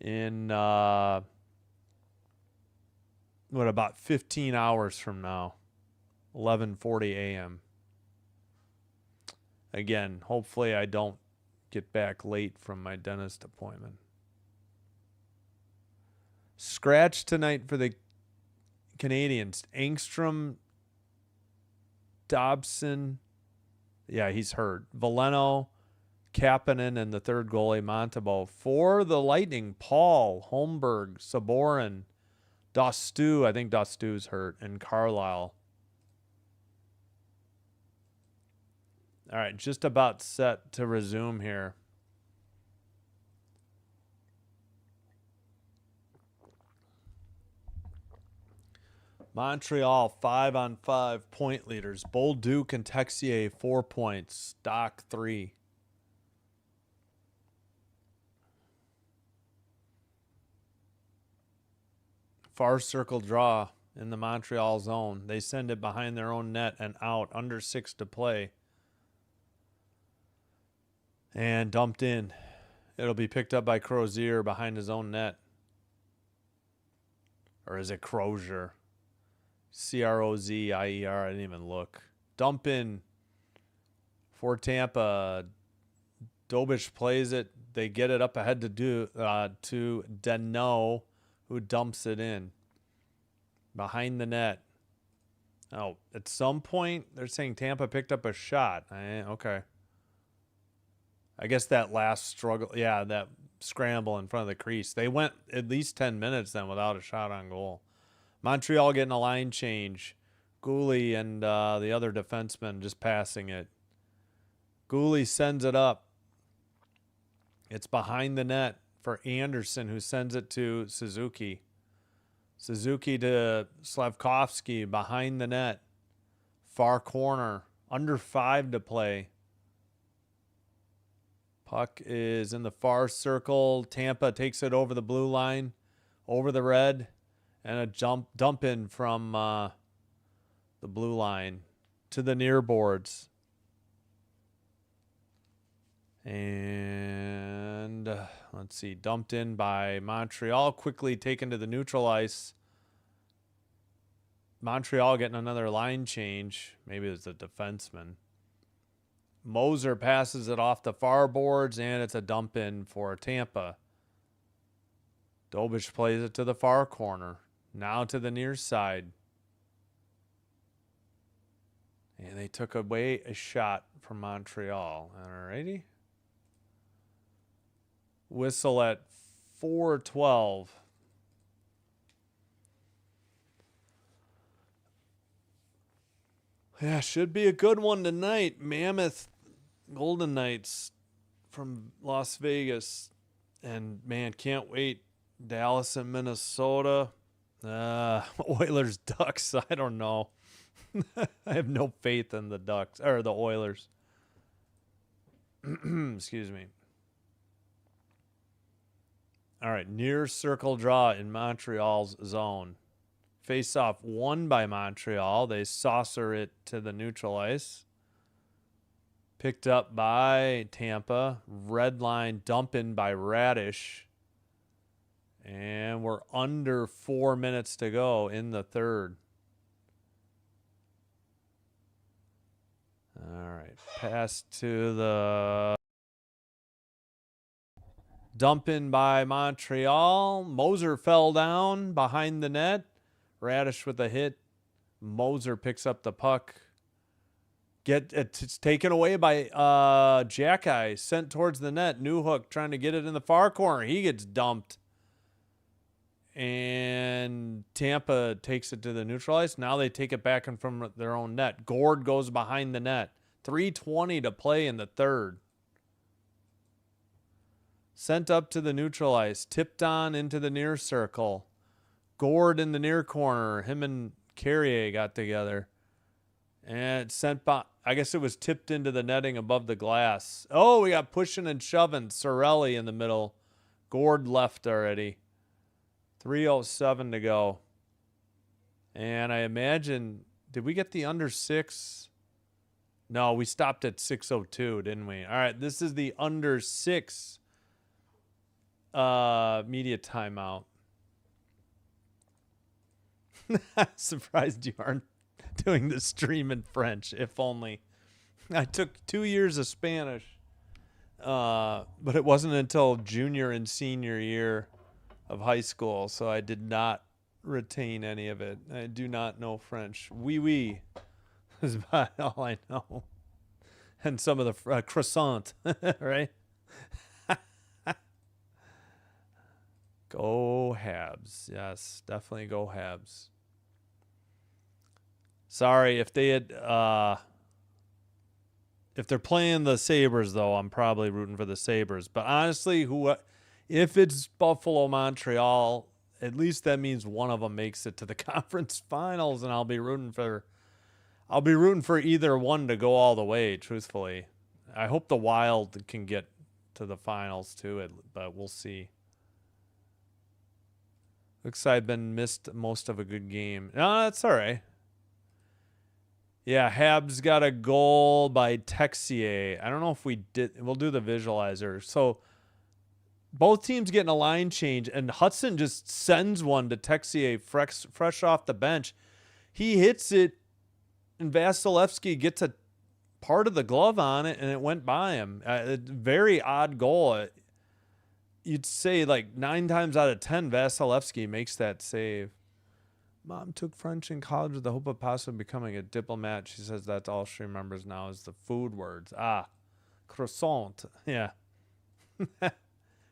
in about 15 hours from now. 11:40 a.m. Again, hopefully I don't get back late from my dentist appointment. Scratch tonight for the Canadiens. Engstrom, Dobson. Yeah, he's hurt. Veleno, Kapanen, and the third goalie, Montembeault. For the Lightning, Paul, Holmberg, Saborin, Dostu. I think Dostu's hurt. And Carlisle. All right, just about set to resume here. Montreal 5-on-5 point leaders. Bolduc and Texier 4 points. Doc 3. Far circle draw in the Montreal zone. They send it behind their own net and out. Under 6 to play. And dumped in. It'll be picked up by Crozier behind his own net. Or is it Crozier? Crozier. I didn't even look. Dump in for Tampa. Dobish plays it. They get it up ahead to Deneau, who dumps it in behind the net. Oh, at some point they're saying Tampa picked up a shot. Okay. I guess that last struggle, that scramble in front of the crease. They went at least 10 minutes then without a shot on goal. Montreal getting a line change. Gooley and the other defenseman just passing it. Gooley sends it up. It's behind the net for Anderson, who sends it to Suzuki. Suzuki to Slavkovsky behind the net. Far corner. Under 5 to play. Puck is in the far circle. Tampa takes it over the blue line, over the red, and a dump in from the blue line to the near boards. And let's see, dumped in by Montreal, quickly taken to the neutral ice. Montreal getting another line change. Maybe it's a defenseman. Moser passes it off the far boards, and it's a dump in for Tampa. Dobish plays it to the far corner. Now to the near side. And they took away a shot from Montreal. Alrighty. Whistle at 4:12. Yeah, should be a good one tonight. Mammoth Golden Knights from Las Vegas. And, man, can't wait. Dallas and Minnesota. Oilers, Ducks, I don't know. I have no faith in the Ducks, or the Oilers. Excuse me. All right, near circle draw in Montreal's zone. Face-off won by Montreal. They saucer it to the neutral ice. Picked up by Tampa. Red line dump in by Radish. And we're under 4 minutes to go in the third. All right, pass to the dump in by Montreal. Moser fell down behind the net. Radish with a hit. Moser picks up the puck. It's taken away by Jackeye. Sent towards the net. Newhook trying to get it in the far corner. He gets dumped. And Tampa takes it to the neutral ice. Now they take it back in from their own net. Gord goes behind the net. 3:20 to play in the third. Sent up to the neutral ice. Tipped on into the near circle. Gord in the near corner. Him and Carrier got together. And sent by, I guess it was tipped into the netting above the glass. Oh, we got pushing and shoving. Sorelli in the middle. Gord left already. 3:07 to go. And I imagine, did we get the under 6? No, we stopped at 6:02, didn't we? All right, this is the under 6 media timeout. Surprised you aren't doing the stream in French, if only. I took 2 years of Spanish, but it wasn't until junior and senior year of high school, so I did not retain any of it. I do not know French. Oui is about all I know. And some of the croissant, right? Go Habs. Yes, definitely go Habs. Sorry, if they had if they're playing the Sabres, though, I'm probably rooting for the Sabres. But honestly, if it's Buffalo, Montreal, at least that means one of them makes it to the conference finals, and I'll be rooting for either one to go all the way, truthfully. I hope the Wild can get to the finals too, but we'll see. Looks like I've been missed most of a good game. No, that's all right. Yeah, Habs got a goal by Texier. I don't know if we did. We'll do the visualizer. So both teams getting a line change, and Hudson just sends one to Texier fresh off the bench. He hits it, and Vasilevsky gets a part of the glove on it, and it went by him. A very odd goal. You'd say like 9 times out of 10, Vasilevsky makes that save. Mom took French in college with the hope of possibly becoming a diplomat. She says that's all she remembers now is the food words. Croissant. Yeah.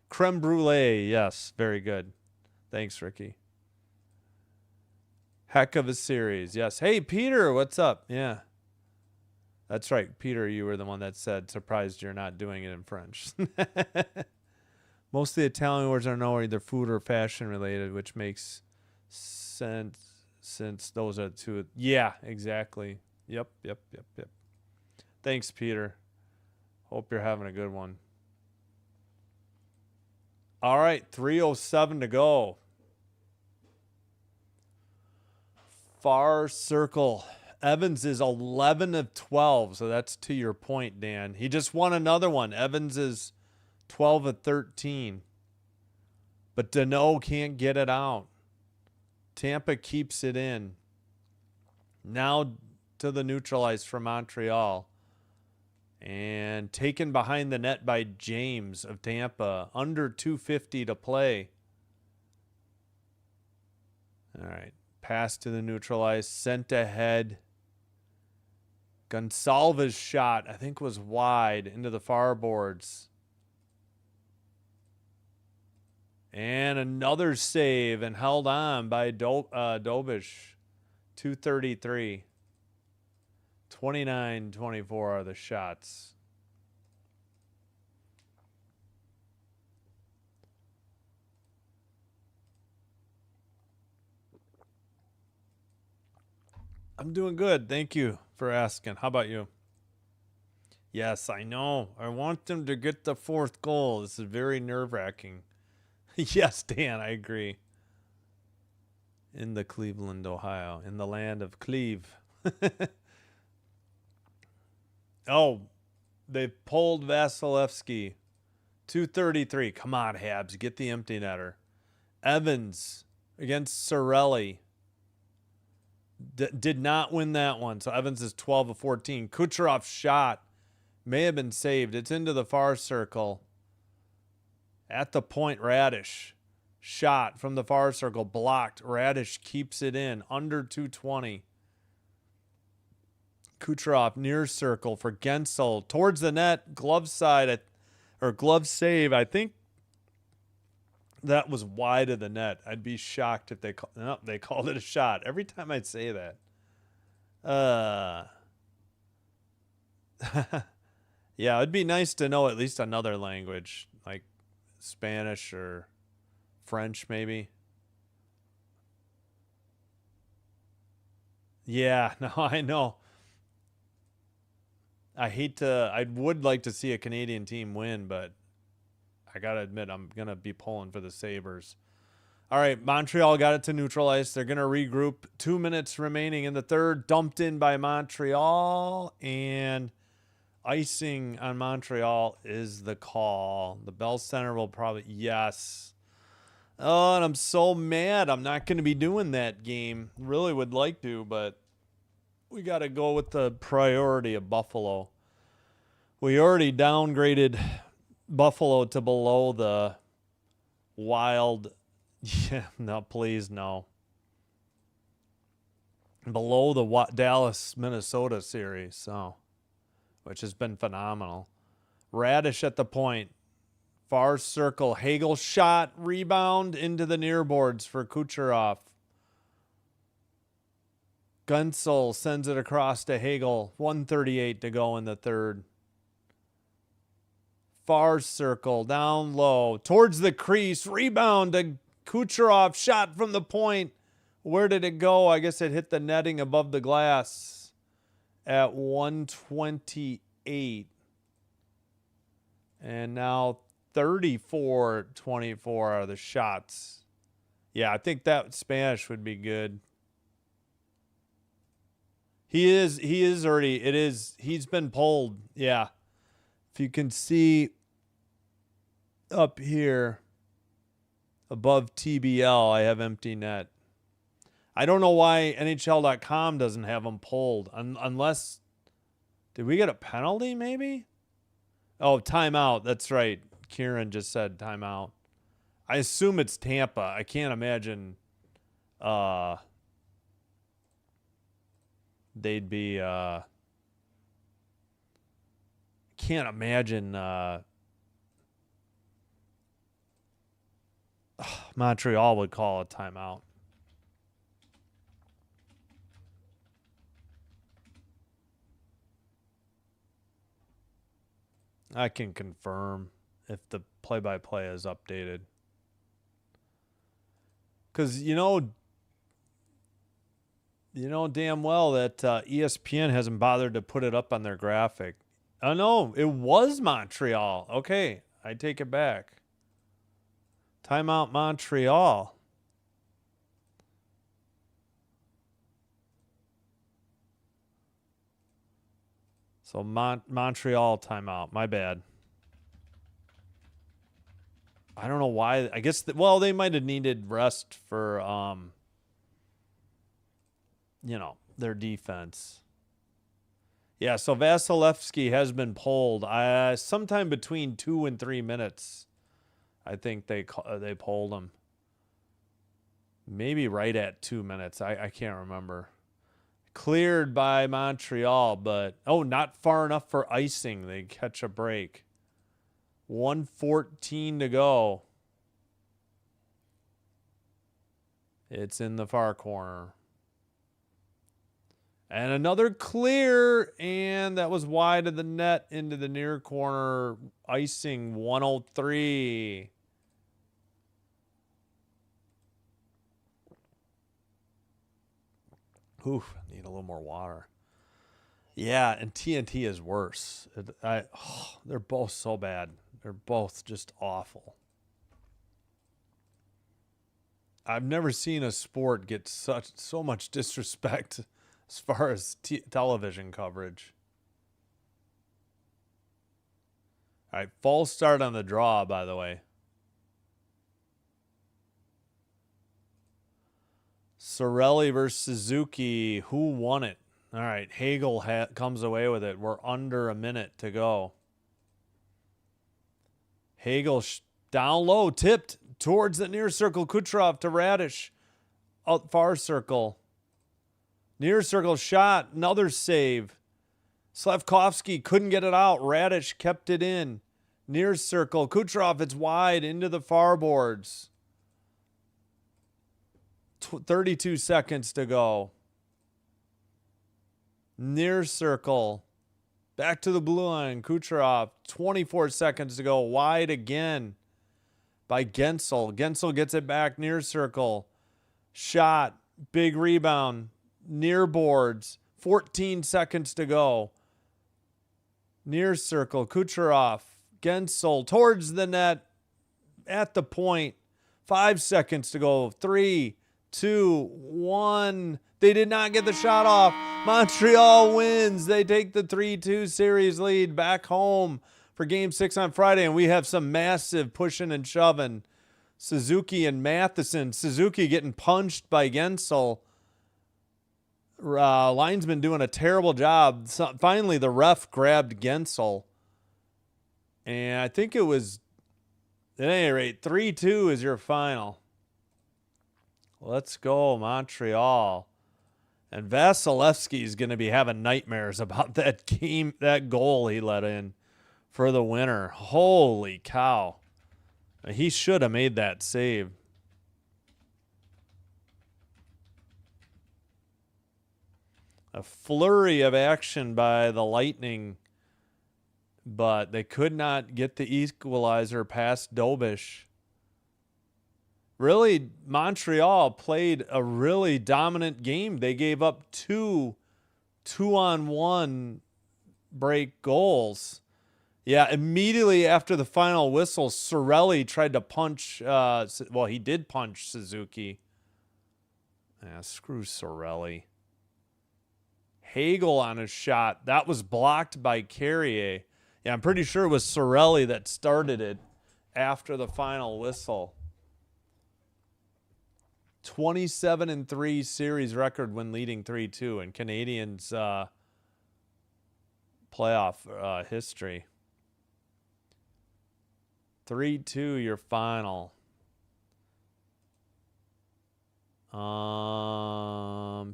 Creme brulee. Yes. Very good. Thanks, Ricky. Heck of a series. Yes. Hey, Peter, what's up? Yeah. That's right. Peter, you were the one that said, surprised you're not doing it in French. Most of the Italian words I know are either food or fashion related, which makes sense since those are two. Yeah, exactly. Yep. Thanks, Peter. Hope you're having a good one. All right, 3:07 to go. Far circle. Evans is 11 of 12, so that's to your point, Dan. He just won another one. Evans is 12 of 13. But Deneau can't get it out. Tampa keeps it in. Now to the neutralized from Montreal. And taken behind the net by James of Tampa. Under 2:50 to play. All right. Pass to the neutralized. Sent ahead. Gonsalves shot, I think, was wide into the far boards. And another save and held on by Dobish. 233. 29-24 are the shots. I'm doing good. Thank you for asking. How about you? Yes, I know. I want them to get the 4th goal. This is very nerve-wracking. Yes, Dan, I agree. In the Cleveland, Ohio. In the land of Cleve. Oh, they pulled Vasilevsky. 233. Come on, Habs. Get the empty netter. Evans against Cirelli. Did not win that one. So Evans is 12 of 14. Kucherov's shot may have been saved. It's into the far circle. At the point, Radish. Shot from the far circle. Blocked. Radish keeps it in. Under 220. Kucherov near circle for Gensel. Towards the net. Glove side. Or glove save. I think that was wide of the net. I'd be shocked if they called it a shot. Every time I'd say that. Yeah, it'd be nice to know at least another language, like Spanish or French, maybe. Yeah, no, I know. I would like to see a Canadian team win, but I got to admit, I'm going to be pulling for the Sabres. All right, Montreal got it to neutralize. They're going to regroup. 2 minutes remaining in the third. Dumped in by Montreal. And icing on Montreal is the call. The Bell Center will probably... Yes. Oh, and I'm so mad. I'm not going to be doing that game. Really would like to, but we got to go with the priority of Buffalo. We already downgraded Buffalo to below the Wild. Yeah, no, please, no. Below the Dallas-Minnesota series, so, which has been phenomenal. Radish at the point. Far circle. Hagel shot. Rebound into the near boards for Kucherov. Gunsel sends it across to Hagel. 1:38 to go in the third. Far circle. Down low. Towards the crease. Rebound to Kucherov shot from the point. Where did it go? I guess it hit the netting above the glass at 128. And now 34-24 are the shots. Yeah, I think that Spanish would be good. He is already, he's been pulled. Yeah. If you can see up here above TBL, I have empty net. I don't know why NHL.com doesn't have them pulled. Unless, did we get a penalty maybe? Oh, timeout. That's right. Kieran just said timeout. I assume it's Tampa. I can't imagine they'd be can't imagine Montreal would call a timeout. I can confirm if the play-by-play is updated. Because you know damn well that ESPN hasn't bothered to put it up on their graphic. Oh, no, it was Montreal. Okay, I take it back. Timeout Montreal. So Montreal timeout. My bad. I don't know why. I guess, well, they might have needed rest for, their defense. Yeah, so Vasilevsky has been pulled. Sometime between 2 and 3 minutes, I think they pulled him. Maybe right at 2 minutes. I can't remember. Cleared by Montreal, but, not far enough for icing. They catch a break. 1:14 to go. It's in the far corner. And another clear, and that was wide of the net into the near corner. Icing 103. Oof, need a little more water. Yeah, and TNT is worse. They're both so bad. They're both just awful. I've never seen a sport get so much disrespect as far as television coverage. All right, false start on the draw, by the way. Sorelli versus Suzuki. Who won it? All right, Hagel comes away with it. We're under a minute to go. Hagel down low, tipped towards the near circle. Kucherov to Radish. Out far circle. Near circle shot. Another save. Slavkovsky couldn't get it out. Radish kept it in. Near circle. Kucherov, it's wide into the far boards. 32 seconds to go. Near circle. Back to the blue line. Kucherov. 24 seconds to go. Wide again by Gensel. Gensel gets it back. Near circle. Shot. Big rebound. Near boards. 14 seconds to go. Near circle. Kucherov. Gensel towards the net. At the point. 5 seconds to go. 3, 2, 1. They did not get the shot off. Montreal wins. They take the 3-2 series lead back home for Game 6 on Friday, and we have some massive pushing and shoving. Suzuki and Matheson. Suzuki getting punched by Gensel. Linesman doing a terrible job. Finally, the ref grabbed Gensel. And I think it was, at any rate, 3-2 is your final. Let's go, Montreal. And Vasilevsky is going to be having nightmares about that goal he let in for the winner. Holy cow. He should have made that save. A flurry of action by the Lightning, but they could not get the equalizer past Dobish. really, Montreal played a really dominant game. They gave up two 2-on-1 break goals. Yeah, immediately after the final whistle, Sorelli tried to punch. Well, he did punch Suzuki. Yeah, screw Sorelli. Hagel on a shot. That was blocked by Carrier. Yeah, I'm pretty sure it was Sorelli that started it after the final whistle. 27-3 series record when leading 3-2 in Canadiens playoff history. 3-2 your final.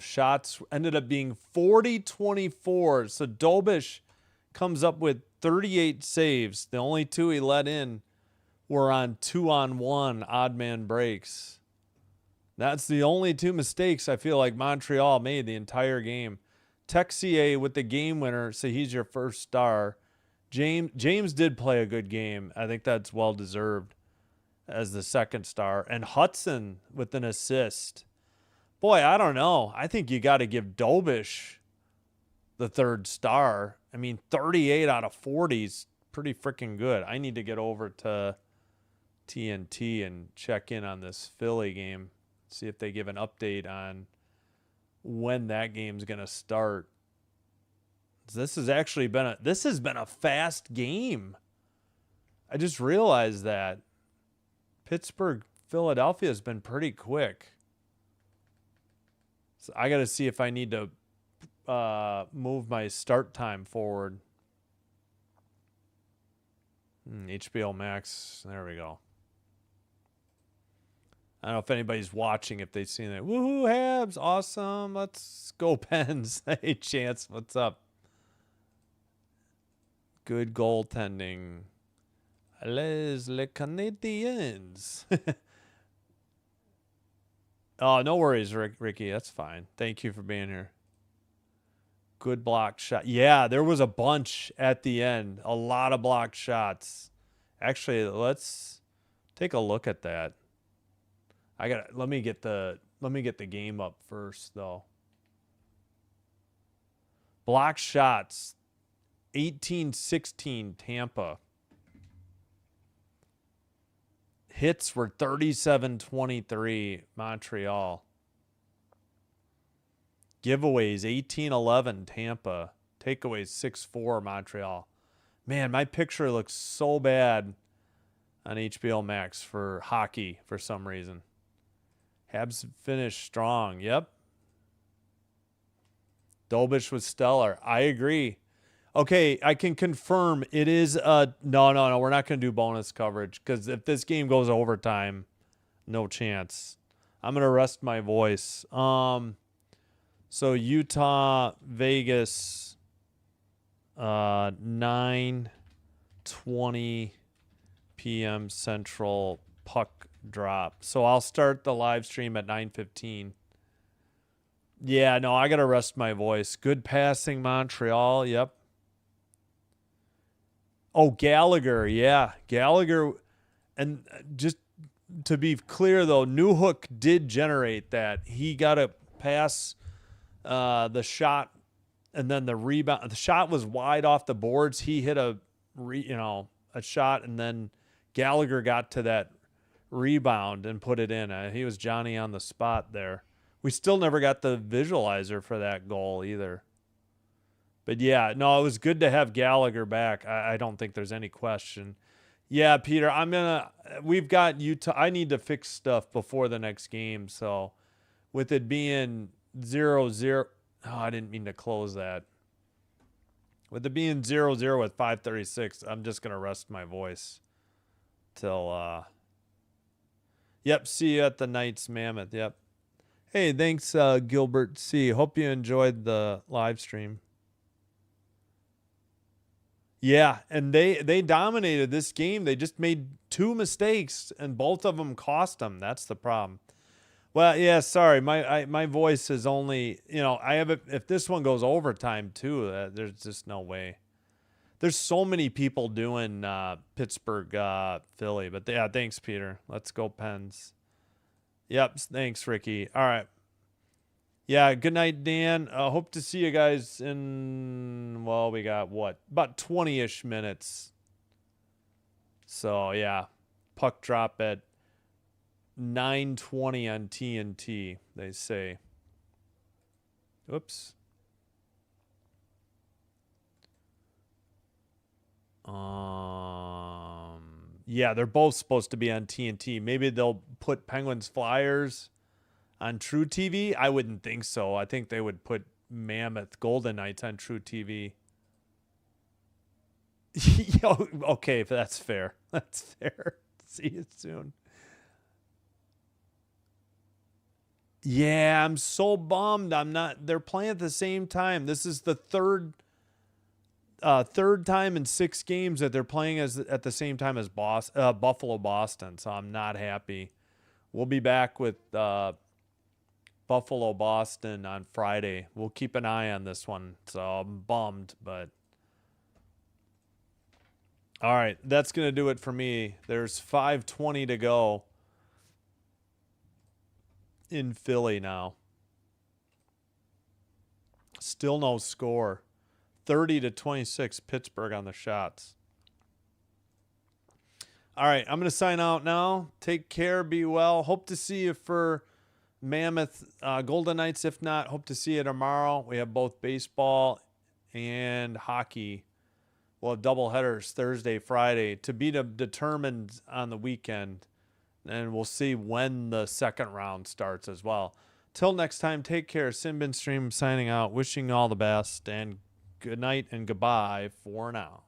Shots ended up being 40-24. So Dobish comes up with 38 saves. The only two he let in were on 2-on-1 odd man breaks. That's the only two mistakes I feel like Montreal made the entire game. Texier with the game winner, so he's your first star. James did play a good game. I think that's well deserved as the second star. And Hudson with an assist. Boy, I don't know. I think you got to give Dobish the third star. I mean, 38 out of 40 is pretty freaking good. I need to get over to TNT and check in on this Philly game. See if they give an update on when that game's going to start. This has actually been a fast game. I just realized that. Pittsburgh, Philadelphia has been pretty quick. So I got to see if I need to move my start time forward. HBO Max. There we go. I don't know if anybody's watching, if they've seen it. Woohoo, Habs. Awesome. Let's go, Pens. Hey, Chance. What's up? Good goaltending. Les Canadiens. Oh, no worries, Ricky. That's fine. Thank you for being here. Good block shot. Yeah, there was a bunch at the end. A lot of blocked shots. Actually, let's take a look at that. Let me get the game up first though. Block shots 18-16 Tampa. Hits were 37-23 Montreal. Giveaways 18-11 Tampa. Takeaways 6-4 Montreal. Man, my picture looks so bad on HBO Max for hockey for some reason. Habs finished strong. Yep. Dobish was stellar. I agree. Okay, I can confirm it is no. We're not going to do bonus coverage because if this game goes overtime, no chance. I'm going to rest my voice. So Utah, Vegas, 9:20 p.m. Central puck drop. So I'll start the live stream at 9:15. Yeah, no, I got to rest my voice. Good passing, Montreal. Yep. Oh, Gallagher. Yeah, Gallagher. And just to be clear, though, Newhook did generate that. He got a pass, the shot, and then the rebound. The shot was wide off the boards. He hit a shot, and then Gallagher got to that rebound and put it in. He was Johnny on the spot there. We still never got the visualizer for that goal either. But yeah, no, it was good to have Gallagher back. I don't think there's any question. Yeah, Peter, we've got Utah. I need to fix stuff before the next game. So with it being 0-0, I didn't mean to close that. With it being 0-0 with 5:36, I'm just going to rest my voice till, yep, see you at the Knights Mammoth. Yep. Hey, thanks, Gilbert C. Hope you enjoyed the live stream. Yeah, and they dominated this game. They just made two mistakes, and both of them cost them. That's the problem. Well, yeah, sorry. My voice is only, I have if this one goes overtime too, there's just no way. There's so many people doing Pittsburgh, Philly. But yeah, thanks, Peter. Let's go Pens. Yep. Thanks, Ricky. All right. Yeah. Good night, Dan. Hope to see you guys in, well, we got what? About 20-ish minutes. So, yeah. Puck drop at 9:20 on TNT, they say. Oops. Yeah, they're both supposed to be on TNT. Maybe they'll put Penguins Flyers on True TV. I wouldn't think so. I think they would put Mammoth Golden Knights on True TV. Okay, that's fair. That's fair. See you soon. Yeah, I'm so bummed. I'm not. They're playing at the same time. This is the third time in 6 games that they're playing at the same time as Buffalo Boston. So I'm not happy. We'll be back with Buffalo Boston on Friday. We'll keep an eye on this one. So I'm bummed, but all right, that's gonna do it for me. There's 5:20 to go in Philly now. Still no score. 30-26 Pittsburgh on the shots. All right, I'm going to sign out now. Take care. Be well. Hope to see you for Mammoth Golden Knights. If not, hope to see you tomorrow. We have both baseball and hockey. We'll have double headers Thursday, Friday to be determined on the weekend. And we'll see when the second round starts as well. Till next time, take care. Sinbin Stream signing out. Wishing you all the best. And good night and goodbye for now.